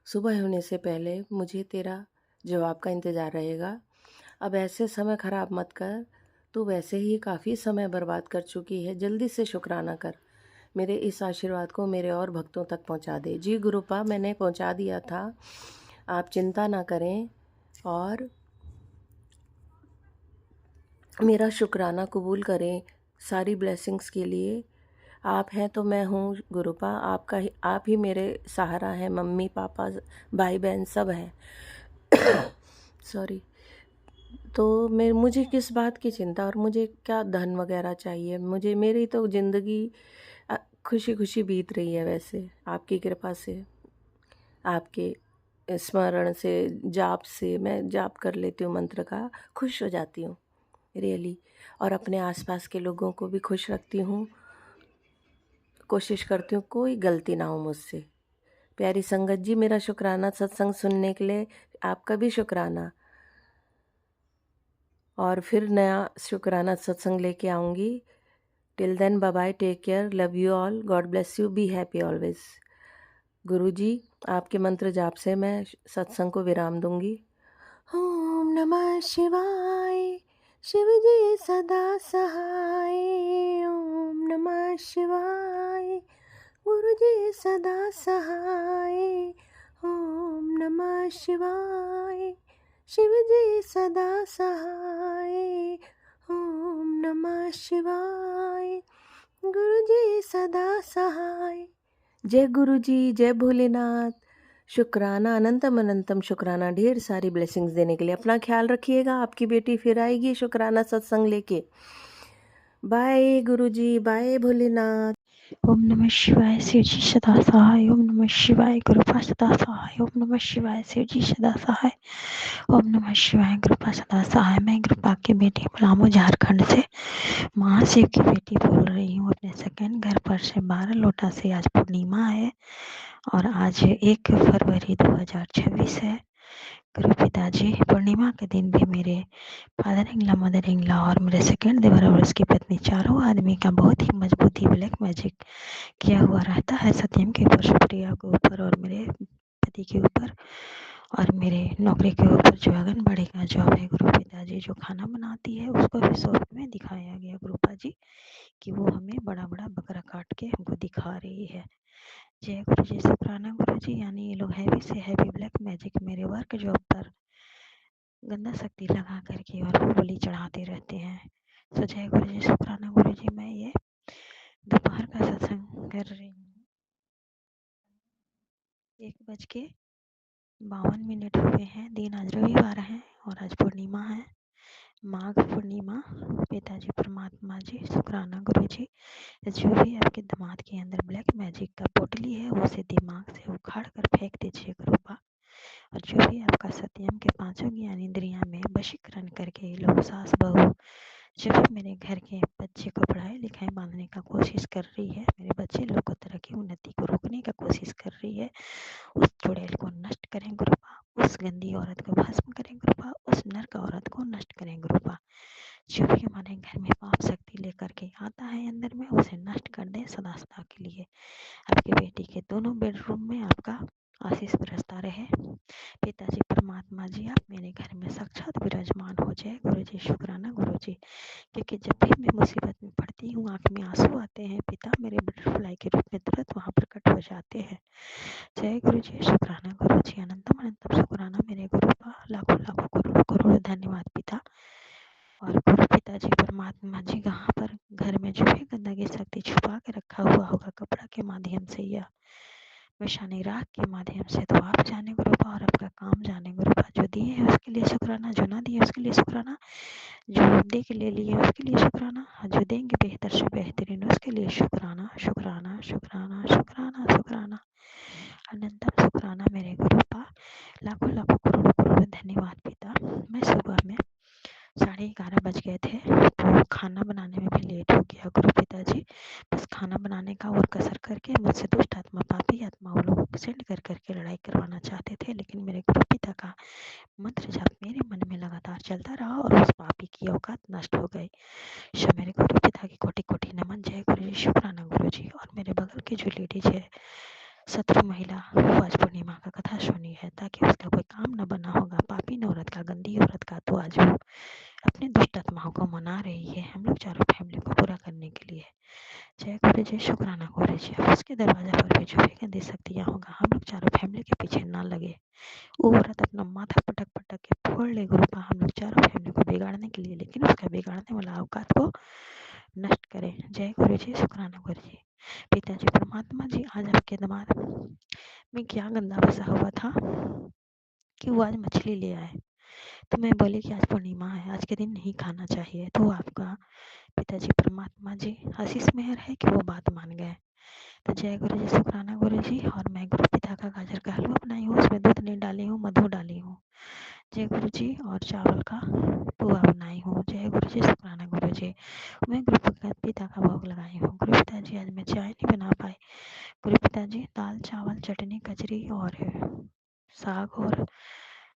सुबह होने से पहले मुझे तेरा जवाब का इंतज़ार रहेगा। अब ऐसे समय ख़राब मत कर, तू वैसे ही काफ़ी समय बर्बाद कर चुकी है। जल्दी से शुक्राना कर, मेरे इस आशीर्वाद को मेरे और भक्तों तक पहुंचा दे। जी गुरुपा, मैंने पहुंचा दिया था, आप चिंता ना करें और मेरा शुक्राना कबूल करें सारी ब्लेसिंग्स के लिए। आप हैं तो मैं हूँ गुरुपा, आप ही मेरे सहारा हैं। मम्मी पापा भाई बहन सब हैं। सॉरी। तो मुझे किस बात की चिंता, और मुझे क्या धन वगैरह चाहिए? मुझे मेरी तो ज़िंदगी खुशी खुशी बीत रही है। वैसे आपकी कृपा से, आपके स्मरण से, जाप से, मैं जाप कर लेती हूँ मंत्र का, खुश हो जाती हूँ रियली, और अपने आसपास के लोगों को भी खुश रखती हूँ। कोशिश करती हूँ कोई गलती ना हो मुझसे। प्यारी संगत जी, मेरा शुक्राना सत्संग सुनने के लिए, आपका भी शुक्राना। और फिर नया शुक्राना सत्संग लेके आऊँगी। Till then bye bye, take care, love you all, God bless you, be happy always. Guruji, आपके मंत्र जाप से मैं सत्संग को विराम दूंगी। ओम नमः शिवाय, शिव जी सदा सहाय। ओम नमः शिवाय, गुरु जी सदा सहाय। ओम नमः शिवाय, शिव जी सदा सहाय। ओम नमः शिवाय, गुरु जी सदा सहाय। जय गुरु जी, जय भोलेनाथ। शुक्राना, अनंतम अनंतम शुक्राना, ढेर सारी ब्लेसिंग्स देने के लिए। अपना ख्याल रखिएगा, आपकी बेटी फिर आएगी शुक्राना सत्संग लेके। बाय गुरु जी, बाय भोलेनाथ। ओम नमः शिवाय, शिव जी सदा सहाय। ओम नमः शिवाय, गुरुपा सदा सहाय। ओम नमः शिवाय, शिव जी सदा सहाय। ओम नमः शिवाय, गुरुपा सदा सहाय। मैं गुरुपा की बेटी पलामू झारखंड से महाशिव की बेटी बोल रही हूँ अपने सेकंड घर पर से 12 लोटा से। आज पूर्णिमा है और आज 1 फरवरी 2026 है। गुरु पिताजी, पूर्णिमा के दिन भी मेरे फादर इंगला, मदर इंगला और मेरे सेकंड देवर और उसकी पत्नी, चारों आदमी का बहुत ही मजबूती ब्लैक मैजिक किया हुआ रहता है सत्यम के ऊपर, सुप्रिया के ऊपर और मेरे पति के ऊपर और मेरे नौकरी के ऊपर जो आंगनबाड़ी का जॉब है। गुरु पिताजी, जो खाना बनाती है उसको भी सॉफ्ट में दिखाया गया गुरुपा जी कि वो हमें बड़ा बड़ा बकरा काट के हमको दिखा रही है। जय गुरु जी, शुक्राना गुरु जी। यानी ये लोग हैवी से हैवी ब्लैक मैजिक मेरे वर्क जॉब पर गंदा शक्ति लगा करके और वो बलि चढ़ाते रहते हैं। तो जय गुरु जी, शुक्राना गुरु जी। मैं ये दोपहर का सत्संग कर रही हूँ। 1:52 हुए हैं। दिन आज रविवार है और आज पूर्णिमा है, माघ पूर्णिमा। पिताजी परमात्मा जी, शुक्राना गुरु जी। जो भी आपके दिमाग के अंदर ब्लैक मैजिक का पोटली है उसे दिमाग से उखाड़ कर फेंक दीजिए गुरुपा। और जो भी आपका सत्यम के पांचों ज्ञान इंद्रियां में वशीकरण करके ये लोग सास बहू जो भी मेरे घर के बच्चे को पढ़ाई लिखाई बांधने का कोशिश कर रही है, मेरे बच्चे लोग को तरक्की उन्नति को रोकने का कोशिश कर रही है, उस चुड़ैल को नष्ट करें गुरुपा। उस गंदी औरत को भस्म करें गुरुपा। उस नरक औरत को नष्ट करें गुरुपा। जो भी हमारे घर में पाप शक्ति लेकर के आता है अंदर में, उसे नष्ट कर दें सदा सदा के लिए। आपकी बेटी के दोनों बेडरूम में आपका आशीष बरसता रहे। पिताजी परमात्मा जी, आप मेरे घर में साक्षात विराजमान हो जाए गुरु जी, शुक्राना गुरु जी। क्योंकि जब भी मैं मुसीबत में पड़ती हूँ, आंख में आंसू आते हैं, पिता मेरे बटरफ्लाई के रूप में तुरंत वहाँ प्रकट हो जाते हैं। जय गुरु जी, शुक्राना गुरु जी। अनंतम अनंतम शुक्राना मेरे गुरु का, लाखों लाखों करोड़ों करोड़ों धन्यवाद पिता। और गुरु पिताजी परमात्मा जी, कहाँ पर घर में जो भी गंदगी शक्ति छुपा के रखा हुआ होगा कपड़ा के माध्यम से या विषानी राख के माध्यम से, तो आप जाने गुरुपा और आपका काम जाने गुरुपा। जो दिए है उसके लिए शुक्राना, जो ना दिए उसके लिए शुक्राना, जो दे के ले लिए उसके लिए शुक्राना, जो देंगे बेहतर से बेहतरीन उसके लिए शुक्राना शुक्राना शुक्राना शुक्राना शुक्राना। अनंतम शुक्राना मेरे गुरुपा, लाखों लाखों करोड़ों करोड़ों धन्यवाद पिता। मैं सुबह में 11:30 बज गए थे, तो खाना बनाने में भी लेट हो गया गुरु पिताजी। बस खाना बनाने का और कसर करके मुझसे दुष्ट आत्मा पापी आत्मा वो लोग सेंड कर करके लड़ाई करवाना चाहते थे, लेकिन मेरे गुरु पिता का मंत्र जाप मेरे मन में लगातार चलता रहा और उस पापी की औकात नष्ट हो गई। सो मेरे गुरु पिता की कोटि कोटि नमन। जय गुरु जी, शुक्राना गुरु जी। और मेरे बगल की जो लेडीज है शत्रु महिला, वो आज पूर्णिमा का कथा सुनी है, ताकि उसका कोई काम न बना होगा पापी न औरत का, गंदी औरत का, तो आज वो अपने दुष्ट आत्माओं को मना रही है हम लोग चारों फैमिली को पूरा करने के लिए। जय गुरु जी, शुक्राना गुरु जी। अब उसके दरवाजा पर भी जो भी गंदी शक्तियाँ होगा, हम लोग चारों फैमिली के पीछे ना लगे। वो औरत अपना माथा पटक पटक के फोड़ ले गुरुपा हम लोग चारों फैमिली को बिगाड़ने के लिए, लेकिन उसका बिगाड़ने वाला औकात को नष्ट करें। जय गुरु जी, शुक्राना गुरु जी। पिताजी परमात्मा जी, आज आपके दिमाग में क्या गंदा बसा हुआ था कि वो आज मछली ले आए, तो मैं बोली कि आज पूर्णिमा है, आज के दिन नहीं खाना चाहिए। तो आपका पिताजी परमात्मा जी आशीष मेहर है कि वो बात मान गए। तो जय गुरु जी, शुक्राना गुरु जी। और मैं गुरु पिता का गाजर का हलवा बनाई हूँ, उसमें दूध नहीं डाली हूँ, मधु डाली हूँ। जय गुरु जी। और चावल का पुआ बनाई हूँ। जय गुरु जी, शुक्राना गुरु जी। मैं गुरु पिता का भोग लगाई हूँ। गुरु पिताजी, आज मैं चाय नहीं बना पाई। गुरु पिताजी, दाल चावल चटनी कचरी और साग और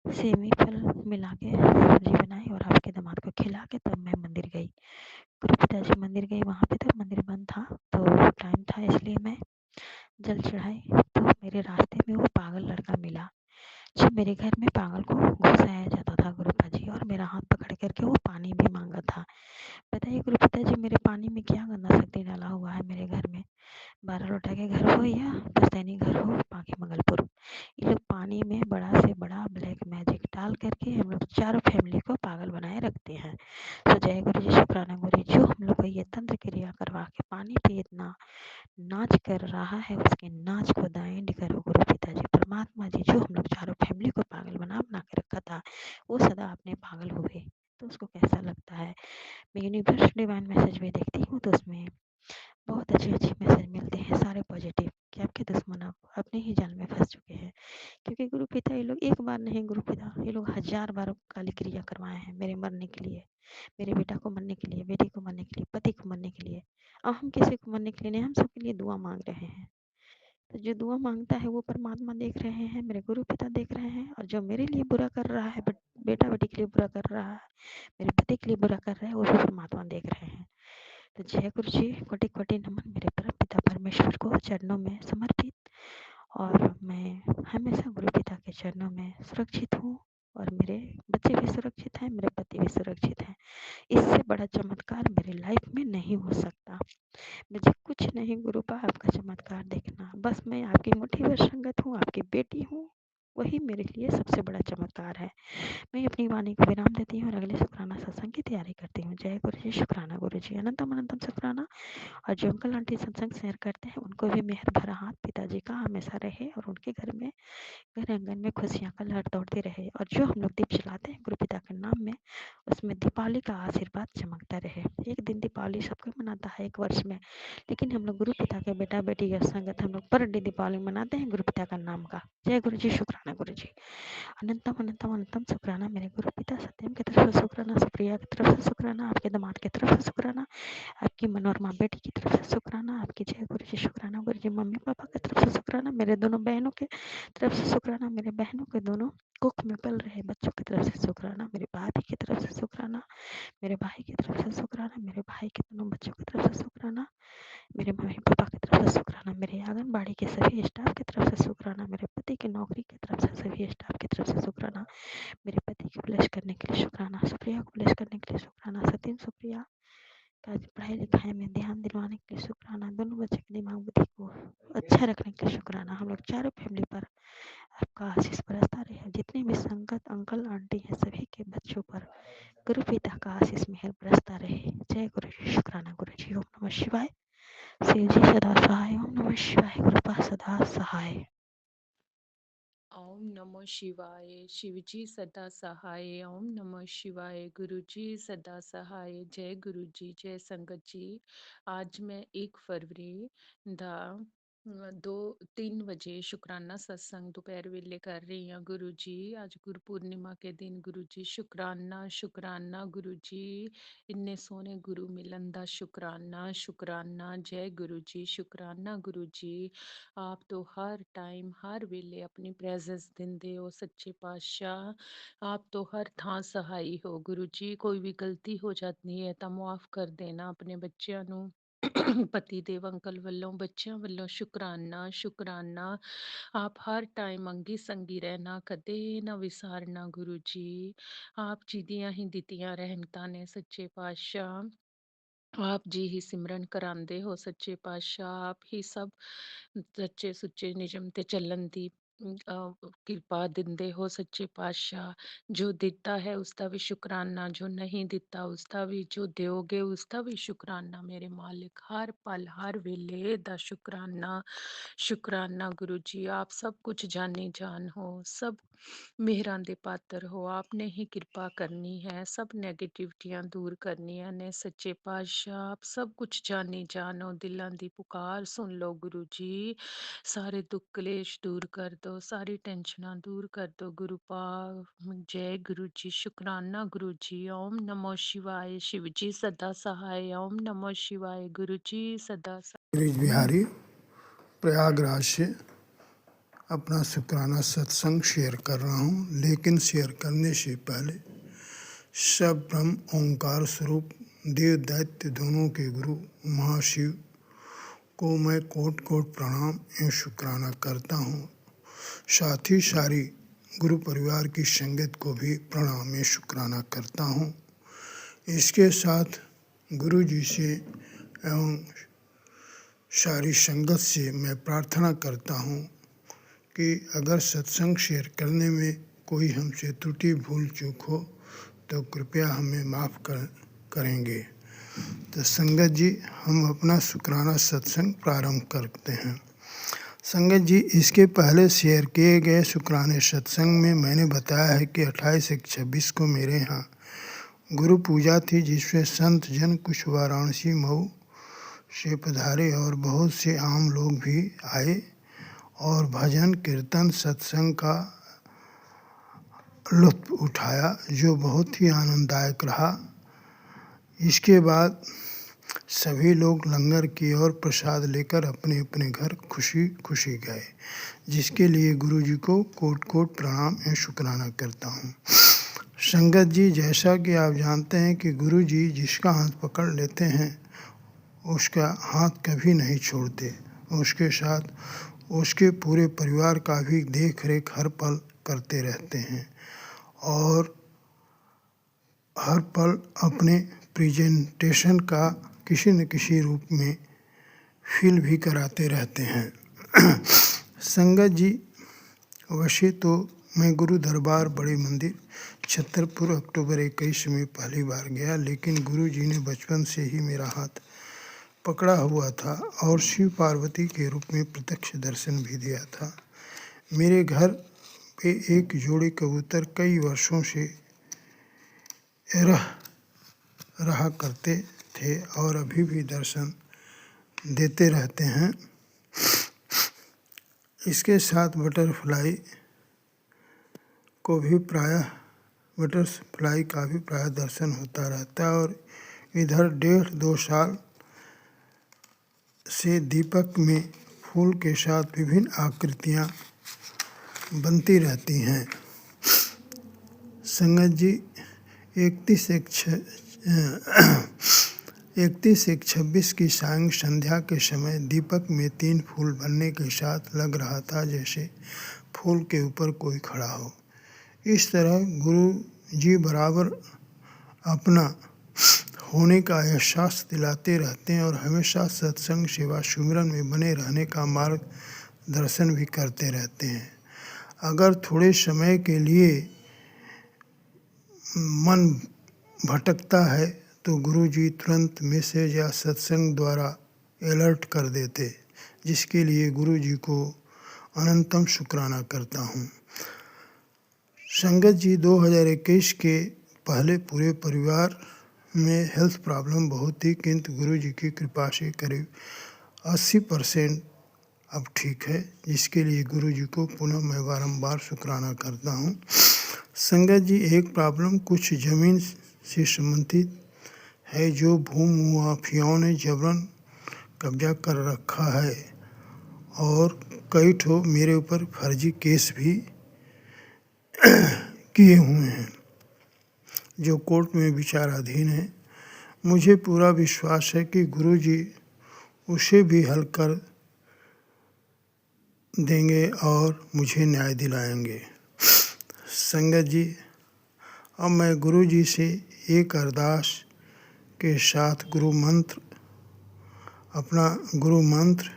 सेमी फल मिला के सब्जी बनाई और आपके दामाद को खिला के तब मैं मंदिर गई। गुरु पिताजी मंदिर गई, वहाँ पे तो मंदिर बंद था, तो टाइम था इसलिए मैं जल चढ़ाई। तो मेरे रास्ते में वो पागल लड़का मिला जो मेरे घर में पागल को घुसाया जाता था गुरुपा जी, और मेरा हाथ पकड़ करके वो पानी भी मांगा था। बताइए गुरु पिताजी, मेरे पानी में क्या गंदा शक्ति डाला हुआ है मेरे घर में। 12 लोटा के घर हो या पुश्तैनी घर हो बाकी मंगलपुर, ये लोग पानी में बड़ा से बड़ा ब्लैक मैजिक डाल करके हम लोग चारों फैमिली को पागल बनाए रखते हैं। तो जय गुरु जी, शुक्राना गुरु जी। जो हम लोग को ये तंत्र क्रिया करवा के पानी पे इतना नाच कर रहा है, उसके नाच को दाएं करो गुरु पिताजी परमात्मा जी। जो हम लोग चारों फैमिली को पागल बना बना के रखा था, वो सदा अपने पागल हुए, तो उसको कैसा लगता है। मैं यूनिवर्स डिवाइन मैसेज भी देखती हूँ, तो उसमें बहुत अच्छे अच्छे मैसेज मिलते हैं, सारे पॉजिटिव, कि आपके दुश्मन आप अपने ही जाल में फंस चुके हैं। क्योंकि गुरु पिता ये लोग एक बार नहीं, गुरु पिता ये लोग 1000 बार काली क्रिया करवाए हैं मेरे मरने के लिए, मेरे बेटा को मरने के लिए, बेटी को मरने के लिए, पति को मरने के लिए। और हम किसी को मरने के लिए नहीं, हम सबके लिए दुआ मांग रहे हैं। तो जो दुआ मांगता है वो परमात्मा देख रहे हैं, मेरे गुरु पिता देख रहे हैं, और जो मेरे लिए बुरा कर रहा है, बेटा बेटी के लिए बुरा कर रहा है, मेरे पति के लिए बुरा कर रहा है, वो भी परमात्मा देख रहे हैं। तो जय गुरु जी, कोटि कोटि नमन मेरे परम पिता परमेश्वर को चरणों में समर्पित। और मैं हमेशा गुरु पिता के चरणों में सुरक्षित हूँ, और मेरे बच्चे भी सुरक्षित हैं, मेरे पति भी सुरक्षित हैं। इससे बड़ा चमत्कार मेरी लाइफ में नहीं हो सकता। मुझे कुछ नहीं गुरुपा आपका चमत्कार देखना, बस मैं आपकी मुट्ठी भर संगत हूँ, आपकी बेटी हूँ, वही मेरे लिए सबसे बड़ा चमत्कार है। मैं अपनी वाणी को विराम देती हूँ और अगले शुक्राना सत्संग की तैयारी करती हूँ। जय गुरु जी, शुक्राना गुरु जी, अनंतम अनंतम शुक्राना। और जो अंकल आंटी सत्संग शेयर करते हैं उनको भी मेहर भरा हाथ पिताजी का हमेशा रहे, और उनके घर में, घर आंगन में खुशियाँ का लहर दौड़ती रहे। और जो हम लोग दीप जलाते हैं गुरु पिता के नाम में, उसमें दीपावली का आशीर्वाद चमकता रहे। एक दिन दीपावली सबको मनाता है एक वर्ष में, लेकिन हम लोग गुरु पिता के बेटा बेटी के संगत हम लोग पर डे दीपावली मनाते हैं गुरु पिता का नाम का। जय गुरु जी, शुक्राना गुरु जी, अनंतम अनंतम अनंतम शुक्राना मेरे गुरु पिता सत्यम की तरफ से शुक्राना, सुप्रिया की तरफ से शुक्राना, आपके दामाद की तरफ से शुक्राना, आपकी मनोरमा बेटी की तरफ से शुक्राना, आपकी जय गुरु जी, शुक्राना गुरु जी, मम्मी पापा की तरफ से शुक्राना, मेरे दोनों बहनों के तरफ से शुक्राना, मेरे बहनों के दोनों कुख में पल रहे बच्चों की तरफ से शुक्राना, मेरे भाभी की तरफ से शुक्राना, मेरे भाई की तरफ से शुक्राना, मेरे भाई के दोनों बच्चों की तरफ से शुक्राना, मेरे मम्मी पापा की तरफ से शुक्राना, मेरे आंगनबाड़ी के सभी स्टाफ की तरफ से शुक्राना, मेरे पति की नौकरी की तरफ से सभी स्टाफ की तरफ से शुक्राना, मेरे पति को ब्लेस करने के लिए शुक्राना, सुप्रिया को ब्लेस करने के लिए शुक्राना, सतीन सुप्रिया का पढ़ाई लिखाई में ध्यान दिलवाने के लिए शुक्राना, दोनों बच्चे की दिमाग बुद्धि को अच्छा रखने के लिए शुक्राना। हम लोग चारों फैमिली पर आपका आशीष बरसता रहे। जितने भी संगत अंकल आंटी हैं सभी के बच्चों पर गुरु पिता का आशीष मेहर बरसता रहे। जय गुरु जी, शुक्राना गुरु जी, ओम नमः शिवाय। शिव जी सदा सहाय, ओम नमः शिवाय, कृपा सदा सहाय। ओम नमः शिवाय। शिवजी सदा सहाय। ओम नमः शिवाय। गुरुजी सदा सहाय। जय गुरु जी, जय संगत जी। आज मैं 1 फरवरी ਦਾ 2-3 ਵਜੇ ਸ਼ੁਕਰਾਨਾ ਸਤਸੰਗ ਦੁਪਹਿਰ ਵੇਲੇ ਕਰ ਰਹੀ ਹਾਂ ਗੁਰੂ ਜੀ। ਅੱਜ ਗੁਰਪੂਰਨਿਮਾ ਕੇ ਦਿਨ ਗੁਰੂ ਜੀ, ਸ਼ੁਕਰਾਨਾ ਸ਼ੁਕਰਾਨਾ ਗੁਰੂ ਜੀ, ਇੰਨੇ ਸੋਹਣੇ ਗੁਰੂ ਮਿਲਣ ਦਾ ਸ਼ੁਕਰਾਨਾ ਸ਼ੁਕਰਾਨਾ। ਜੈ ਗੁਰੂ ਜੀ, ਸ਼ੁਕਰਾਨਾ ਗੁਰੂ ਜੀ। ਆਪ ਤੋਂ ਹਰ ਟਾਈਮ ਹਰ ਵੇਲੇ ਆਪਣੀ ਪ੍ਰੈਜ਼ੈਂਸ ਦਿੰਦੇ ਹੋ ਸੱਚੇ ਪਾਤਸ਼ਾਹ। ਆਪ ਤੋਂ ਹਰ ਥਾਂ ਸਹਾਈ ਹੋ ਗੁਰੂ ਜੀ। ਕੋਈ ਵੀ ਗਲਤੀ ਹੋ ਜਾਂਦੀ ਹੈ ਤਾਂ ਮੁਆਫ ਕਰ ਦੇਣਾ ਆਪਣੇ ਬੱਚਿਆਂ ਨੂੰ। ਪਤੀ ਦੇਵ ਅੰਕਲ ਵੱਲੋਂ, ਬੱਚਿਆਂ ਵੱਲੋਂ ਸ਼ੁਕਰਾਨਾ ਸ਼ੁਕਰਾਨਾ। ਆਪ ਹਰ ਟਾਈਮ ਅੰਗੀ ਸੰਗੀ ਰਹਿਣਾ, ਕਦੇ ਨਾ ਵਿਸਾਰਨਾ ਗੁਰੂ ਜੀ। ਆਪ ਜੀ ਦੀਆਂ ਹੀ ਦਿੱਤੀਆਂ ਰਹਿਮਤਾਂ ਨੇ ਸੱਚੇ ਪਾਤਸ਼ਾਹ। ਆਪ ਜੀ ਹੀ ਸਿਮਰਨ ਕਰਾਉਂਦੇ ਹੋ ਸੱਚੇ ਪਾਤਸ਼ਾਹ। ਆਪ ਹੀ ਸਭ ਸੱਚੇ ਸੁੱਚੇ ਨਿਯਮ ਤੇ ਚੱਲਣ ਦੀ ਕਿਰਪਾ ਦਿੰਦੇ ਹੋ ਸੱਚੇ ਪਾਤਸ਼ਾਹ। ਜੋ ਦਿੱਤਾ ਹੈ ਉਸਦਾ ਵੀ ਸ਼ੁਕਰਾਨਾ, ਜੋ ਨਹੀਂ ਦਿੱਤਾ ਉਸਦਾ ਵੀ, ਜੋ ਦਿਓਗੇ ਉਸਦਾ ਵੀ ਸ਼ੁਕਰਾਨਾ ਮੇਰੇ ਮਾਲਿਕ। ਹਰ ਪਲ ਹਰ ਵੇਲੇ ਦਾ ਸ਼ੁਕਰਾਨਾ ਸ਼ੁਕਰਾਨਾ ਗੁਰੂ ਜੀ। ਆਪ ਸਭ ਕੁਝ ਜਾਣੇ ਜਾਣ ਹੋ, ਸਭ ਮਿਹਰਾਂ ਦੇ ਪਾਤਰ ਹੋ। ਆਪਨੇ ਹੀ ਕਿਰਪਾ ਕਰਨੀ ਹੈ, ਸਭ ਨੈਗੇਟਿਵਿਟੀਆਂ ਦੂਰ ਕਰਨੀਆਂ ਨੇ ਸੱਚੇ ਪਾਤਸ਼ਾਹ। ਆਪ ਸਭ ਕੁਝ ਜਾਣੀ ਜਾਣੋ, ਦਿਲਾਂ ਦੀ ਪੁਕਾਰ ਸੁਣ ਲਓ ਗੁਰੂ ਜੀ। ਸਾਰੇ ਦੁੱਖ ਕਲੇਸ਼ ਦੂਰ ਕਰ ਦੋ, ਸਾਰੀ ਟੈਨਸ਼ਨਾਂ ਦੂਰ ਕਰ ਦੋ ਗੁਰੂ ਪਾਕ। ਜੈ ਗੁਰੂ ਜੀ, ਸ਼ੁਕਰਾਨਾ ਗੁਰੂ ਜੀ। ਓਮ ਨਮੋ शिवाय। शिव जी सदा सहाय। ओम नमो शिवाय। गुरु जी सदा ब्रिज बिहारी प्रयागराज से अपना शुक्राना सत्संग शेयर कर रहा हूँ, लेकिन शेयर करने से पहले सब ब्रह्म ओंकार स्वरूप देव दैत्य दोनों के गुरु महाशिव को मैं कोट कोट प्रणाम एवं शुक्राना करता हूँ। साथ ही सारी गुरु परिवार की संगत को भी प्रणाम एवं शुक्राना करता हूँ। इसके साथ गुरु जी से एवं सारी संगत से मैं प्रार्थना करता हूँ कि अगर सत्संग शेयर करने में कोई हमसे त्रुटि भूल चूक हो तो कृपया हमें माफ़ करेंगे। तो संगत जी, हम अपना शुक्राना सत्संग प्रारंभ करते हैं। संगत जी, इसके पहले शेयर किए गए शुक्राने सत्संग में मैंने बताया है कि 28-26 को मेरे यहाँ गुरु पूजा थी, जिसमें संत जन कुछ वाराणसी मऊ से पधारे और बहुत से आम लोग भी आए और भजन कीर्तन सत्संग का लुत्फ उठाया, जो बहुत ही आनंददायक रहा। इसके बाद सभी लोग लंगर की ओर प्रसाद लेकर अपने अपने घर खुशी खुशी गए, जिसके लिए गुरु जी को कोट कोट प्रणाम एवं शुक्राना करता हूँ। संगत जी, जैसा कि आप जानते हैं कि गुरु जी जिसका हाथ पकड़ लेते हैं उसका हाथ कभी नहीं छोड़ते। उसके साथ उसके पूरे परिवार का भी देख रेख हर पल करते रहते हैं और हर पल अपने प्रेजेंटेशन का किसी न किसी रूप में फील भी कराते रहते हैं। संगत जी, वैसे तो मैं गुरु दरबार बड़े मंदिर छतरपुर अक्टूबर 21 में पहली बार गया, लेकिन गुरु जी ने बचपन से ही मेरा हाथ पकड़ा हुआ था और शिव पार्वती के रूप में प्रत्यक्ष दर्शन भी दिया था। मेरे घर पे एक जोड़ी कबूतर कई वर्षों से रहा करते थे और अभी भी दर्शन देते रहते हैं। इसके साथ बटरफ्लाई का भी प्रायः दर्शन होता रहता है और इधर 1.5-2 साल से दीपक में फूल के साथ विभिन्न आकृतियाँ बनती रहती हैं। संगत जी, 31/1/26 की सायं संध्या के समय दीपक में 3 फूल बनने के साथ लग रहा था जैसे फूल के ऊपर कोई खड़ा हो। इस तरह गुरु जी बराबर अपना होने का एहसास दिलाते रहते हैं और हमेशा सत्संग सेवा सुमिरन में बने रहने का मार्गदर्शन भी करते रहते हैं। अगर थोड़े समय के लिए मन भटकता है तो गुरु जी तुरंत मैसेज या सत्संग द्वारा अलर्ट कर देते, जिसके लिए गुरु जी को अनंतम शुक्राना करता हूँ। संगत जी, 2021 के पहले पूरे परिवार में हेल्थ प्रॉब्लम बहुत थी, किंतु गुरु जी की कृपा से करीब 80% अब ठीक है, जिसके लिए गुरु जी को पुनः मैं बारंबार शुक्राना करता हूँ। संगत जी, एक प्रॉब्लम कुछ ज़मीन से संबंधित है जो भूमाफियाओं ने जबरन कब्जा कर रखा है और कई ठो मेरे ऊपर फर्जी केस भी किए हुए हैं जो कोर्ट में विचाराधीन है। मुझे पूरा विश्वास है कि गुरु जी उसे भी हल कर देंगे और मुझे न्याय दिलाएंगे। संगत जी, अब मैं गुरु जी से एक अरदास के साथ गुरु मंत्र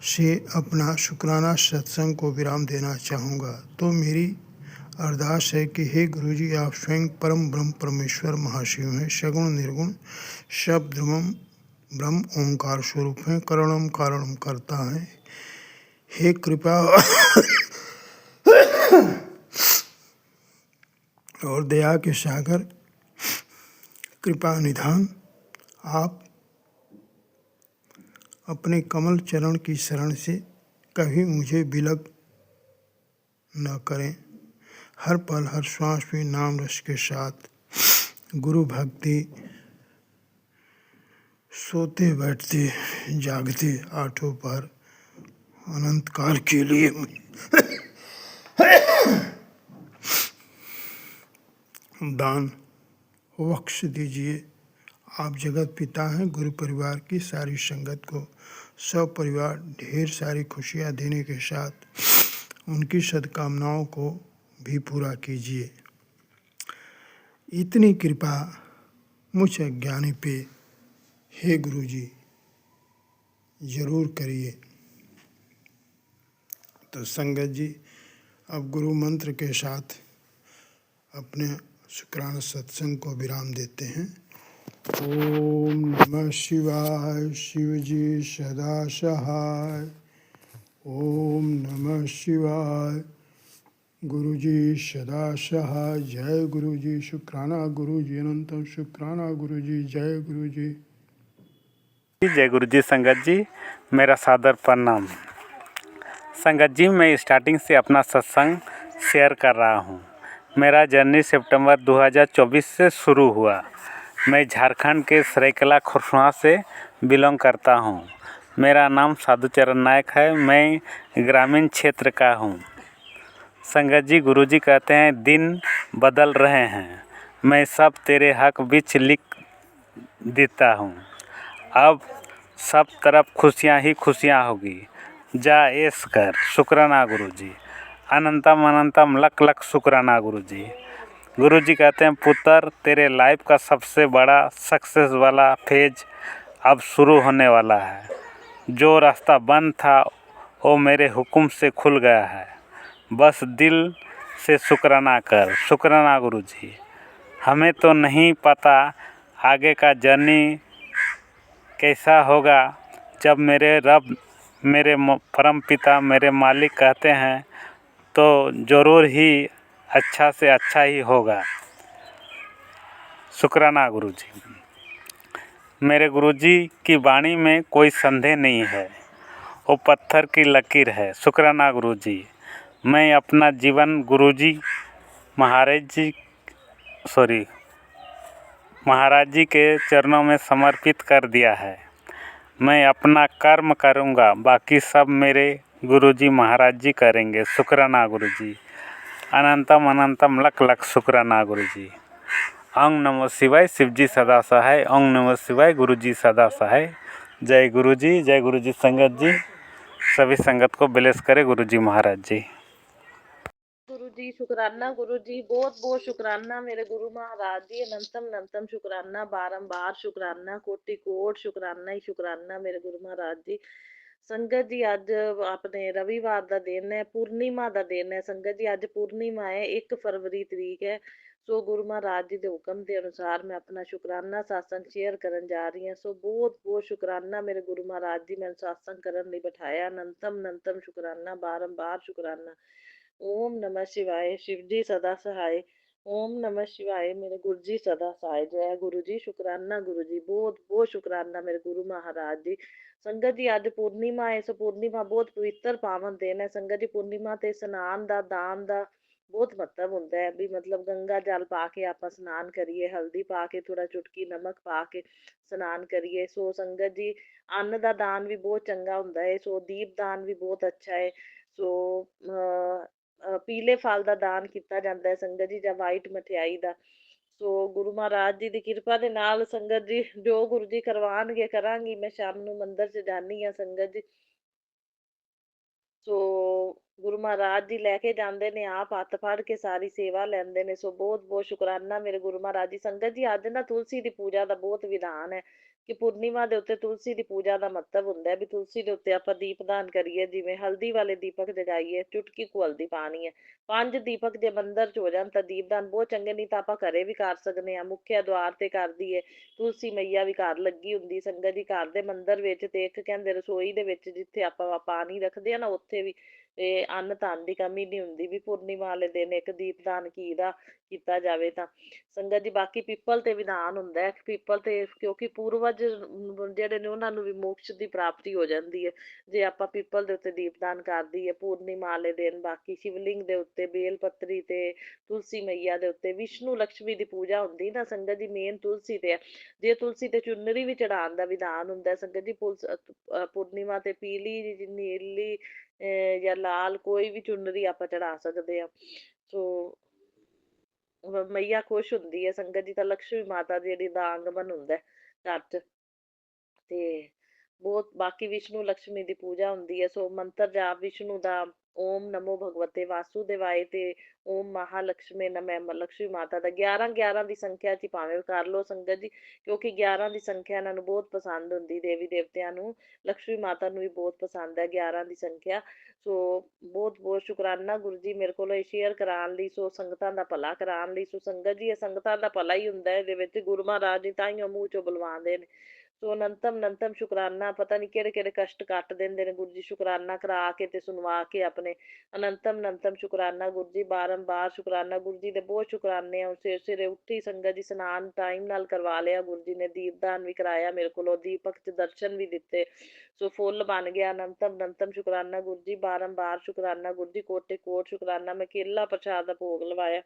से अपना शुक्राना सत्संग को विराम देना चाहूँगा। तो मेरी अरदास है कि हे गुरु जी, आप स्वयं परम ब्रह्म परमेश्वर महाशिव हैं, सगुण निर्गुण शब्द ब्रह्म ओंकार स्वरूप हैं, करणम कारणम करता है। हे कृपा और दया के सागर, कृपा निधान, आप अपने कमल चरण की शरण से कभी मुझे विलग न करें। हर पल हर श्वास में नाम रस के साथ गुरु भक्ति, सोते बैठते जागते आठों पहर अनंत काल के लिए दान बख्श दीजिए। आप जगत पिता हैं। गुरु परिवार की सारी संगत को सब परिवार ढेर सारी खुशियाँ देने के साथ उनकी सद्कामनाओं को भी पूरा कीजिए। इतनी कृपा मुझ अज्ञानी पे हे गुरु जी जरूर करिए। तो संगत जी, अब गुरु मंत्र के साथ अपने शुक्राना सत्संग को विराम देते हैं। ओम नमः शिवाय, शिव जी सदा सहाय। ओम नमः शिवाय, गुरु जी सदा सहाय। जय गुरु जी, शुक्राना गुरु जी, अनंतम शुक्राना गुरु जी। जय गुरु जी। जय गुरु जी। संगत जी, मेरा सादर प्रणाम। संगत जी, मैं स्टार्टिंग से अपना सत्संग शेयर कर रहा हूँ। मेरा जर्नी सितंबर 2024 से शुरू हुआ। मैं झारखंड के सरायकला खरसुआ से बिलोंग करता हूँ। मेरा नाम साधुचरण नायक है। मैं ग्रामीण क्षेत्र का हूँ। संगत जी, गुरुजी कहते हैं दिन बदल रहे हैं, मैं सब तेरे हक बीच लिख देता हूँ। अब सब तरफ खुशियाँ ही खुशियाँ होगी। जा ऐश कर। शुक्राना गुरुजी। अनंतम अनंतम लख लख शुक्राना गुरुजी। गुरुजी कहते हैं पुत्र, तेरे लाइफ का सबसे बड़ा सक्सेस वाला फेज अब शुरू होने वाला है। जो रास्ता बंद था वो मेरे हुक्म से खुल गया है। बस दिल से शुक्राना कर। शुक्राना गुरुजी। हमें तो नहीं पता आगे का जर्नी कैसा होगा। जब मेरे रब, मेरे परम पिता, मेरे मालिक कहते हैं तो ज़रूर ही अच्छा से अच्छा ही होगा। शुक्राना गुरुजी। मेरे गुरुजी की वाणी में कोई संदेह नहीं है, वो पत्थर की लकीर है। शुक्राना गुरुजी। मैं अपना जीवन गुरुजी महाराज जी के चरणों में समर्पित कर दिया है। मैं अपना कर्म करूँगा, बाकी सब मेरे गुरुजी महाराज जी करेंगे। शुक्राना गुरुजी। अनंतम अनंतम लख लख शुक्राना गुरुजी। ओम नमो शिवाय। शिवजी सदा सहाय। ओम नमो शिवाय। गुरुजी सदा सहाय। जय गुरुजी, जय गुरुजी। संगत जी, सभी संगत को ब्लेस करे गुरुजी महाराज जी। गुरु जी शुक्राना। गुरु जी बहुत बहुत शुक्राना। मेरे गुरु महाराज जी अनंतम अनंतम शुक्राना, बारंबार शुक्राना, कोटि कोट शुक्राना ही शुक्राना मेरे गुरु महाराज जी। संगत जी अज अपने रविवार का दिन है, पूर्णिमा का दिन है। संगत जी अज पूर्णिमा है, 1 फरवरी तरीक है। सो गुरु महाराज जी के हुक्म के अनुसार मैं अपना शुक्राना सत्संग शेयर करन जा रही हूँ। सो बहुत बहुत शुक्राना मेरे गुरु महाराज जी, मैंने सत्संग करन लई बिठाया। अनंतम अनंतम शुक्राना, बारंबार शुक्राना। ओम नमः शिवाय। शिव जी सदा सहाय। ओम नमः शिवाय। मेरे गुरु जी सदा सहाय। जय गुरु जी। शुक्राना गुरु जी, बहुत बहुत शुक्राना मेरे गुरु महाराज जी। संगत जी अज पूर्णिमा है। सो पूर्णिमा बहुत पवित्र पावन दिन है। संगत जी पूर्णिमा ते स्नान दा, दान दा बहुत महत्व होंदा है। भी मतलब गंगा जल पा के आप स्नान करिए, हल्दी पा के, थोड़ा चुटकी नमक पा के स्नान करिए। सो संगत जी अन्न का दान भी बहुत चंगा होंदा है। सो दीप दान भी बहुत अच्छा है। सो पीले फल का दान किया जाता है संगत जी, ਜਾਂ वाइट मठियाई का। सो गुरु महाराज जी की कृपा के नाल संगत जी जो गुरु जी करवाणगे करांगी। मैं शाम ਨੂੰ ਮੰਦਰ 'ਚ जानी हाँ संगत जी। सो गुरु महाराज जी लैके जाते ने, आप हत्थ फड़ के सारी सेवा लेंदे ने। सो बहुत बहुत शुकराना मेरे गुरु महाराज जी। संगत जी अज ना तुलसी की पूजा का बहुत विधान है कि पूर्णिमा के उत्ते तुलसी की पूजा का महत्व होंदा है। भी तुलसी के उत्ते आपां दीपदान करिए, जिवें हल्दी वाले दीपक जगाइए, चुटकी को हल्दी पानी है। 5 दीपक जे मंदिर च हो जाण तां दीपदान बहुत चंगे, नहीं तां आपां घरे भी कर सकने आ। मुख्य द्वार ते कर दईए, तुलसी मैया भी घर लगी हुंदी संगत जी। घर दे मंदिर विच ते एक कहंदे रसोई दे विच जिथे आपां पानी रखदे आ ना, उत्थे भी अन्न धन की कमी नहीं हुंदी। भी पूर्णिमा वाले दिन एक दीपदान घी दा ਕੀਤਾ ਜਾਵੇ ਤਾਂ ਸੰਗਤ ਜੀ। ਬਾਕੀ ਪੀਪਲ ਤੇ ਵਿਧਾਨ ਹੁੰਦਾ ਹੈ, ਪੀਪਲ ਤੇ ਕਿਉਂਕਿ ਪੂਰਵਜ ਜਿਹੜੇ ਨੇ ਉਹਨਾਂ ਨੂੰ ਵੀ ਮੋਕਸ਼ ਦੀ ਪ੍ਰਾਪਤੀ ਹੋ ਜਾਂਦੀ ਹੈ ਜੇ ਆਪਾਂ ਪੀਪਲ ਦੇ ਉੱਤੇ ਦੀਪਦਾਨ ਕਰ ਦਈਏ ਪੂਰਨਿਮਾ ਵਾਲੇ ਦਿਨ। ਬਾਕੀ ਸ਼ਿਵਲਿੰਗ ਦੇ ਉੱਤੇ ਬੇਲ ਪੱਤਰੀ ਤੇ ਤੁਲਸੀ ਮਈਆ ਦੇ ਉੱਤੇ ਵਿਸ਼ਨੂੰ ਲక్ష్ਮੀ ਦੀ ਪੂਜਾ ਹੁੰਦੀ ਨਾ ਸੰਗਤ ਜੀ, ਮੇਨ ਤੁਲਸੀ ਤੇ ਹੈ। ਜੇ ਤੁਲਸੀ ਤੇ ਚੁੰਨਰੀ ਵੀ ਚੜਾਉਣ ਦਾ ਵਿਧਾਨ ਹੁੰਦਾ ਸੰਗਤ ਜੀ। ਪੂਰਨਿਮਾ ਤੇ ਪੀਲੀ, ਨੀਲੀ ਜਾਂ ਲਾਲ ਕੋਈ ਵੀ ਚੁੰਨਰੀ ਆਪਾਂ ਚੜਾ ਸਕਦੇ ਆ। ਸੋ ਮਈਆ ਖੁਸ਼ ਹੁੰਦੀ ਹੈ ਸੰਗਤ ਜੀ। ਤਾਂ ਲక్ష్ਮੀ ਮਾਤਾ ਦੀ ਜਿਹੜੀ ਦਾ ਆਗਮਨ ਹੁੰਦਾ ਘਰ 'ਚ ਤੇ ਬਹੁਤ। ਬਾਕੀ ਵਿਸ਼ਨੂੰ ਲక్ష్ਮੀ ਦੀ ਪੂਜਾ ਹੁੰਦੀ ਹੈ। ਸੋ ਮੰਤਰ ਜਾਪ ਵਿਸ਼ਨੂੰ ਦਾ ਓਮ ਨਮੋ ਭਗਵਤੇ ਵਾਸੁਦੇਵਾਏ ਤੇ ਓਮ ਮਹਾਲక్ష్ਮੀ ਨਮੈ ਲక్ష్ਮੀ ਮਾਤਾ ਦਾ 11 ਦੀ ਸੰਖਿਆ 'ਚ ਭਾਵੇਂ ਕਰ ਲਓ ਸੰਗਤ ਜੀ, ਕਿਉਂਕਿ 11 ਦੀ ਸੰਖਿਆ ਇਹਨਾਂ ਨੂੰ ਬਹੁਤ ਪਸੰਦ ਹੁੰਦੀ। ਦੇਵੀ ਦੇਵਤਿਆਂ ਨੂੰ, ਲక్ష్ਮੀ ਮਾਤਾ ਨੂੰ ਵੀ ਬਹੁਤ ਪਸੰਦ ਹੈ 11 ਦੀ ਸੰਖਿਆ। ਸੋ ਬਹੁਤ ਬਹੁਤ ਸ਼ੁਕਰਾਨਾ ਗੁਰੂ ਜੀ ਮੇਰੇ ਕੋਲ ਇਹ ਸ਼ੇਅਰ ਕਰਾਉਣ ਲਈ, ਸੋ ਸੰਗਤਾਂ ਦਾ ਭਲਾ ਕਰਾਉਣ ਲਈ। ਸੋ ਸੰਗਤ ਜੀ ਇਹ ਸੰਗਤਾਂ ਦਾ ਭਲਾ ਹੀ ਹੁੰਦਾ ਇਹਦੇ ਵਿੱਚ। ਗੁਰੂ ਮਹਾਰਾਜ ਜੀ ਤਾਈਓ ਮੂੰਹ ਚੋਂ ਬੁਲਵਾਉਂਦੇ ਨੇ। ਸੋ ਅਨੰਤਮ ਸ਼ੁਕਰਾਨਾ। ਪਤਾ ਨਹੀਂ ਕਿਹੜੇ ਕਿਹੜੇ ਕਸ਼ਟ ਕੱਟ ਦਿੰਦੇ ਨੇ ਗੁਰੂ ਜੀ ਸ਼ੁਕਰਾਨਾ ਕਰਾ ਕੇ ਤੇ ਸੁਣਵਾ ਕੇ ਆਪਣੇ। ਅਨੰਤਮ ਸ਼ੁਕਰਾਨਾ ਗੁਰੂ ਜੀ, ਬਾਰੰਬਾਰ ਸ਼ੁਕਰਾਨਾ ਗੁਰੂ ਜੀ ਦੇ। ਬਹੁਤ ਸ਼ੁਕਰਾਨੇ ਆ। ਸਵੇਰੇ ਸਵੇਰੇ ਉੱਠੀ ਸੰਗਤ ਜੀ, ਇਸ਼ਨਾਨ ਟਾਈਮ ਨਾਲ ਕਰਵਾ ਲਿਆ ਗੁਰੂ ਜੀ ਨੇ, ਦੀਪਦਾਨ ਵੀ ਕਰਾਇਆ ਮੇਰੇ ਕੋਲੋਂ, ਦੀਪਕ 'ਚ ਦਰਸ਼ਨ ਵੀ ਦਿੱਤੇ। ਸੋ ਫੁੱਲ ਬਣ ਗਿਆ। ਅਨੰਤਮ ਸ਼ੁਕਰਾਨਾ ਗੁਰੂ ਜੀ, ਬਾਰੰਬਾਰ ਸ਼ੁਕਰਾਨਾ ਗੁਰੂ ਜੀ, ਕੋਟੇ ਕੋਟ ਸ਼ੁਕਰਾਨਾ। ਮੈਂ ਕੇਲਾ ਪ੍ਰਸ਼ਾਦ ਦਾ ਭੋਗ ਲਵਾਇਆ।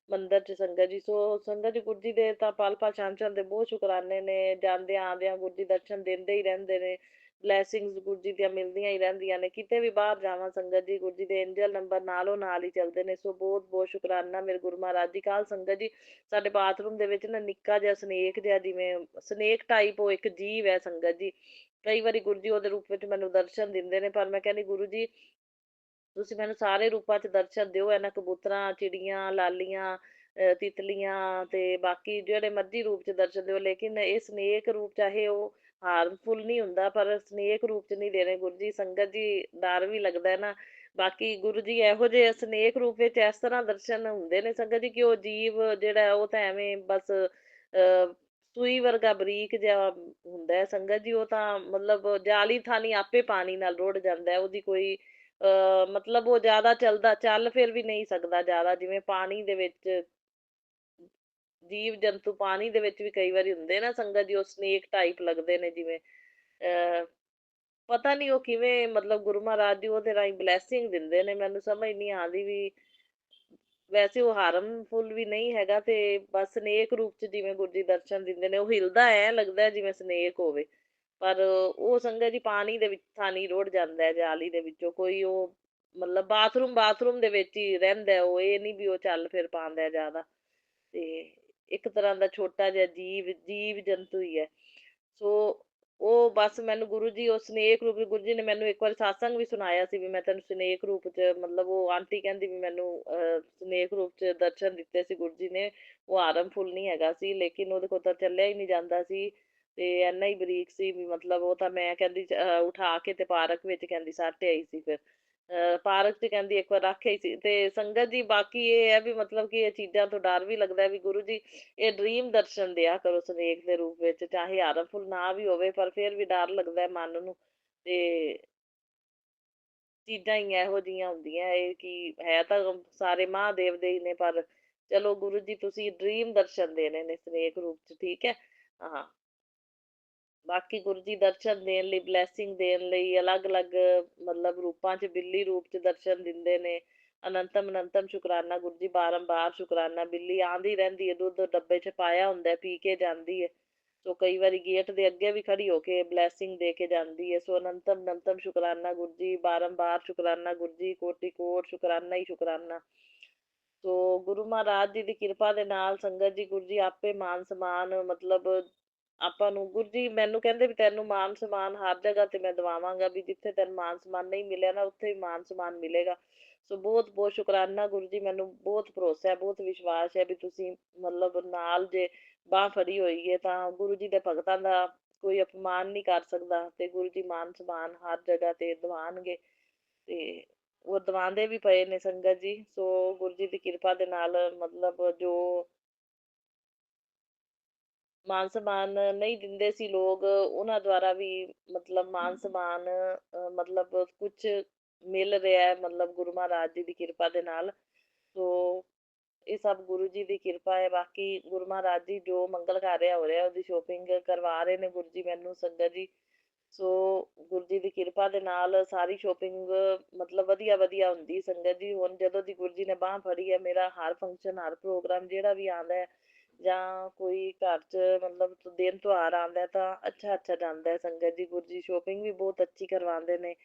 ਮੰਦਰ 'ਚ ਸੰਗਤ ਜੀ। ਸੋ ਸੰਗਤ ਜੀ ਗੁਰੂ ਜੀ ਦੇ ਤਾਂ ਪਲ ਪਲ ਛਣ ਛਣ ਦੇ ਬਹੁਤ ਸ਼ੁਕਰਾਨੇ ਨੇ, ਜਾਂਦਿਆਂ ਆਉਂਦਿਆਂ ਗੁਰੂ ਜੀ ਦਰਸ਼ਨ ਦਿੰਦੇ ਹੀ ਰਹਿੰਦੇ ਨੇ, ਬਲੈਸਿੰਗਸ ਗੁਰੂ ਜੀ ਦੀਆਂ ਮਿਲਦੀਆਂ ਹੀ ਰਹਿੰਦੀਆਂ ਨੇ। ਕਿਤੇ ਵੀ ਬਾਹਰ ਜਾਵਾਂ ਸੰਗਤ ਜੀ ਗੁਰੂ ਜੀ ਦੇ ਐਂਜਲ ਨੰਬਰ ਨਾਲੋਂ ਨਾਲ ਹੀ ਚੱਲਦੇ ਨੇ। ਸੋ ਬਹੁਤ ਬਹੁਤ ਸ਼ੁਕਰਾਨਾ ਮੇਰੇ ਗੁਰੂ ਮਹਾਰਾਜ ਜੀ। ਕੱਲ੍ਹ ਸੰਗਤ ਜੀ ਸਾਡੇ ਬਾਥਰੂਮ ਦੇ ਵਿੱਚ ਨਾ ਨਿੱਕਾ ਜਿਹਾ ਸਨੇਕ ਜਿਹਾ, ਜਿਵੇਂ ਸਨੇਕ ਟਾਈਪ ਉਹ ਇੱਕ ਜੀਵ ਹੈ ਸੰਗਤ ਜੀ। ਕਈ ਵਾਰੀ ਗੁਰੂ ਜੀ ਉਹਦੇ ਰੂਪ ਵਿੱਚ ਮੈਨੂੰ ਦਰਸ਼ਨ ਦਿੰਦੇ ਨੇ, ਪਰ ਮੈਂ ਕਹਿੰਦੀ ਗੁਰੂ ਜੀ ਤੁਸੀਂ ਮੈਨੂੰ ਸਾਰੇ ਰੂਪਾਂ 'ਚ ਦਰਸ਼ਨ ਦਿਓ, ਇਹਨਾਂ ਕਬੂਤਰਾਂ, ਚਿੜੀਆਂ, ਲਾਲੀਆਂ, ਤਿਤਲੀਆਂ ਤੇ ਬਾਕੀ ਜਿਹੜੇ ਮਰਜ਼ੀ ਰੂਪ 'ਚ ਦਰਸ਼ਨ ਦਿਓ, ਲੇਕਿਨ ਇਹ ਸਨੇਕ ਰੂਪ ਚਾਹੇ ਉਹ ਹਾਰਮਫੁਲ ਨਹੀਂ ਹੁੰਦਾ, ਪਰ ਸਨੇਕ ਰੂਪ 'ਚ ਨਹੀਂ ਦੇਣੇ ਗੁਰੂ ਜੀ। ਸੰਗਤ ਜੀ ਡਰ ਵੀ ਲੱਗਦਾ ਹੈ ਨਾ। ਬਾਕੀ ਗੁਰੂ ਜੀ ਇਹੋ ਜਿਹੇ ਸਨੇਕ ਰੂਪ ਵਿੱਚ ਇਸ ਤਰ੍ਹਾਂ ਦਰਸ਼ਨ ਹੁੰਦੇ ਨੇ ਸੰਗਤ ਜੀ ਕਿ ਉਹ ਜੀਵ ਜਿਹੜਾ ਉਹ ਤਾਂ ਐਵੇਂ ਬਸ ਸੂਈ ਵਰਗਾ ਬਰੀਕ ਜਿਹਾ ਹੁੰਦਾ ਹੈ ਸੰਗਤ ਜੀ। ਉਹ ਤਾਂ ਮਤਲਬ ਜਾਲੀ ਥਾਨੀ ਆਪੇ ਪਾਣੀ ਨਾਲ ਰੁੜ ਜਾਂਦਾ ਹੈ। ਉਹਦੀ ਕੋਈ ਮਤਲਬ ਉਹ ਜ਼ਿਆਦਾ ਚੱਲ ਫਿਰ ਵੀ ਨਹੀਂ ਸਕਦਾ ਜ਼ਿਆਦਾ, ਜਿਵੇਂ ਪਾਣੀ ਦੇ ਵਿੱਚ ਜੀਵ ਜੰਤੂ ਪਾਣੀ ਦੇ ਵਿੱਚ ਵੀ ਕਈ ਵਾਰੀ ਹੁੰਦੇ ਨਾ ਸੰਗਤ ਜੀ, ਉਹ ਸਨੇਕ ਟਾਈਪ ਲੱਗਦੇ ਨੇ ਜਿਵੇਂ। ਪਤਾ ਨਹੀਂ ਉਹ ਕਿਵੇਂ, ਮਤਲਬ ਗੁਰੂ ਮਹਾਰਾਜ ਜੀ ਉਹਦੇ ਰਾਹੀਂ ਬਲੈਸਿੰਗ ਦਿੰਦੇ ਨੇ, ਮੈਨੂੰ ਸਮਝ ਨਹੀਂ ਆਉਂਦੀ ਵੀ। ਵੈਸੇ ਉਹ ਹਾਰਮਫੁਲ ਵੀ ਨਹੀਂ ਹੈਗਾ, ਤੇ ਬਸ ਸਨੇਕ ਰੂਪ 'ਚ ਜਿਵੇਂ ਗੁਰੂ ਜੀ ਦਰਸ਼ਨ ਦਿੰਦੇ ਨੇ। ਉਹ ਹਿਲਦਾ ਐ ਲੱਗਦਾ ਜਿਵੇਂ ਸਨੇਕ ਹੋਵੇ, ਪਰ ਉਹ ਸੰਗਤ ਜੀ ਪਾਣੀ ਦੇ ਵਿੱਚ ਥਾਨੀ ਰੁੜ ਜਾਂਦਾ ਹੈ ਜਾਲੀ ਦੇ ਵਿੱਚੋਂ। ਕੋਈ ਉਹ ਮਤਲਬ ਬਾਥਰੂਮ ਦੇ ਵਿੱਚ ਹੀ ਰਹਿੰਦਾ ਉਹ, ਇਹ ਨਹੀਂ ਵੀ ਉਹ ਚੱਲ ਫਿਰ ਪਾਉਂਦਾ ਜ਼ਿਆਦਾ। ਤੇ ਇੱਕ ਤਰ੍ਹਾਂ ਦਾ ਛੋਟਾ ਜਿਹਾ ਜੀਵ ਜੰਤੂ ਹੀ ਹੈ। ਸੋ ਉਹ ਬਸ ਮੈਨੂੰ ਗੁਰੂ ਜੀ ਉਹ ਸਨੇਕ ਰੂਪ ਗੁਰੂ ਜੀ ਨੇ ਮੈਨੂੰ ਇੱਕ ਵਾਰ ਸਾਸੰਗ ਵੀ ਸੁਣਾਇਆ ਸੀ ਵੀ ਮੈਂ ਤੈਨੂੰ ਸਨੇਕ ਰੂਪ 'ਚ, ਮਤਲਬ ਉਹ ਆਂਟੀ ਕਹਿੰਦੀ ਵੀ ਮੈਨੂੰ ਸਨੇਕ ਰੂਪ 'ਚ ਦਰਸ਼ਨ ਦਿੱਤੇ ਸੀ ਗੁਰੂ ਜੀ ਨੇ। ਉਹ ਹਾਰਮਫੁਲ ਨਹੀਂ ਹੈਗਾ ਸੀ, ਲੇਕਿਨ ਉਹਦੇ ਕੋਲ ਤਾਂ ਚੱਲਿਆ ਹੀ ਨਹੀਂ ਜਾਂਦਾ ਸੀ, ਤੇ ਇੰਨਾ ਹੀ ਬਰੀਕ ਸੀ ਵੀ ਮਤਲਬ ਉਹ ਤਾਂ ਮੈਂ ਕਹਿੰਦੀ ਉਠਾ ਕੇ ਤੇ ਪਾਰਕ ਵਿੱਚ ਕਹਿੰਦੀ ਸੱਟ ਆਈ ਸੀ। ਫਿਰ ਪਾਰਕ 'ਚ ਕਹਿੰਦੀ ਇੱਕ ਵਾਰ ਰੱਖ ਆਈ ਸੀ। ਤੇ ਸੰਗਤ ਜੀ ਬਾਕੀ ਇਹ ਹੈ ਵੀ ਮਤਲਬ ਕਿ ਇਹ ਚੀਜ਼ਾਂ ਤੋਂ ਡਰ ਵੀ ਲੱਗਦਾ ਵੀ ਗੁਰੂ ਜੀ ਇਹ ਡਰੀਮ ਦਰਸ਼ਨ ਦਿਆ ਕਰੋ ਸਨੇਕ ਦੇ ਰੂਪ ਵਿੱਚ, ਚਾਹੇ ਹਾਰਮਫੁਲ ਨਾ ਵੀ ਹੋਵੇ, ਪਰ ਫਿਰ ਵੀ ਡਰ ਲੱਗਦਾ ਮਨ ਨੂੰ। ਤੇ ਚੀਜ਼ਾਂ ਹੀ ਇਹੋ ਜਿਹੀਆਂ ਹੁੰਦੀਆਂ, ਇਹ ਕਿ ਹੈ ਤਾਂ ਸਾਰੇ ਮਹਾਦੇਵ ਦੇ ਹੀ ਨੇ, ਪਰ ਚਲੋ ਗੁਰੂ ਜੀ ਤੁਸੀਂ ਡਰੀਮ ਦਰਸ਼ਨ ਦੇਣੇ ਨੇ ਸਨੇਕ ਰੂਪ 'ਚ, ਠੀਕ ਹੈ। ਹਾਂ, ਬਾਕੀ ਗੁਰੂ ਜੀ ਦਰਸ਼ਨ ਦੇਣ ਲਈ, ਬਲੈਸਿੰਗ ਦੇਣ ਲਈ ਅਲੱਗ-ਅਲੱਗ ਮਤਲਬ ਰੂਪਾਂ 'ਚ, ਬਿੱਲੀ ਰੂਪ 'ਚ ਦਰਸ਼ਨ ਦਿੰਦੇ ਨੇ। ਅਨੰਤਮ ਅਨੰਤਮ ਸ਼ੁਕਰਾਨਾ ਗੁਰੂ ਜੀ, ਬਾਰੰਬਾਰ ਸ਼ੁਕਰਾਨਾ। ਬਿੱਲੀ ਆਉਂਦੀ ਰਹਿੰਦੀ ਹੈ, ਦੁੱਧ ਡੱਬੇ 'ਚ ਪਾਇਆ ਹੁੰਦਾ, ਪੀ ਕੇ ਜਾਂਦੀ ਹੈ। ਸੋ ਕਈ ਵਾਰੀ ਗੇਟ ਦੇ ਅੱਗੇ ਵੀ ਖੜੀ ਹੋ ਕੇ ਬਲੈਸਿੰਗ ਦੇ ਕੇ ਜਾਂਦੀ ਹੈ। ਸੋ ਅਨੰਤਮ ਅਨੰਤਮ ਸ਼ੁਕਰਾਨਾ ਗੁਰੂ ਜੀ, ਬਾਰੰਬਾਰ ਸ਼ੁਕਰਾਨਾ ਗੁਰੂ ਜੀ, ਕੋਟि ਕੋਟ ਸ਼ੁਕਰਾਨਾ ਹੀ ਸ਼ੁਕਰਾਨਾ। ਸੋ ਗੁਰੂ ਮਹਾਰਾਜ ਜੀ ਦੀ ਕਿਰਪਾ ਦੇ ਨਾਲ ਸੰਗਤ ਜੀ ਗੁਰੂ ਜੀ ਆਪੇ ਮਾਨ ਸਨਮਾਨ, ਮਤਲਬ ਆਪਾਂ ਨੂੰ ਗੁਰੂ ਜੀ ਮੈਨੂੰ ਕਹਿੰਦੇ ਵੀ ਤੈਨੂੰ ਮਾਨ ਸਨਮਾਨ ਹਰ ਜਗ੍ਹਾ ਤੇ ਮੈਂ ਦਵਾਵਾਂਗਾ, ਵੀ ਜਿੱਥੇ ਤੈਨੂੰ ਮਾਨ ਸਨਮਾਨ ਨਹੀਂ ਮਿਲਿਆ ਨਾ ਉੱਥੇ ਵੀ ਮਾਨ ਸਨਮਾਨ ਮਿਲੇਗਾ। ਸੋ ਬਹੁਤ ਬਹੁਤ ਸ਼ੁਕਰਾਨਾ ਗੁਰੂ ਜੀ, ਮੈਨੂੰ ਬਹੁਤ ਭਰੋਸਾ ਹੈ, ਬਹੁਤ ਵਿਸ਼ਵਾਸ ਹੈ ਵੀ ਤੁਸੀਂ ਮਤਲਬ ਨਾਲ ਜੇ ਬਾਂਹ ਫੜੀ ਹੋਈ ਹੈ ਤਾਂ ਗੁਰੂ ਜੀ ਦੇ ਭਗਤਾਂ ਦਾ ਕੋਈ ਅਪਮਾਨ ਨਹੀਂ ਕਰ ਸਕਦਾ, ਤੇ ਗੁਰੂ ਜੀ ਮਾਨ ਸਨਮਾਨ ਹਰ ਜਗ੍ਹਾ ਤੇ ਦਿਵਾਉਣਗੇ, ਤੇ ਉਹ ਦਿਵਾਉਂਦੇ ਵੀ ਪਏ ਨੇ ਸੰਗਤ ਜੀ। ਸੋ ਗੁਰੂ ਜੀ ਦੀ ਕਿਰਪਾ ਦੇ ਨਾਲ ਮਤਲਬ ਜੋ ਮਾਨ ਸਨਮਾਨ ਨਹੀਂ ਦਿੰਦੇ ਸੀ ਲੋਕ, ਉਹਨਾਂ ਦੁਆਰਾ ਵੀ ਮਤਲਬ ਮਾਨ ਸਨਮਾਨ ਮਤਲਬ ਕੁਛ ਮਿਲ ਰਿਹਾ ਹੈ, ਮਤਲਬ ਗੁਰੂ ਮਹਾਰਾਜ ਜੀ ਦੀ ਕਿਰਪਾ ਦੇ ਨਾਲ। ਸੋ ਇਹ ਸਭ ਗੁਰੂ ਜੀ ਦੀ ਕਿਰਪਾ ਹੈ। ਬਾਕੀ ਗੁਰੂ ਮਹਾਰਾਜ ਜੀ ਜੋ ਮੰਗਲ ਕਾਰਿਆ ਹੋ ਰਿਹਾ ਉਹਦੀ ਸ਼ੋਪਿੰਗ ਕਰਵਾ ਰਹੇ ਨੇ ਗੁਰੂ ਜੀ ਮੈਨੂੰ ਸੰਗਤ ਜੀ। ਸੋ ਗੁਰੂ ਜੀ ਦੀ ਕਿਰਪਾ ਦੇ ਨਾਲ ਸਾਰੀ ਸ਼ੋਪਿੰਗ ਮਤਲਬ ਵਧੀਆ ਵਧੀਆ ਹੁੰਦੀ ਸੰਗਤ ਜੀ। ਹੁਣ ਜਦੋਂ ਦੀ ਗੁਰੂ ਜੀ ਨੇ ਬਾਂਹ ਫੜੀ ਹੈ, ਮੇਰਾ ਹਰ ਫੰਕਸ਼ਨ, ਹਰ ਪ੍ਰੋਗਰਾਮ ਜਿਹੜਾ ਵੀ ਆਉਂਦਾ ਹੈ, ਜਾਂ ਕੋਈ ਘਰ 'ਚ ਮਤਲਬ ਦਿਨ ਤਿਉਹਾਰ ਆਉਂਦਾ ਤਾਂ ਅੱਛਾ ਜਾਂਦਾ ਹੈ ਸੰਗਤ ਜੀ। ਗੁਰੂ ਜੀ ਸ਼ੋਪਿੰਗ ਵੀ ਬਹੁਤ ਅੱਛੀ ਕਰਵਾਉਂਦੇ ਨੇ,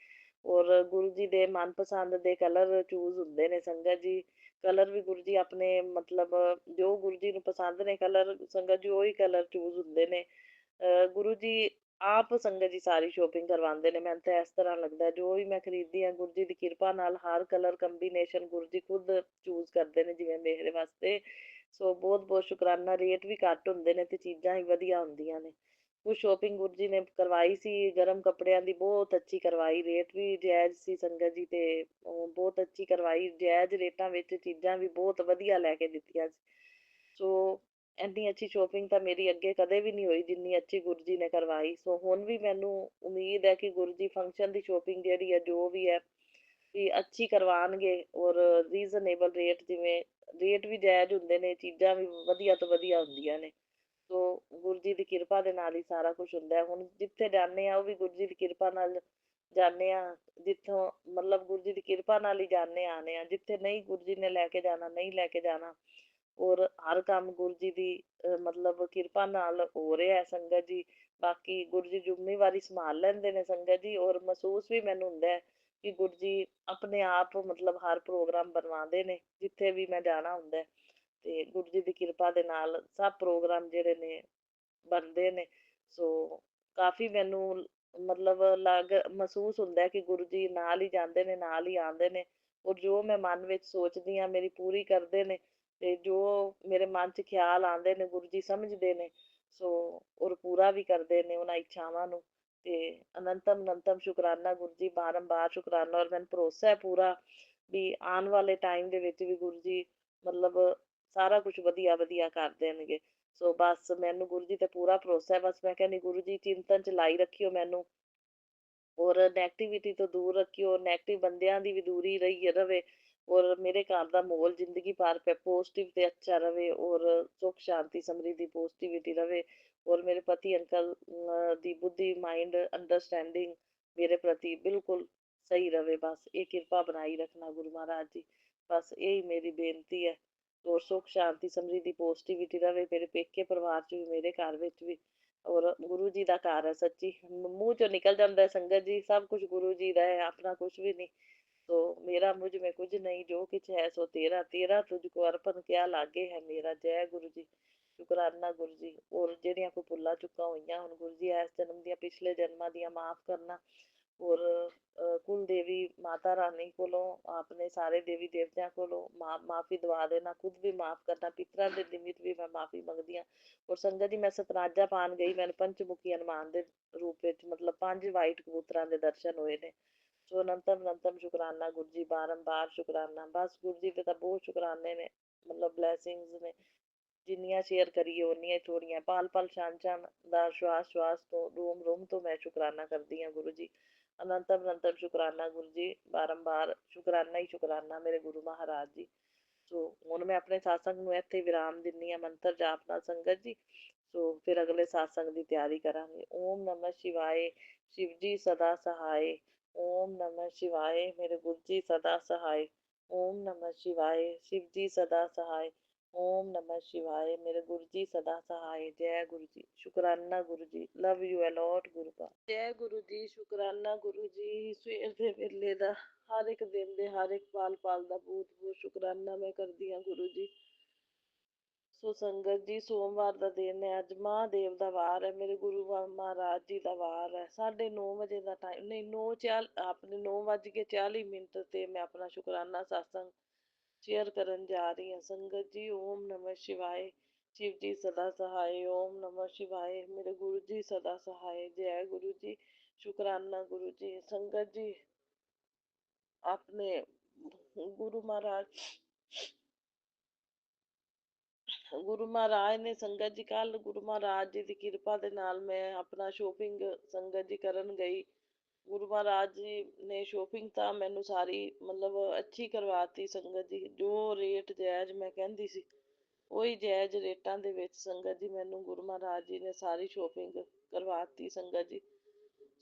ਔਰ ਗੁਰੂ ਜੀ ਦੇ ਮਨਪਸੰਦ ਦੇ ਕਲਰ ਚੂਜ਼ ਹੁੰਦੇ ਨੇ ਸੰਗਤ ਜੀ। ਕਲਰ ਵੀ ਗੁਰੂ ਜੀ ਆਪਣੇ ਮਤਲਬ ਜੋ ਗੁਰੂ ਜੀ ਨੂੰ ਪਸੰਦ ਨੇ ਕਲਰ ਸੰਗਤ ਜੀ, ਉਹੀ ਕਲਰ ਚੂਜ਼ ਹੁੰਦੇ ਨੇ। ਗੁਰੂ ਜੀ ਆਪ ਸੰਗਤ ਜੀ ਸਾਰੀ ਸ਼ੋਪਿੰਗ ਕਰਵਾਉਂਦੇ ਨੇ। ਮੈਨੂੰ ਤਾਂ ਇਸ ਤਰ੍ਹਾਂ ਲੱਗਦਾ ਜੋ ਵੀ ਮੈਂ ਖਰੀਦਦੀ ਹਾਂ ਗੁਰੂ ਜੀ ਦੀ ਕਿਰਪਾ ਨਾਲ ਹਰ ਕਲਰ ਕੰਬੀਨੇਸ਼ਨ ਗੁਰੂ ਜੀ ਖੁਦ ਚੂਜ਼ ਕਰਦੇ ਨੇ ਜਿਵੇਂ ਮੇਰੇ ਵਾਸਤੇ। ਸੋ ਬਹੁਤ ਬਹੁਤ ਸ਼ੁਕਰਾਨਾ। ਰੇਟ ਵੀ ਘੱਟ ਹੁੰਦੇ ਨੇ ਤੇ ਚੀਜ਼ਾਂ ਵੀ ਵਧੀਆ ਹੁੰਦੀਆਂ ਨੇ। ਕੁਛ ਸ਼ੋਪਿੰਗ ਗੁਰੂ ਜੀ ਨੇ ਕਰਵਾਈ ਸੀ ਗਰਮ ਕੱਪੜਿਆਂ ਦੀ, ਬਹੁਤ ਅੱਛੀ ਕਰਵਾਈ, ਰੇਟ ਵੀ ਜਾਇਜ਼ ਸੀ ਸੰਗਤ ਜੀ, ਤੇ ਬਹੁਤ ਅੱਛੀ ਕਰਵਾਈ, ਜਾਇਜ਼ ਰੇਟਾਂ ਵਿੱਚ ਚੀਜ਼ਾਂ ਵੀ ਬਹੁਤ ਵਧੀਆ ਲੈ ਕੇ ਦਿੱਤੀਆਂ ਸੀ। ਸੋ ਇੰਨੀ ਅੱਛੀ ਸ਼ੋਪਿੰਗ ਤਾਂ ਮੇਰੀ ਅੱਗੇ ਕਦੇ ਵੀ ਨਹੀਂ ਹੋਈ ਜਿੰਨੀ ਅੱਛੀ ਗੁਰੂ ਜੀ ਨੇ ਕਰਵਾਈ। ਸੋ ਹੁਣ ਵੀ ਮੈਨੂੰ ਉਮੀਦ ਹੈ ਕਿ ਗੁਰੂ ਜੀ ਫੰਕਸ਼ਨ ਦੀ ਸ਼ੋਪਿੰਗ ਜਿਹੜੀ ਹੈ ਜੋ ਵੀ ਹੈ ਵੀ ਅੱਛੀ ਕਰਵਾਉਣਗੇ, ਔਰ ਰੀਜ਼ਨੇਬਲ ਰੇਟ, ਜਿਵੇਂ ਰੇਟ ਵੀ ਜਾਇਜ਼ ਹੁੰਦੇ ਨੇ, ਚੀਜ਼ਾਂ ਵੀ ਵਧੀਆ ਤੋਂ ਵਧੀਆ ਹੁੰਦੀਆਂ ਨੇ। ਸੋ ਗੁਰੂ ਜੀ ਦੀ ਕਿਰਪਾ ਦੇ ਨਾਲ ਹੀ ਸਾਰਾ ਕੁਛ ਹੁੰਦਾ ਹੈ। ਹੁਣ ਜਿੱਥੇ ਜਾਂਦੇ ਹਾਂ ਉਹ ਵੀ ਗੁਰੂ ਜੀ ਦੀ ਕਿਰਪਾ ਨਾਲ ਜਾਂਦੇ ਹਾਂ, ਜਿੱਥੋਂ ਮਤਲਬ ਗੁਰੂ ਜੀ ਦੀ ਕਿਰਪਾ ਨਾਲ ਹੀ ਜਾਂਦੇ ਆਉਂਦੇ ਹਾਂ। ਜਿੱਥੇ ਨਹੀਂ ਗੁਰੂ ਜੀ ਨੇ ਲੈ ਕੇ ਜਾਣਾ, ਨਹੀਂ ਲੈ ਕੇ ਜਾਣਾ। ਔਰ ਹਰ ਕੰਮ ਗੁਰੂ ਜੀ ਦੀ ਮਤਲਬ ਕਿਰਪਾ ਨਾਲ ਹੋ ਰਿਹਾ ਹੈ ਸੰਗਤ ਜੀ। ਬਾਕੀ ਗੁਰੂ ਜੀ ਜ਼ਿੰਮੇਵਾਰੀ ਸੰਭਾਲ ਲੈਂਦੇ ਨੇ ਸੰਗਤ ਜੀ, ਔਰ ਮਹਿਸੂਸ ਵੀ ਮੈਨੂੰ ਹੁੰਦਾ ਹੈ ਕਿ ਗੁਰੂ ਜੀ ਆਪਣੇ ਆਪ ਮਤਲਬ ਹਰ ਪ੍ਰੋਗਰਾਮ ਬਣਵਾਉਂਦੇ ਨੇ ਜਿੱਥੇ ਵੀ ਮੈਂ ਜਾਣਾ ਹੁੰਦਾ ਹੈ। ਤੇ ਗੁਰੂ ਜੀ ਦੀ ਕਿਰਪਾ ਦੇ ਨਾਲ ਸਭ ਪ੍ਰੋਗਰਾਮ ਜਿਹੜੇ ਨੇ ਬਣਦੇ ਨੇ। ਸੋ ਕਾਫੀ ਮੈਨੂੰ ਮਤਲਬ ਮਹਿਸੂਸ ਹੁੰਦਾ ਹੈ ਕਿ ਗੁਰੂ ਜੀ ਨਾਲ ਹੀ ਜਾਂਦੇ ਨੇ, ਨਾਲ ਹੀ ਆਉਂਦੇ ਨੇ, ਔਰ ਜੋ ਮੈਂ ਮਨ ਵਿੱਚ ਸੋਚਦੀ ਹਾਂ ਮੇਰੀ ਪੂਰੀ ਕਰਦੇ ਨੇ, ਤੇ ਜੋ ਮੇਰੇ ਮਨ 'ਚ ਖਿਆਲ ਆਉਂਦੇ ਨੇ ਗੁਰੂ ਜੀ ਸਮਝਦੇ ਨੇ। ਸੋ ਔਰ ਪੂਰਾ ਵੀ ਕਰਦੇ ਨੇ ਉਹਨਾਂ ਇੱਛਾਵਾਂ ਨੂੰ। ਤੇ ਅਨੰਤਮ ਅਨੰਤਮ ਸ਼ੁਕਰਾਨਾ ਗੁਰੂ ਜੀ, ਬਾਰੰਬਾਰ ਸ਼ੁਕਰਾਨਾ। ਔਰ ਮੈਨੂੰ ਭਰੋਸਾ ਹੈ ਪੂਰਾ ਵੀ ਆਉਣ ਵਾਲੇ ਟਾਈਮ ਦੇ ਵਿੱਚ ਵੀ ਗੁਰੂ ਜੀ ਮਤਲਬ ਸਾਰਾ ਕੁਝ ਵਧੀਆ ਵਧੀਆ ਕਰ ਦੇਣਗੇ। ਸੋ ਬਸ ਮੈਨੂੰ ਗੁਰੂ ਜੀ ਤੇ ਪੂਰਾ ਭਰੋਸਾ ਹੈ। ਬਸ ਮੈਂ ਕਹਿੰਦੀ ਗੁਰੂ ਜੀ ਚਿੰਤਨ 'ਚ ਲਾਈ ਰੱਖਿਓ ਮੈਨੂੰ, ਔਰ ਨੈਗੇਟਿਵਿਟੀ ਤੋਂ ਦੂਰ ਰੱਖਿਓ, ਨੈਗੇਟਿਵ ਬੰਦਿਆਂ ਦੀ ਵੀ ਦੂਰੀ ਰਹੀ ਰਵੇ, ਔਰ ਮੇਰੇ ਘਰ ਦਾ ਮਾਹੌਲ ਜ਼ਿੰਦਗੀ ਭਰ ਪੋਜ਼ਿਟਿਵ ਤੇ ਅੱਛਾ ਰਵੇ, ਔਰ ਸੁੱਖ ਸ਼ਾਂਤੀ ਸਮਰਿੱਧੀ ਪੋਜ਼ਿਟਿਵਿਟੀ ਰਵੇ, ਔਰ ਮੇਰੇ ਪਤੀ ਅੰਕਲ ਦੀ ਬੁੱਧੀ ਮਾਈਂਡ ਅੰਡਰਸਟੈਂਡਿੰਗ ਮੇਰੇ ਪ੍ਰਤੀ ਬਿਲਕੁਲ ਸਹੀ ਰਵੇ। ਬਸ ਇਹ ਕਿਰਪਾ ਬਣਾਈ ਰੱਖਣਾ ਗੁਰੂ ਮਹਾਰਾਜ ਜੀ, ਬਸ ਇਹੀ ਮੇਰੀ ਬੇਨਤੀ ਹੈ। ਔਰ ਸੁੱਖ ਸ਼ਾਂਤੀ ਸਮਰਿੱਧੀ ਪੋਜ਼ਿਟਿਵਿਟੀ ਰਵੇ ਮੇਰੇ ਪੇਕੇ ਪਰਿਵਾਰ 'ਚ ਵੀ, ਮੇਰੇ ਘਰ ਵਿੱਚ ਵੀ। ਔਰ ਗੁਰੂ ਜੀ ਦਾ ਘਰ ਹੈ ਸੱਚੀ, ਮੂੰਹ 'ਚੋਂ ਨਿਕਲ ਜਾਂਦਾ ਸੰਗਤ ਜੀ, ਸਭ ਕੁਝ ਗੁਰੂ ਜੀ ਦਾ ਹੈ, ਆਪਣਾ ਕੁਝ ਵੀ ਨਹੀਂ। तो मेरा मुझ में कुछ नहीं, जो कुछ है सो तेरा, तेरा तुझको अर्पण क्या लागे है मेरा। जय गुरु जी, शुकराना गुरु जी। और ਜਿਹੜੀਆਂ ਕੋਈ ਭੁੱਲਾਂ ਚੁੱਕਾਂ ਹੋਈਆਂ ਹੁਣ ਗੁਰੂ ਜੀ ਇਸ ਜਨਮ ਦੀਆਂ ਪਿਛਲੇ ਜਨਮਾਂ ਦੀਆਂ ਮਾਫ ਕਰਨਾ। ਔਰ ਕੁਲ ਦੇਵੀ ਮਾਤਾ ਰਾਣੀ ਕੋਲੋਂ ਆਪਣੇ ਸਾਰੇ ਦੇਵੀ ਦੇਵਤਿਆਂ ਕੋਲੋਂ ਮਾਫੀ ਦਵਾ ਦੇਣਾ, ਖੁਦ ਵੀ ਮਾਫ ਕਰਨਾ, ਪਿਤਰਾਂ ਦੇ ਨਿਮਿਤ ਵੀ ਮੈਂ ਮਾਫੀ ਮੰਗਦੀ ਹਾਂ। ਔਰ ਸੰਗਤ ਜੀ ਮੈਂ ਸਤਨਾਜਾ ਪਾਣ ਗਈ, ਮੈਨੂੰ ਪੰਚਮੁਖੀ ਹਨੂੰਮਾਨ ਦੇ ਰੂਪ ਵਿੱਚ ਮਤਲਬ 5 ਵਾਈਟ ਕਬੂਤਰਾਂ ਦੇ ਦਰਸ਼ਨ ਹੋਏ ਨੇ। ਸੋ ਅਨੰਤਮ ਅਨੰਤਮ ਸ਼ੁਕਰਾਨਾ ਗੁਰੂ ਜੀ, ਬਾਰੰਬਾਰ ਸ਼ੁਕਰਾਨਾ। ਬਸ ਗੁਰੂ ਜੀ ਦੇ ਤਾਂ ਬਹੁਤ ਸ਼ੁਕਰਾਨੇ ਨੇ, ਮਤਲਬ ਬਲੈਸਿੰਗਸ ਨੇ, ਜਿੰਨੀਆਂ ਸ਼ੇਅਰ ਕਰੀਏ ਉਨੀਆਂ ਹੀ ਥੋੜ੍ਹੀਆਂ। ਪਲ ਪਲ ਛਾਨ ਛਾਨ ਦਾ ਸ਼ਵਾਸ ਸ਼ਵਾਸ ਤੋਂ ਰੋਮ ਰੋਮ ਤੋਂ ਮੈਂ ਸ਼ੁਕਰਾਨਾ ਕਰਦੀ ਹਾਂ ਗੁਰੂ ਜੀ। ਅਨੰਤਮ ਅਨੰਤਮ ਸ਼ੁਕਰਾਨਾ ਗੁਰੂ ਜੀ, ਬਾਰੰਬਾਰ ਸ਼ੁਕਰਾਨਾ ਹੀ ਸ਼ੁਕਰਾਨਾ ਮੇਰੇ ਗੁਰੂ ਮਹਾਰਾਜ ਜੀ। ਸੋ ਹੁਣ ਮੈਂ ਆਪਣੇ ਸਾਸੰਗ ਨੂੰ ਇੱਥੇ ਵਿਰਾਮ ਦਿੰਦੀ ਹਾਂ ਮੰਤਰ ਜਾਪ ਨਾਲ ਸੰਗਤ ਜੀ। ਸੋ ਫਿਰ ਅਗਲੇ ਸਾਸੰਗ ਦੀ ਤਿਆਰੀ ਕਰਾਂਗੇ। ਓਮ ਨਮः शिवाय, शिव जी सदा सहाय। ओम नमः शिवाय, मेरे गुरु जी सदा सहाय। ओम नमः शिवाय, शिव जी सदा सहाय। ओम नमः शिवाय, मेरे गुरु जी सदा सहाय। जय गुरु जी, शुकराना गुरु जी, लव यू अलॉट गुरु का। जय गुरु जी, शुकराना गुरु जी। ਸਵੇਰ ਦੇ ਵੇਲੇ ਦਾ, ਹਰ ਇੱਕ ਦਿਨ ਦੇ ਹਰ ਇੱਕ ਪਲ ਪਲ ਦਾ ਬਹੁਤ ਬਹੁਤ ਸ਼ੁਕਰਾਨਾ ਮੈਂ ਕਰਦੀ ਹਾਂ ਗੁਰੂ ਜੀ। ਸੋ ਸੰਗਤ ਜੀ ਸੋਮਵਾਰ ਦਾ ਦਿਨ ਹੈ, ਅੱਜ ਮਹਾਦੇਵ ਦਾ ਵਾਰ ਹੈ, ਮੇਰੇ ਗੁਰੂ ਮਹਾਰਾਜ ਜੀ ਦਾ ਵਾਰ ਹੈ। 9:30 ਵਜੇ ਦਾ ਟਾਈਮ, ਨਹੀਂ 9:40 ਤੇ ਮੈਂ ਆਪਣਾ ਸ਼ੁਕਰਾਨਾ ਸਾਸੰਗ ਸ਼ੇਅਰ ਕਰਨ ਜਾ ਰਹੀ ਹਾਂ ਸੰਗਤ ਜੀ। ਓਮ ਨਮः शिवाय, शिव जी सदा सहाय। ओम नमः शिवाय, मेरे गुरु जी सदा सहाय। जय गुरु जी, शुकराना गुरु जी। संगत जी अपने गुरु महाराज ने संगत जी कल गुरु महाराज जी की किरपा ਦੇ ਨਾਲ ਮੈਂ ਆਪਣਾ ਸ਼ੋਪਿੰਗ ਸੰਗਤ ਜੀ ਕਰਨ ਗਈ। ਗੁਰੂ ਮਹਾਰਾਜ ਜੀ ਨੇ ਸ਼ੋਪਿੰਗ ਤਾਂ ਮੈਨੂੰ ਸਾਰੀ ਮਤਲਬ ਅੱਛੀ ਕਰਵਾਤੀ ਸੰਗਤ ਜੀ। ਜੋ ਰੇਟ ਜਾਇਜ਼ ਮੈਂ ਕਹਿੰਦੀ ਸੀ ਉਹੀ ਜਾਇਜ਼ ਰੇਟਾਂ ਦੇ ਵਿੱਚ ਸੰਗਤ ਜੀ ਮੈਨੂੰ ਗੁਰੂ ਮਹਾਰਾਜ ਜੀ ਨੇ ਸਾਰੀ ਸ਼ੋਪਿੰਗ ਕਰਵਾਤੀ ਸੰਗਤ ਜੀ।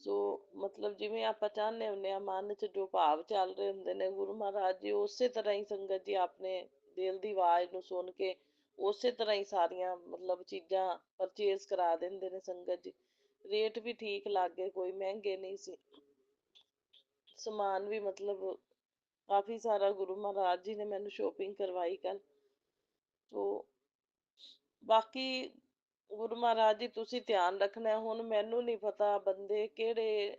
ਸੋ ਮਤਲਬ ਜਿਵੇਂ ਆਪਾਂ ਚਾਹੁੰਦੇ ਹੁੰਦੇ ਹਾਂ, ਮਨ 'ਚ ਜੋ ਭਾਵ ਚੱਲ ਰਹੇ ਹੁੰਦੇ ਨੇ, ਗੁਰੂ ਮਹਾਰਾਜ ਜੀ ਉਸੇ ਤਰ੍ਹਾਂ ਹੀ ਸੰਗਤ ਜੀ ਆਪਣੇ ਦਿਲ ਦੀ ਆਵਾਜ਼ ਨੂੰ ਸੁਣ ਕੇ ਉਸੇ ਤਰ੍ਹਾਂ ਹੀ ਸਾਰੀਆਂ ਮਤਲਬ ਚੀਜ਼ਾਂ ਪਰਚੇਜ਼ ਕਰਾ ਦਿੰਦੇ ਨੇ ਸੰਗਤ ਜੀ। ਰੇਟ ਵੀ ਠੀਕ ਲੱਗ ਗਏ, ਕੋਈ ਮਹਿੰਗੇ ਨਹੀਂ ਸੀ। ਸਮਾਨ ਵੀ ਮਤਲਬ ਕਾਫੀ ਸਾਰਾ ਗੁਰੂ ਮਹਾਰਾਜ ਜੀ ਨੇ ਮੈਨੂੰ ਸ਼ੋਪਿੰਗ ਕਰਵਾਈ ਕੱਲ। ਸੋ ਬਾਕੀ ਗੁਰੂ ਮਹਾਰਾਜ ਜੀ ਤੁਸੀਂ ਧਿਆਨ ਰੱਖਣਾ। ਹੁਣ ਮੈਨੂੰ ਨਹੀਂ ਪਤਾ ਬੰਦੇ ਕਿਹੜੇ,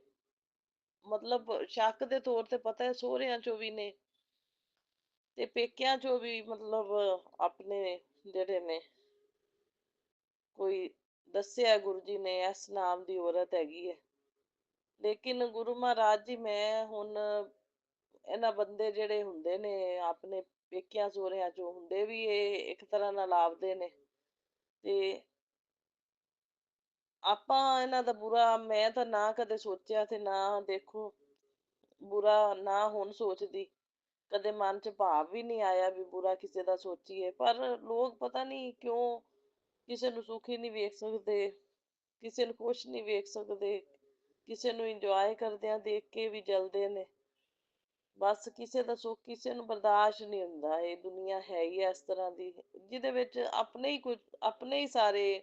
ਮਤਲਬ ਸ਼ੱਕ ਦੇ ਤੌਰ ਤੇ ਪਤਾ ਹੈ ਸਹੁਰਿਆਂ ਚੋਂ ਵੀ ਨੇ ਤੇ ਪੇਕਿਆਂ ਚੋਂ ਵੀ, ਮਤਲਬ ਆਪਣੇ ਜਿਹੜੇ ਨੇ ਕੋਈ ਦੱਸਿਆ ਗੁਰੂ ਜੀ ਨੇ ਇਸ ਨਾਮ ਦੀ ਔਰਤ ਹੈਗੀ ਹੈ। ਲੇਕਿਨ ਗੁਰੂ ਮਹਾਰਾਜ ਜੀ ਮੈਂ ਹੁਣ ਇਹਨਾਂ ਬੰਦੇ ਜਿਹੜੇ ਹੁੰਦੇ ਨੇ ਆਪਣੇ ਪੇਕਿਆਂ ਸਹੁਰਿਆਂ ਚੋਂ ਹੁੰਦੇ ਵੀ ਇਹ ਇੱਕ ਤਰ੍ਹਾਂ ਨਾਲ ਆਪਦੇ ਨੇ, ਤੇ ਆਪਾਂ ਇਹਨਾਂ ਦਾ ਬੁਰਾ ਮੈਂ ਤਾਂ ਨਾ ਕਦੇ ਸੋਚਿਆ ਤੇ ਨਾ ਦੇਖੋ ਬੁਰਾ ਨਾ ਹੁਣ ਸੋਚਦੀ, ਕਦੇ ਮਨ 'ਚ ਭਾਵ ਵੀ ਨਹੀਂ ਆਇਆ ਵੀ ਬੁਰਾ ਕਿਸੇ ਦਾ ਸੋਚੀਏ। ਪਰ ਲੋਕ ਪਤਾ ਨਹੀਂ ਕਿਉਂ ਕਿਸੇ ਨੂੰ ਸੁਖੀ ਨਹੀਂ ਵੇਖ ਸਕਦੇ, ਕਿਸੇ ਨੂੰ ਖੁਸ਼ ਨਹੀਂ ਵੇਖ ਸਕਦੇ, ਕਿਸੇ ਨੂੰ ਇੰਜੋਏ ਕਰਦਿਆਂ ਦੇਖ ਕੇ ਵੀ ਜਲਦੇ ਨੇ। ਬਸ ਕਿਸੇ ਦਾ ਸੁੱਖ ਕਿਸੇ ਨੂੰ ਬਰਦਾਸ਼ਤ ਨਹੀਂ ਹੁੰਦਾ। ਇਹ ਦੁਨੀਆ ਹੈ ਹੀ ਇਸ ਤਰ੍ਹਾਂ ਦੀ, ਜਿਹਦੇ ਵਿੱਚ ਆਪਣੇ ਹੀ ਸਾਰੇ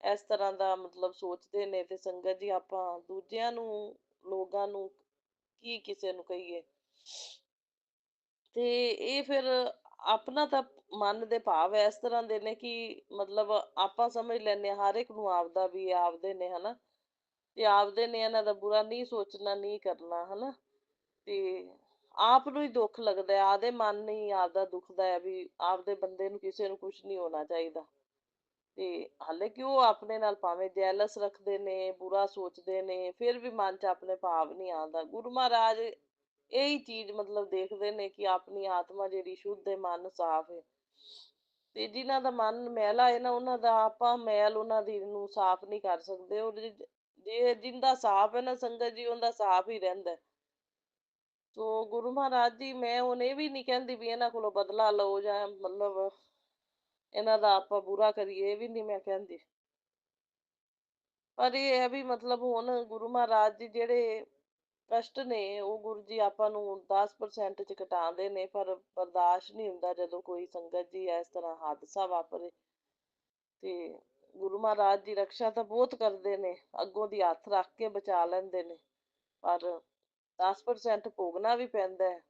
ਇਸ ਤਰ੍ਹਾਂ ਦਾ ਮਤਲਬ ਸੋਚਦੇ ਨੇ। ਤੇ ਸੰਗਤ ਜੀ ਆਪਾਂ ਦੂਜਿਆਂ ਨੂੰ, ਲੋਕਾਂ ਨੂੰ ਕੀ ਕਿਸੇ ਨੂੰ ਕਹੀਏ। ਤੇ ਇਹ ਫਿਰ ਆਪਣਾ ਤਾਂ ਮਨ ਦੇ ਭਾਵ ਇਸ ਤਰ੍ਹਾਂ ਦੇ ਨੇ ਕਿ ਮਤਲਬ ਆਪਾਂ ਸਮਝ ਲੈਂਦੇ ਹਾਂ ਹਰ ਇੱਕ ਨੂੰ ਆਪਦਾ ਵੀ ਇਹ ਆਪਦੇ ਨੇ, ਹਨਾ। ਤੇ ਆਪਦੇ ਨੇ, ਇਹਨਾਂ ਦਾ ਬੁਰਾ ਨਹੀਂ ਸੋਚਣਾ, ਨਹੀਂ ਕਰਨਾ, ਹਨਾ। ਤੇ ਆਪ ਨੂੰ ਹੀ ਦੁੱਖ ਲੱਗਦਾ ਹੈ, ਆਪਦੇ ਮਨ ਨੂੰ ਹੀ ਆਪਦਾ ਦੁਖਦਾ ਹੈ ਵੀ ਆਪਦੇ ਬੰਦੇ ਨੂੰ ਕਿਸੇ ਨੂੰ ਕੁਛ ਨਹੀਂ ਹੋਣਾ ਚਾਹੀਦਾ। ਤੇ ਹਾਲਾਂਕਿ ਉਹ ਆਪਣੇ ਨਾਲ ਭਾਵੇਂ ਜੈਲਸ ਰੱਖਦੇ ਨੇ, ਬੁਰਾ ਸੋਚਦੇ ਨੇ, ਫਿਰ ਵੀ ਮਨ 'ਚ ਆਪਣੇ ਭਾਵ ਨਹੀਂ ਆਉਂਦਾ। ਗੁਰੂ ਮਹਾਰਾਜ ਇਹੀ ਚੀਜ਼ ਮਤਲਬ ਦੇਖਦੇ ਨੇ ਕਿ ਆਪਣੀ ਆਤਮਾ ਜਿਹੜੀ ਸ਼ੁੱਧ ਹੈ, ਮਨ ਸਾਫ਼ ਹੈ। ਤੇ ਜਿਨ੍ਹਾਂ ਦਾ ਮਨ ਮੈਲਾ ਹੈ ਨਾ, ਉਹਨਾਂ ਦਾ ਆਪਾਂ ਮੈਲ ਉਹਨਾਂ ਦੀ ਨੂੰ ਸਾਫ਼ ਨਹੀਂ ਕਰ ਸਕਦੇ। ਉਹ ਜੇ ਜਿੰਦਾ ਸਾਫ਼ ਹੈ ਨਾ ਸੰਗਤ ਜੀ, ਉਹਦਾ ਸਾਫ਼ ਹੀ ਰਹਿੰਦਾ। ਸੋ ਗੁਰੂ ਮਹਾਰਾਜ ਜੀ, ਮੈਂ ਹੁਣ ਇਹ ਵੀ ਨਹੀਂ ਕਹਿੰਦੀ ਵੀ ਇਹਨਾਂ ਕੋਲੋਂ ਬਦਲਾ ਲਓ ਜਾਂ ਮਤਲਬ ਇਹਨਾਂ ਦਾ ਆਪਾਂ ਬੁਰਾ ਕਰੀਏ, ਇਹ ਵੀ ਨਹੀਂ ਮੈਂ ਕਹਿੰਦੀ। ਪਰ ਇਹ ਹੈ ਵੀ ਮਤਲਬ ਹੁਣ ਗੁਰੂ ਮਹਾਰਾਜ ਜੀ ਜਿਹੜੇ ਕਸ਼ਟ ਨੇ, ਉਹ ਗੁਰੂ ਜੀ ਆਪਾਂ ਨੂੰ 10% 'ਚ ਘਟਾਉਂਦੇ ਨੇ, ਪਰ ਬਰਦਾਸ਼ਤ ਨਹੀਂ ਹੁੰਦਾ ਜਦੋਂ ਕੋਈ ਸੰਗਤ ਜੀ ਇਸ ਤਰ੍ਹਾਂ ਹਾਦਸਾ ਵਾਪਰੇ। ਤੇ ਗੁਰੂ ਮਹਾਰਾਜ ਦੀ ਰਕਸ਼ਾ ਤਾਂ ਬਹੁਤ ਕਰਦੇ ਨੇ, ਅੱਗੋਂ ਦੀ ਹੱਥ ਰੱਖ ਕੇ ਬਚਾ ਲੈਂਦੇ ਨੇ, ਪਰ 10% ਭੋਗਣਾ ਵੀ ਪੈਂਦਾ ਹੈ।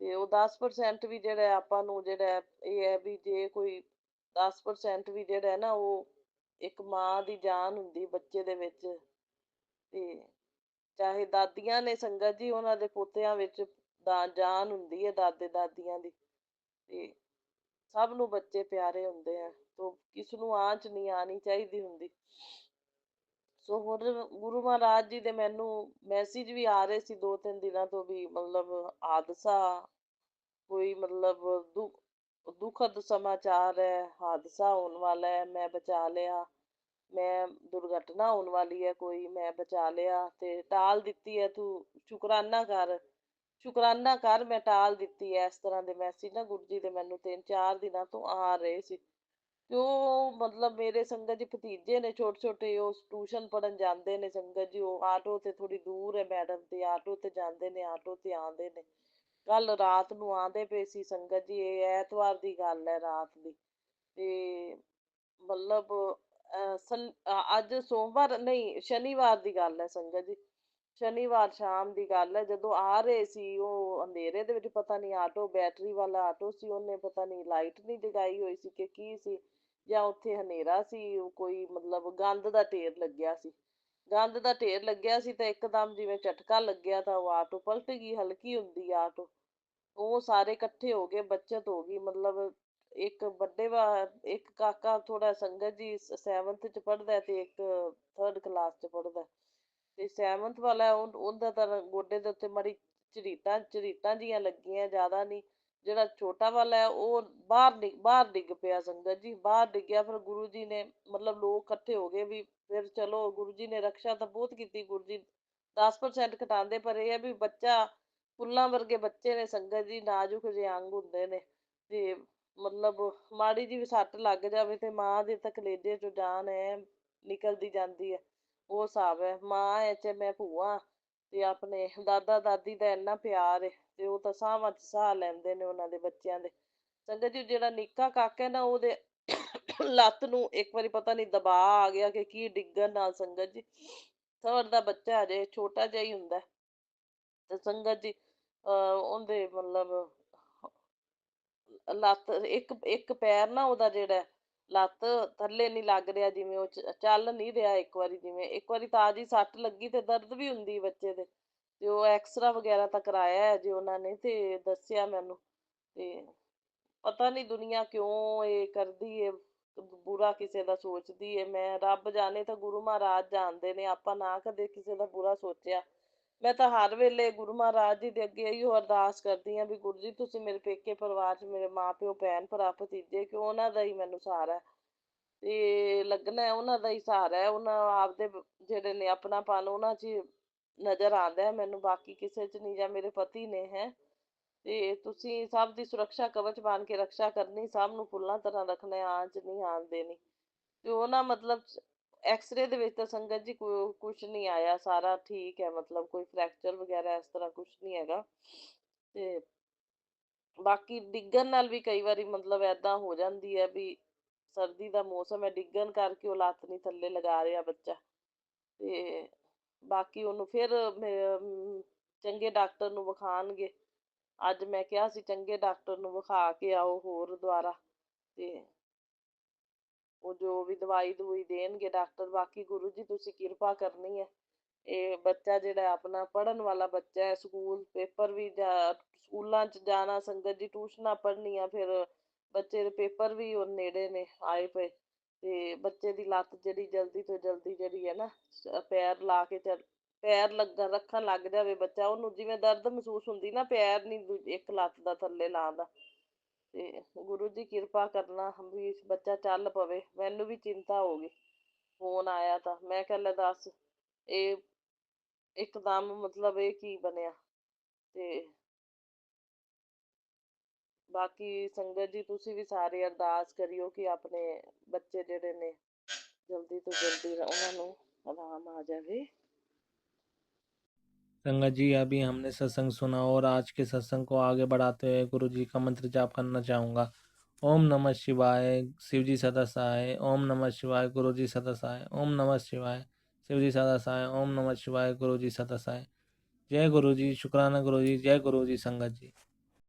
ਤੇ ਉਹ 10% ਵੀ ਜਿਹੜਾ ਆਪਾਂ ਨੂੰ ਜਿਹੜਾ ਇਹ ਹੈ ਵੀ ਜੇ ਕੋਈ 10% ਵੀ ਜਿਹੜਾ ਹੈ ਨਾ, ਉਹ ਇੱਕ ਮਾਂ ਦੀ ਜਾਨ ਹੁੰਦੀ ਬੱਚੇ ਦੇ ਵਿੱਚ। ਤੇ ਚਾਹੇ ਦਾਦੀਆਂ ਨੇ ਸੰਗਤ ਜੀ, ਉਹਨਾਂ ਦੇ ਪੋਤਿਆਂ ਵਿੱਚ ਜਾਨ ਹੁੰਦੀ ਹੈ, ਦਾਦੇ ਦਾਦੀਆਂ ਦੀ। ਤੇ ਸਭ ਨੂੰ ਬੱਚੇ ਪਿਆਰੇ ਹੁੰਦੇ ਆ, ਤੋ ਕਿਸ ਨੂੰ ਆਂਚ ਨਹੀਂ ਆਣੀ ਚਾਹੀਦੀ ਹੁੰਦੀ। ਸੋ ਹੁਣ ਗੁਰੂ ਮਹਾਰਾਜ ਜੀ ਦੇ ਮੈਨੂੰ ਮੈਸੇਜ ਵੀ ਆ ਰਹੇ ਸੀ 2-3 ਦਿਨਾਂ ਤੋਂ ਵੀ ਮਤਲਬ ਹਾਦਸਾ ਕੋਈ ਮਤਲਬ ਦੁਖਦ ਸਮਾਚਾਰ ਹੈ, ਹਾਦਸਾ ਹੋਣ ਵਾਲਾ ਹੈ, ਮੈਂ ਬਚਾ ਲਿਆ, ਮੈਂ ਦੁਰਘਟਨਾ ਹੋਣ ਵਾਲੀ ਹੈ ਕੋਈ, ਮੈਂ ਬਚਾ ਲਿਆ ਤੇ ਟਾਲ ਦਿੱਤੀ ਹੈ, ਤੂੰ ਸ਼ੁਕਰਾਨਾ ਕਰ, ਸ਼ੁਕਰਾਨਾ ਕਰ, ਮੈਂ ਟਾਲ ਦਿੱਤੀ ਹੈ। ਇਸ ਤਰ੍ਹਾਂ ਦੇ ਮੈਸੇਜ ਨਾ ਗੁਰੂ ਜੀ ਦੇ ਮੈਨੂੰ 3-4 ਦਿਨਾਂ ਤੋਂ ਆ ਰਹੇ ਸੀ। ਤੇ ਉਹ ਮਤਲਬ ਮੇਰੇ ਸੰਗਤ ਜੀ ਭਤੀਜੇ ਨੇ ਛੋਟੇ ਛੋਟੇ, ਉਹ ਟਿਊਸ਼ਨ ਪੜ੍ਹਨ ਜਾਂਦੇ ਨੇ ਸੰਗਤ ਜੀ। ਉਹ ਆਟੋ ਤੇ ਥੋੜੀ ਦੂਰ ਹੈ ਮੈਡਮ, ਤੇ ਆਟੋ ਤੇ ਜਾਂਦੇ ਨੇ, ਆਟੋ ਤੇ ਆਉਂਦੇ ਨੇ। ਕੱਲ ਰਾਤ ਨੂੰ ਆਉਂਦੇ ਪਏ ਸੀ ਸੰਗਤ ਜੀ, ਇਹ ਐਤਵਾਰ ਦੀ ਗੱਲ ਹੈ ਰਾਤ ਦੀ। ਤੇ ਮਤਲਬ ਅੱਜ ਸੋਮਵਾਰ ਨਹੀਂ, ਸ਼ਨੀਵਾਰ ਦੀ ਗੱਲ ਹੈ ਸੰਗਤ ਜੀ। ਸ਼ਨੀਵਾਰ ਸ਼ਾਮ ਦੀ ਗੱਲ ਹੈ, ਜਦੋਂ ਆ ਰਹੇ ਸੀ ਉਹ ਅੰਧੇਰੇ ਦੇ ਵਿੱਚ, ਪਤਾ ਨਹੀਂ ਆਟੋ ਬੈਟਰੀ ਵਾਲਾ ਆਟੋ ਸੀ, ਉਹਨੇ ਪਤਾ ਨਹੀਂ ਲਾਈਟ ਨਹੀਂ ਜਗਾਈ ਹੋਈ ਸੀ ਕਿ ਕੀ ਸੀ, ਜਾਂ ਉੱਥੇ ਹਨੇਰਾ ਸੀ, ਕੋਈ ਮਤਲਬ ਗੰਦ ਦਾ ਢੇਰ ਲੱਗਿਆ ਸੀ। ਗੰਦ ਦਾ ਢੇਰ ਲੱਗਿਆ ਸੀ ਤਾਂ ਇੱਕਦਮ ਜਿਵੇਂ ਝਟਕਾ ਲੱਗਿਆ ਤਾਂ ਉਹ ਆਟੋ ਪਲਟ ਗਈ। ਹਲਕੀ ਹੁੰਦੀ ਆ ਆਟੋ, ਉਹ ਸਾਰੇ ਇਕੱਠੇ ਹੋ ਗਏ, ਬੱਚਤ ਹੋ ਗਈ। ਮਤਲਬ ਇੱਕ ਇੱਕ ਕਾਕਾ ਥੋੜਾ ਸੰਗਤ ਜੀ 7th 'ਚ ਪੜ੍ਹਦਾ ਤੇ ਇੱਕ 3rd ਕਲਾਸ 'ਚ ਪੜ੍ਹਦਾ। ਤੇ 7th ਵਾਲਾ ਉਹਦਾ ਤਾਂ ਗੋਡੇ ਦੇ ਉੱਤੇ ਮਾੜੀ ਝਰੀਟਾਂ ਝਰੀਟਾਂ ਜੀਆਂ ਲੱਗੀਆਂ, ਜ਼ਿਆਦਾ ਨਹੀਂ। ਜਿਹੜਾ ਛੋਟਾ ਵਾਲਾ ਹੈ ਉਹ ਬਾਹਰ ਡਿੱਗ ਪਿਆ ਸੰਗਤ ਜੀ, ਬਾਹਰ ਡਿੱਗਿਆ। ਫਿਰ ਗੁਰੂ ਜੀ ਨੇ ਮਤਲਬ ਲੋਕ ਇਕੱਠੇ ਹੋ ਗਏ ਵੀ ਫਿਰ ਚਲੋ, ਗੁਰੂ ਜੀ ਨੇ ਰਕਸ਼ਾ ਤਾਂ ਬਹੁਤ ਕੀਤੀ। ਗੁਰੂ ਜੀ 10% ਘਟਾਉਂਦੇ, ਪਰ ਇਹ ਹੈ ਵੀ ਬੱਚਾ, ਫੁੱਲਾਂ ਵਰਗੇ ਬੱਚੇ ਨੇ ਸੰਗਤ ਜੀ, ਨਾਜ਼ੁਕ ਜਿਹੇ ਅੰਗ ਹੁੰਦੇ ਨੇ। ਤੇ ਮਤਲਬ ਮਾੜੀ ਜਿਹੀ ਵੀ ਸੱਟ ਲੱਗ ਜਾਵੇ ਤੇ ਮਾਂ ਦੇ ਤਾਂ ਕਲੇਜੇ 'ਚੋਂ ਜਾਨ ਹੈ ਨਿਕਲਦੀ ਜਾਂਦੀ ਹੈ। ਉਹ ਹਿਸਾਬ ਹੈ, ਮਾਂ ਹੈ ਚਾਹੇ ਮੈਂ ਭੂਆ। ਤੇ ਆਪਣੇ ਦਾਦਾ ਦਾਦੀ ਦਾ ਇੰਨਾ ਪਿਆਰ ਹੈ, ਤੇ ਉਹ ਤਾਂ ਸਾਹਾਂ 'ਚ ਸਾਹ ਲੈਂਦੇ ਨੇ ਉਹਨਾਂ ਦੇ ਬੱਚਿਆਂ ਦੇ। ਸੰਗਤ ਜੀ ਜਿਹੜਾ ਨਿੱਕਾ ਕਾਕਾ ਨਾ, ਉਹਦੇ ਲੱਤ ਨੂੰ ਇੱਕ ਵਾਰੀ ਪਤਾ ਨਹੀਂ ਦਬਾ ਆ ਗਿਆ ਕਿ ਕੀ, ਡਿੱਗਣ ਨਾਲ ਸੰਗਤ ਜੀ। 3rd ਦਾ ਬੱਚਾ ਹਜੇ ਛੋਟਾ ਜਿਹਾ ਹੀ ਹੁੰਦਾ। ਤੇ ਸੰਗਤ ਜੀ ਉਹਦੇ ਮਤਲਬ ਲੱਤ ਇੱਕ ਇੱਕ ਪੈਰ ਨਾ ਉਹਦਾ ਜਿਹੜਾ ਲੱਤ ਥੱਲੇ ਨਹੀਂ ਲੱਗ ਰਿਹਾ, ਜਿਵੇਂ ਉਹ ਚੱਲ ਨਹੀਂ ਰਿਹਾ। ਇੱਕ ਵਾਰੀ ਤਾਜ਼ੀ ਸੱਟ ਲੱਗੀ ਤੇ ਦਰਦ ਵੀ ਹੁੰਦੀ ਬੱਚੇ ਦੇ। ਤੇ ਉਹ ਐਕਸਰਾ ਵਗੈਰਾ ਤਾਂ ਕਰਾਇਆ ਹੈ ਜੀ ਉਹਨਾਂ ਨੇ, ਤੇ ਦੱਸਿਆ ਮੈਨੂੰ। ਤੇ ਪਤਾ ਨਹੀਂ ਦੁਨੀਆ ਕਿਉਂ ਇਹ ਕਰਦੀ ਹੈ, ਬੁਰਾ ਕਿਸੇ ਦਾ ਸੋਚਦੀ ਹੈ। ਮੈਂ ਰੱਬ ਜਾਣੇ ਤਾਂ ਗੁਰੂ ਮਹਾਰਾਜ ਜਾਣਦੇ ਨੇ, ਆਪਾਂ ਨਾ ਕਦੇ ਕਿਸੇ ਦਾ ਬੁਰਾ ਸੋਚਿਆ। ਮੈਂ ਤਾਂ ਹਰ ਵੇਲੇ ਗੁਰੂ ਮਹਾਰਾਜ ਜੀ ਦੇ ਅੱਗੇ ਇਹੋ ਅਰਦਾਸ ਕਰਦੀ ਹਾਂ ਵੀ ਗੁਰੂ ਜੀ, ਤੁਸੀਂ ਮੇਰੇ ਪੇਕੇ ਪਰਿਵਾਰ 'ਚ ਮੇਰੇ ਮਾਂ ਪਿਓ, ਭੈਣ ਭਰਾ, ਭਤੀਜੇ, ਕਿ ਉਹਨਾਂ ਦਾ ਹੀ ਮੈਨੂੰ ਸਹਾਰਾ ਤੇ ਲੱਗਣਾ, ਉਹਨਾਂ ਦਾ ਹੀ ਸਹਾਰਾ ਹੈ। ਉਹਨਾਂ ਆਪਦੇ ਜਿਹੜੇ ਨੇ ਆਪਣਾਪਨ ਉਹਨਾਂ 'ਚ ਨਜ਼ਰ ਆਉਂਦਾ ਮੈਨੂੰ, ਬਾਕੀ ਕਿਸੇ 'ਚ ਨਹੀਂ। ਜਾਂ ਮੇਰੇ ਪਤੀ ਨੇ ਹੈ, ਤੇ ਤੁਸੀਂ ਸਭ ਦੀ ਸੁਰੱਖਿਆ ਕਵਚ ਬਣ ਕੇ ਰਕਸ਼ਾ ਕਰਨੀ, ਸਭ ਨੂੰ ਫੁੱਲਾਂ ਤਰ੍ਹਾਂ ਰੱਖਣਾ, ਆਂਚ ਨਹੀਂ ਆਉਣ ਦੇਣੀ। ਤੇ ਉਹ ਨਾ ਮਤਲਬ ਐਕਸਰੇ ਦੇ ਵਿੱਚ ਤਾਂ ਸੰਗਤ ਜੀ ਕੁਛ ਨਹੀਂ ਆਇਆ, ਸਾਰਾ ਠੀਕ ਹੈ। ਮਤਲਬ ਕੋਈ ਫ੍ਰੈਕਚਰ ਵਗੈਰਾ ਇਸ ਤਰ੍ਹਾਂ ਕੁਛ ਨਹੀਂ ਹੈਗਾ। ਤੇ ਬਾਕੀ ਡਿੱਗਣ ਨਾਲ ਵੀ ਕਈ ਵਾਰੀ ਮਤਲਬ ਏਦਾਂ ਹੋ ਜਾਂਦੀ ਹੈ ਵੀ ਸਰਦੀ ਦਾ ਮੌਸਮ ਹੈ, ਡਿੱਗਣ ਕਰਕੇ ਉਹ ਲੱਤ ਨਹੀਂ ਥੱਲੇ ਲਗਾ ਰਿਹਾ ਬੱਚਾ। ਤੇ ਬਾਕੀ ਉਹਨੂੰ ਫਿਰ ਚੰਗੇ ਡਾਕਟਰ ਨੂੰ ਵਿਖਾਣਗੇ। ਅੱਜ ਮੈਂ ਕਿਹਾ ਸੀ ਚੰਗੇ ਡਾਕਟਰ ਨੂੰ ਵਿਖਾ ਕੇ ਆਓ ਹੋਰ ਦੁਬਾਰਾ, ਤੇ ਉਹ ਜੋ ਵੀ ਦਵਾਈ ਦਵੂਈ ਦੇਣਗੇ ਡਾਕਟਰ। ਬਾਕੀ ਗੁਰੂ ਜੀ ਤੁਸੀਂ ਕਿਰਪਾ ਕਰਨੀ ਹੈ। ਇਹ ਬੱਚਾ ਜਿਹੜਾ ਆਪਣਾ ਪੜ੍ਹਨ ਵਾਲਾ ਬੱਚਾ ਹੈ, ਸਕੂਲ ਪੇਪਰ ਵੀ ਸਕੂਲਾਂ 'ਚ ਜਾਣਾ, ਸੰਗਤ ਜੀ ਟਿਊਸ਼ਨਾਂ ਪੜ੍ਹਨੀਆਂ, ਫਿਰ ਬੱਚੇ ਦੇ ਪੇਪਰ ਵੀ ਉਹ ਨੇੜੇ ਨੇ ਆਏ ਪਏ। ਤੇ ਬੱਚੇ ਦੀ ਲੱਤ ਜਿਹੜੀ ਜਲਦੀ ਤੋਂ ਜਲਦੀ ਜਿਹੜੀ ਹੈ ਨਾ ਪੈਰ ਲਾ ਕੇ ਪੈਰ ਰੱਖਣ ਲੱਗ ਜਾਵੇ ਬੱਚਾ, ਉਹਨੂੰ ਜਿਵੇਂ ਦਰਦ ਮਹਿਸੂਸ ਹੁੰਦੀ ਨਾ, ਪੈਰ ਨਹੀਂ ਇੱਕ ਲੱਤ ਦਾ ਥੱਲੇ ਲਾਉਣ ਦਾ। ਤੇ ਗੁਰੂ ਜੀ ਕਿਰਪਾ ਕਰਨਾ ਵੀ ਬੱਚਾ ਚੱਲ ਪਵੇ। ਮੈਨੂੰ ਵੀ ਚਿੰਤਾ ਹੋ ਗਈ ਫੋਨ ਆਇਆ ਤਾਂ ਮੈਂ ਕਿਹਾ ਲੈ ਦੱਸ ਇਹ ਇੱਕਦਮ ਮਤਲਬ ਇਹ ਕੀ ਬਣਿਆ। ਤੇ ਬਾਕੀ ਸੰਗਤ ਜੀ ਤੁਸੀਂ ਵੀ ਸਾਰੇ ਅਰਦਾਸ ਕਰਿਓ ਕਿ ਆਪਣੇ ਬੱਚੇ ਜਿਹੜੇ ਨੇ जल्दी तो जल्दी उन्होंने आराम आ जाए। संगत जी, अभी हमने सत्संग सुना और आज के सत्संग को आगे बढ़ाते हुए गुरु जी का मंत्र जाप करना चाहूँगा। ओम नमः शिवाय, शिव जी सदा सहाय। ओम नमः शिवाय, गुरु जी सदा सहाय। ओम नमः शिवाय, शिव जी सदा सहाय। ओम नमः शिवाय, गुरु जी सदा सहाय। जय गुरु जी, शुक्राना गुरु जी, जय गुरु जी संगत जी।